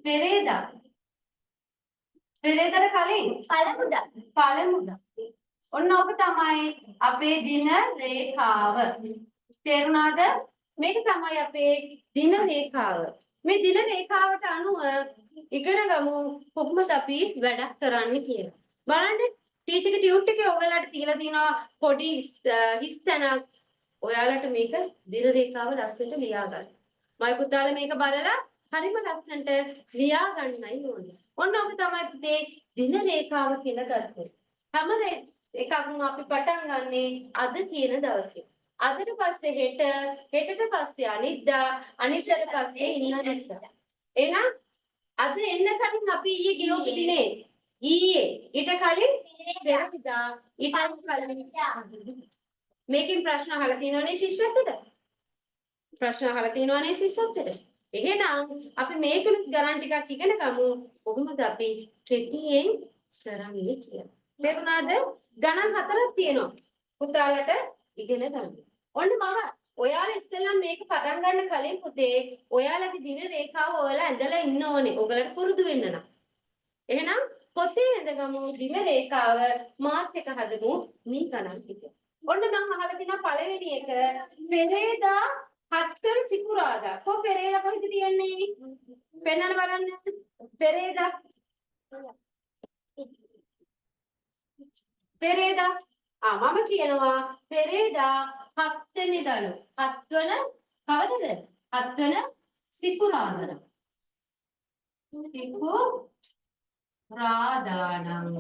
පෙරේදා. පෙරේදාට කලින් පළමුදා. ඔන්න ඔක තමයි අපේ දින රේඛාව. තේරුණාද? මේක තමයි අපේ දින රේඛාව. මේ දින රේඛාවට අනුව ඉගෙන ගමු කොහොමද අපි වැඩක් කරන්නේ කියලා. බලන්න ටීචර්ගේ ටියුට් එකේ ඔයාලට තියලා තියෙනවා පොඩි හිස්තැනක්. ඔයාලට මේක දින රේඛාව ලස්සනට ලියා ගන්න. මයි පුතාලා මේක බලලා හරිම ලස්සනට ලියා ගන්නයි ඕනේ. ඔන්න ඔක තමයි පුතේ දින රේඛාව කියලා ගත්තේ. හැම එකක්ම අපි පටන් ගන්නේ අද කියන දවසේ. අදට පස්සේ හෙට, හෙටට පස්සේ අනිද්දා, අනිද්දාට පස්සේ ඉන්නනිද්දා. එහෙනම් අද එන්න කලින් අපි ඊයේ ගියපු දිනේ ඊට කලින් පෙරේදා ඊට කලින් මේකෙන් ප්‍රශ්න අහලා තියෙනවනේ ශිෂ්‍යත්වයට. ප්‍රශ්න අහලා තියෙනවනේ ශිෂ්‍යත්වයට. එහෙනම් අපි මේකෙනුත් ගණන් ටිකක් ඉගෙන ගමු කොහොමද අපි කෙටියෙන් කරන්නේ කියලා. තේරුණාද? ගණන් හතරක් තියෙනවා. පුතාලට ඉගෙන ගන්න. ඔන්න මම ඔයාලා ඉස්සෙල්ලා මේක පටන් ගන්න කලින් පුතේ ඔයාලගේ දින රේඛාව ඔයාලා ඇඳලා ඉන්න ඕනේ. ඔයගලට පුරුදු වෙන්න නම්. එහෙනම් පොතේ ඇඳගමු දින රේඛාව මාත් එක හදමු මේ ගණන් ටික. ඔන්න මම අහලා තියෙනවා පළවෙනි එක පෙරේදා 7 වෙනි සිකුරාදා. පෙරේදා කොහෙද තියන්නේ? පෙන්නන්න බලන්න. පෙරේදා මම කියනවා පෙරේදා 7 වෙනිදලු 7 වන කවදද 7 වන සිකුරාදා සිකුරාදානම්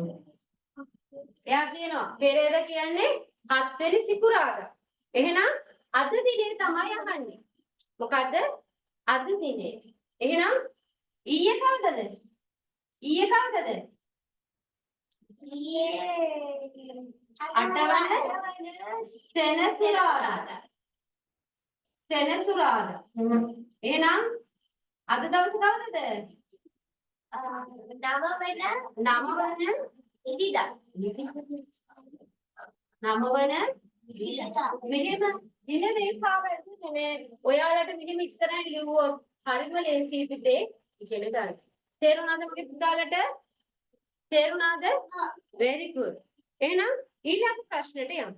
එයා කියනවා පෙරේදා කියන්නේ 7 වෙනි සිකුරාදා එහෙනම් අද දිනේ තමයි අහන්නේ මොකද්ද අද දිනේ එහෙනම් ඊයේ කවදද අටවන සෙනසුරාදා එහෙනම් අද දවස් කවදද නවවන ඉරිදා මෙහෙම දින රේඛාව ඇතුලේ ඔයාලට මෙහෙම ඉස්සරහින් ලිව්වොත් හරිම ලේසි පිටේ ඉගෙන ගන්න තේරුණාද මගේ පුතාලට තේරුණාද very good එහෙනම් ඊළඟ ප්‍රශ්නෙට යමු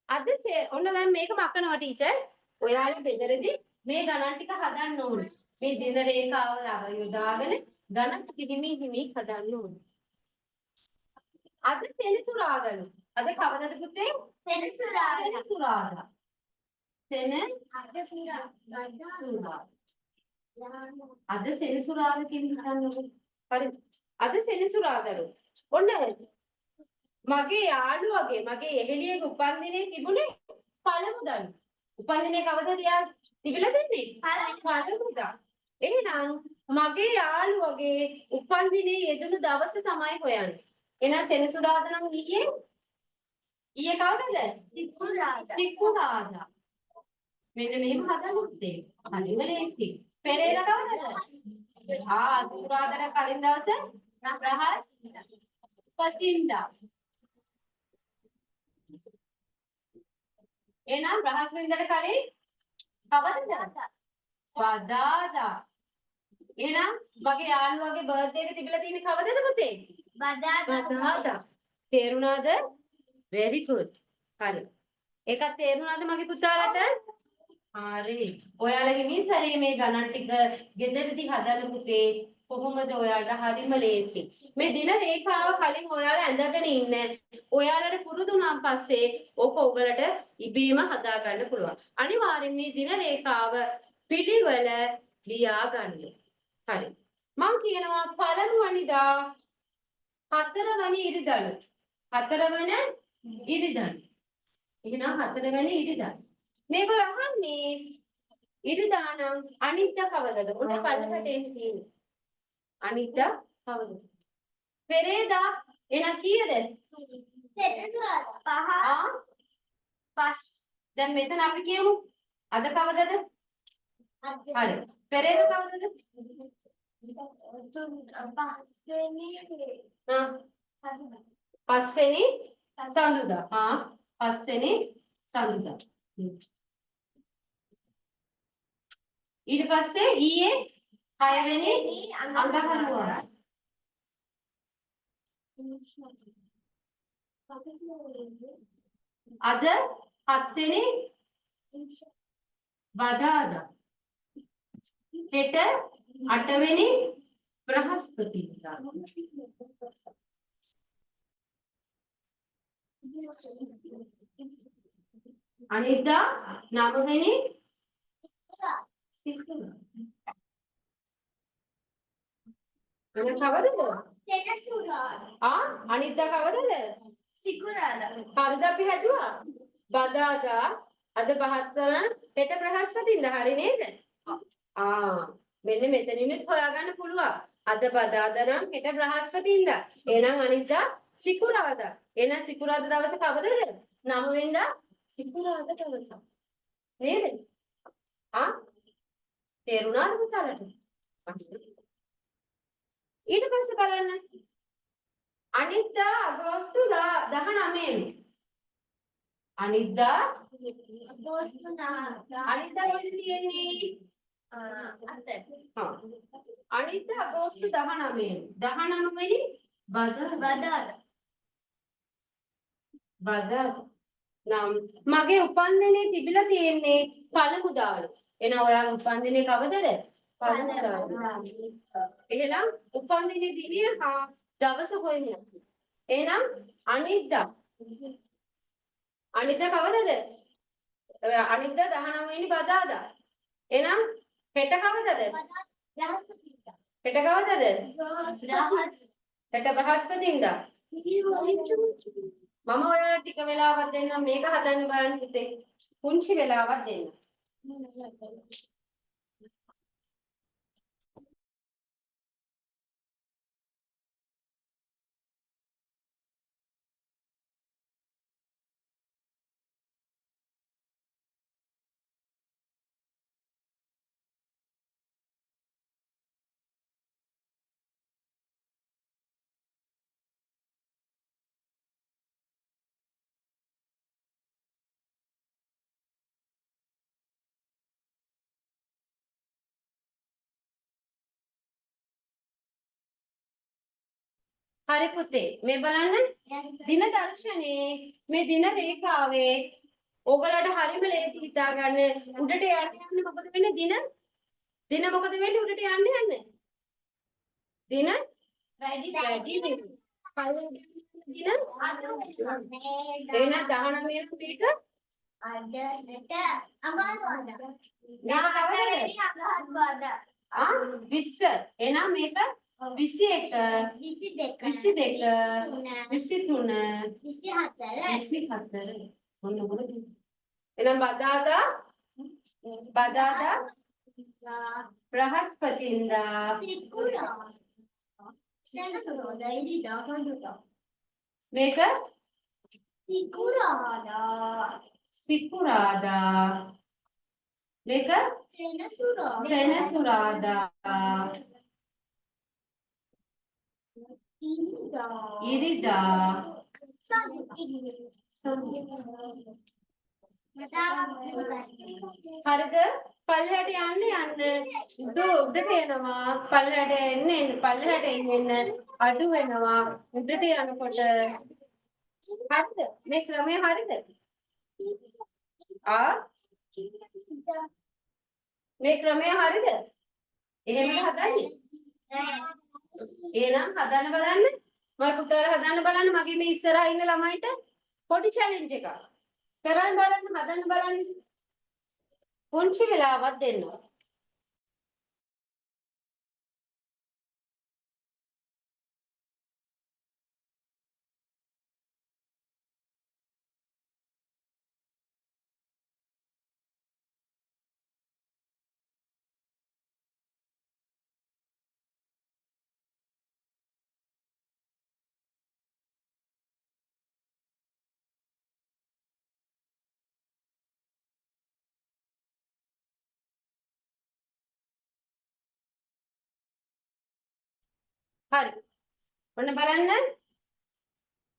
අද ඔන්න දැන් මේක මකනවා ටීචර් ඔයාලා බෙදරදී මේ ගණන් ටික හදන්න ඕනේ මේ දින රේඛාව යොදාගෙන ගණන් ටික හිමි හදන්න ඕනේ අද සෙනසුරාදාලු අද කවදද පුතේ සෙනසුරාදා අද සෙනසුරාදා කියලා හිතන්නකො හරි අද සෙනසුරාදාලු ඔන්න මගේ යාළුවගේ මගේ එහෙලියගේ උපන්දිනේ තිබුණේ පළමුදා උපන්දිනේ කවදද යා තිබිලා දෙන්නේ පළමුදා එහෙනම් මගේ යාළුවගේ උපන්දිනේ යෙදුණු දවස තමයි හොයන්නේ එහෙනම් සෙනසුරාදා නම් ඊයේ කවදද සිකුරාදා මෙන්න මෙහෙම හදන්න පුතේ හරිම ලේසි පෙරේදා කවදද සිකුරාදාට කලින් දවස බ්‍රහස්පතින්දා එහෙනම් බ්‍රහස්පතින්දාට කලින් කවදද බදාදා එහෙනම් මගේ යාළුවාගේ බර්ත්ඩේ එක තිබිලා තියෙන්නේ කවදද පුතේ බදාදා තේරුණාද very good හරි ඒකත් තේරුණාද මගේ පුතාලට හරි ඔයාලගේ මිසරේ මේ ගණන් ටික ගෙදරදී හදන්න පුතේ කොහොමද ඔයාලට හරිම ලේසි මේ දින රේඛාව කලින් ඔයාලා ඇඳගෙන ඉන්න ඔයාලට පුරුදු වුණාන් පස්සේ ඕක ඔයගලට ඉබේම හදා ගන්න පුළුවන් අනිවාර්යෙන් මේ දින රේඛාව පිළිවෙල ලියා ගන්න හරි මම කියනවා පළමුවනිදා 4 වෙනි ඉරිදා එහෙනම් 4 වෙනි ඉරිදා මේගොල්ලෝ අහන්නේ ඉරිදා නම් අනිද්දා කවදද ඔන්න පළකට එන්නේ තියෙන්නේ අනිද්දා කවදද පෙරේදා එහෙනම් කීයද පස් දැන් මෙතන අපි කියමු අද කවදද හරි පෙරේදා කවදද පස්වෙනි සඳුදා පස්වෙනි සඳුදා ඊට පස්සේ ඊයේ 6 වෙනි අඟහරුවාදා අද 7 වෙනි බදාදා හෙට 8 වෙනි බ්‍රහස්පතින්දා අනිද්දා 9 වෙනි සිකුරාදා එන කවදද අනිද්දා කවදද සිකුරාදා හරිද අපි හැදුවා බදාදා අද 7 හෙට බ්‍රහස්පතින්දා හරි නේද මෙන්න මෙතනිනුත් හොයාගන්න පුළුවන් අද බදාදා නම් හෙට බ්‍රහස්පතින්දා එහෙනම් අනිද්දා සිකුරාදා එහෙනම් සිකුරාදා දවසේ කවදද 9 වෙනිදා සිකුරාදා දවස නේද තේරුණාද පුතාලට ඊට පස්සේ බලන්න අනිද්දා අගෝස්තු 19 අනිද්දා අනිද්දා කොහෙද තියෙන්නේ? අනිද්දා අගෝස්තු 19 වෙනි බදාදා නම් මගේ උපන්දිනේ තිබිලා තියෙන්නේ පළමුදාලු. එහෙනම් ඔයාගේ උපන්දිනේ කවදද? පළමුදාලු. එහෙනම් උපන්දිනේ දිනය හා දවස හොයන්න. එහෙනම් අනිද්දා කවදද? අනිද්දා 19 වෙනි බදාදා. එහෙනම් හෙට කවදද? හෙට කවදද? හෙට බ්‍රහස්පතින්දා. මම ඔයාලට ටික වෙලාවක් දෙන්නම් මේක හදන්න බලන්න පුතේ. පුංචි වෙලාවක් දෙන්න. හරි පුතේ මේ බලන්න දින දර්ශනේ මේ දින රේඛාවේ ඕගලට හරිම ලේසි හිතා ගන්න උඩට යන්නේ මොකද වෙන්නේ දින මොකද වෙන්නේ උඩට යන්නේ දින වැඩි වෙනවා දින අඩු වෙනවා එහෙනම් 19 මේක අඟහරුවාදා 20 එහෙනම් මේක 21 22 23 24 මොන මොකද එහෙනම් බදාදා බ්‍රහස්පතින්දා මේක සිකුරාදා මේක සෙනසුරාදා ඉරිදා හරිද පල්ලෙහාට යන්න උඩට එනවා පල්ලෙහාට එන්න අඩු වෙනවා උඩට යනකොට හරිද මේ ක්‍රමය හරිද මේ ක්‍රමය හරිද එහෙමද හදන්නේ එහෙනම් හදන්න බලන්න මම පුතාලා හදන්න බලන්න මගේ මේ ඉස්සරහා ඉන්න ළමයිට පොඩි චැලෙන්ජ් එකක් කරන් බලන්න හදන්න බලන්න පුංචි වෙලාවක් දෙන්න හරි ඔන්න බලන්න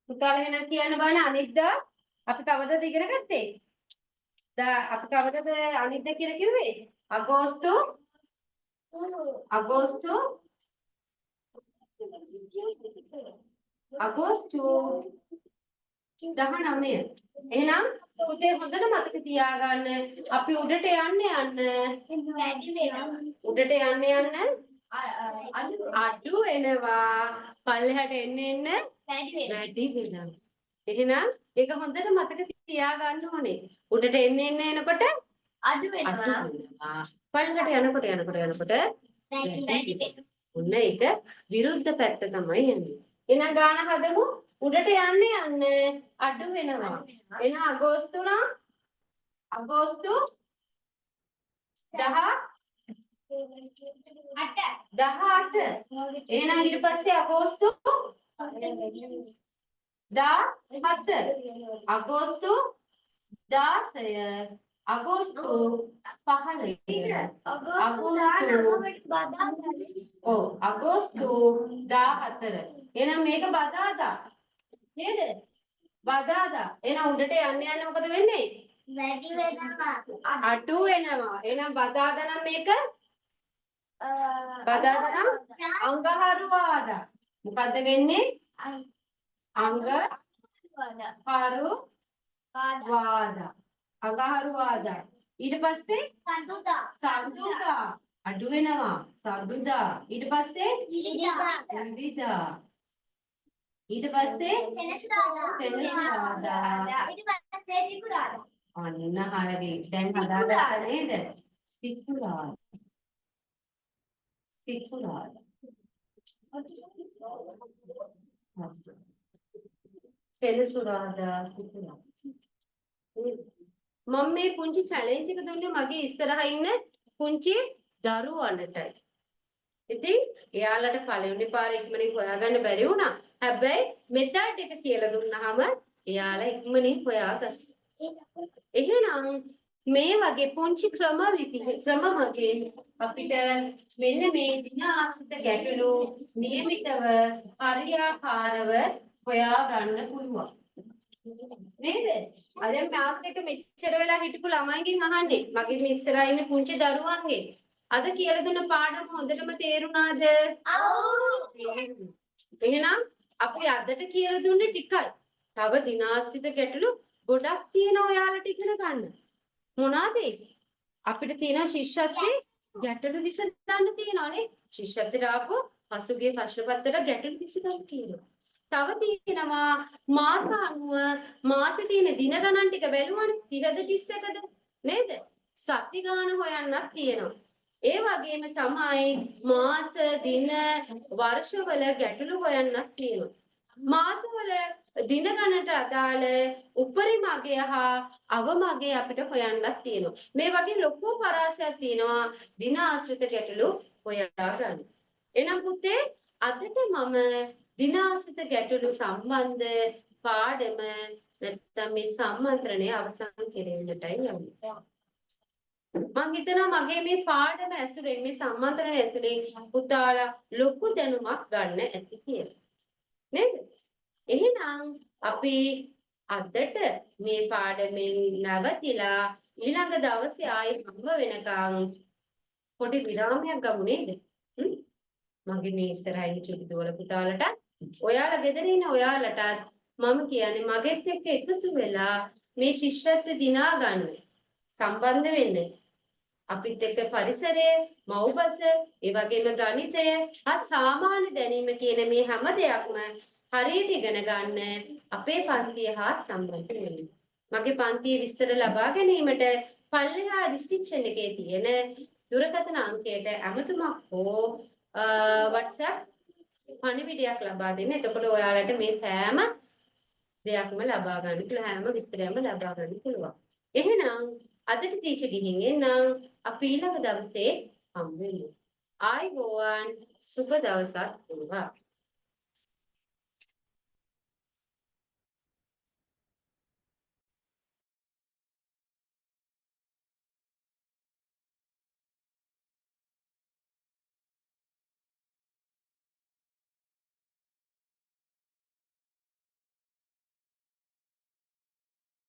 පුතාලා එහෙනම් කියන්න බලන්න අනිද්දා අපි කවදද ඉගෙන ගත්තේ අපි කවදද අනිද්දා කියලා කිව්වේ අගෝස්තු 19 එහෙනම් පුතේ හොඳට මතක තියාගන්න අපි උඩට යන්න අඩු වෙනවා පල්ලෙහාට එන්න වැඩි වෙනවා එහෙනම් ඒක හොඳට මතක තියාගන්න ඕනේ උඩට එන්න එනකොට අඩු වෙනවා පල්ලෙහාට යනකොට වැඩි වෙනවා ඔන්න ඒක විරුද්ධ පැත්ත තමයි යන්නේ එහෙනම් ගාන හදමු උඩට යන්න අඩු වෙනවා එහෙනම් අගෝස්තු 18 එහෙනම් ඊට පස්සේ අගෝස්තු 17 අගෝස්තු 16 අගෝස්තු 15. ඔව් අගෝස්තු 14. එහෙනම් මේක බදාදා නේද? බදාදා. එහෙනම් උඩට යන්න යන්න මොකද වෙන්නේ? අඩු වෙනවා. එහෙනම් බදාදා නම් මේක බදාදා නම් අඟහරුවාදා. මොකද්ද වෙන්නේ? අඟහරුවාදා. අඟහරුවාදා. ඊට පස්සේ සඳුදා අඩු වෙනවා. සඳුදා. ඊට පස්සේ ඉරිදා. ඊට පස්සේ සෙනසුරාදා. අන්න හරි. දැන් හදාගත්තා නේද? සිකුරාදා. සිකුරාදා. සෙනසුරාදා සිකුරාදා. මම මේ පුංචි චැලෙන්ජ් එක දුන්නේ මගේ ඉස්සරහා ඉන්න පුංචි දරුවන්ටයි. ඉතින් එයාලට පළවෙනි පාර ඉක්මනින් හොයාගන්න බැරි වුණා. හැබැයි මෙතඩ් එක කියලා දුන්නාම එයාලා ඉක්මනින් හොයාගත්තා. එහෙනම් මේ වගේ පුංචි ක්‍රම මගින් අපිට මෙන්න මේ දින ආශ්‍රිත ගැටලු નિયમિતව හරියාකාරව හොයා ගන්න පුළුවන්. නේද? අද මාත් එක්ක මෙච්චර වෙලා හිටපු ළමයින්ගෙන් අහන්නේ මගේ මේ ඉස්සරහා ඉන්න පුංචි දරුවන්ගෙන් අද කියලා දුන්න පාඩම හොඳටම තේරුණාද? එහෙනම් අපි අදට කියලා දුන්නේ ටිකයි. තව දිනාශ්‍රිත ගැටලු ගොඩක් තියෙනවා ඔයාලට ඉගෙන ගන්න. මොනවාද ඒ? අපිට තියෙන ශිෂ්‍යත්වයේ ගැටලු විසඳන්න තියෙනවානේ. ශිෂ්‍යත්වයට ආපු පසුගිය ප්‍රශ්න පත්‍රවල ගැටලු විසඳන්න තියෙනවා. තව තියෙනවා මාස අනුව මාසේ තියෙන දින ගණන් ටික බැලුවානේ 30ද 31ද නේද? සති ගාන හොයන්නත් තියෙනවා. ඒ වගේම තමයි මාස දින වර්ෂවල ගැටලු හොයන්නත් තියෙනවා. මාසවල දින ගණනට අදාළ උපරිම අගය හා අවම අගය අපිට හොයන්නත් තියෙනවා. මේ වගේ ලොකු පරාසයක් තියෙනවා දින ආශ්‍රිත ගැටලු හොයා ගන්න. එහෙනම් පුතේ අදට මම දින ආශ්‍රිත ගැටලු සම්බන්ධ පාඩම නැත්නම් මේ සම්මන්ත්‍රණය අවසන් කිරීමටයි යන්නේ. මම හිතනවා මගේ මේ පාඩම ඇසුරෙන් මේ සම්මන්ත්‍රණය ඇසුරේ පුතාලා ලොකු දැනුමක් ගන්න ඇති කියලා. නේද? එහෙනම් අපි අදට මේ පාඩමෙන් නැවතිලා ඊළඟ දවසේ ආයෙ හම්බ වෙනකන් පොඩි විරාමයක් ගමු නේද? මගේ මේ ඉස්සරහින් චුටි දුවල පුතාලට ඔයාලා ගෙදර ඉන්න ඔයාලටත් මම කියන්නේ මගෙත් එක්ක එකතු වෙලා මේ ශිෂ්‍යත්ව දිනා ගන්න සම්බන්ධ වෙන්න. අපිත් එක්ක පරිසරය, මව්බස, ඒ වගේම ගණිතය, සාමාන්‍ය දැනීම කියන මේ හැම දෙයක්ම හරියට ඉගෙන ගන්න අපේ පන්තිය හා සම්බන්ධ වෙන්න. මගේ පන්තියේ විස්තර ලබා ගැනීමට පල්ලෙහා ඩිස්ක්‍රිප්ෂන් එකේ තියෙන දුරකථන අංකයට ඇමතුමක් හෝ WhatsApp පණිවිඩයක් ලබා දෙන්න. එතකොට ඔයාලට මේ සෑම දෙයක්ම ලබා ගන්න පුළුවන්, හැම විස්තරයක්ම ලබා ගන්න පුළුවන්. එහෙනම් අදට ටීචර් ගිහින් එන්නම්. අපි ඊළඟ දවසේ හම්බ වෙමු. ආයුබෝවන් සුබ දවසක් වේවා.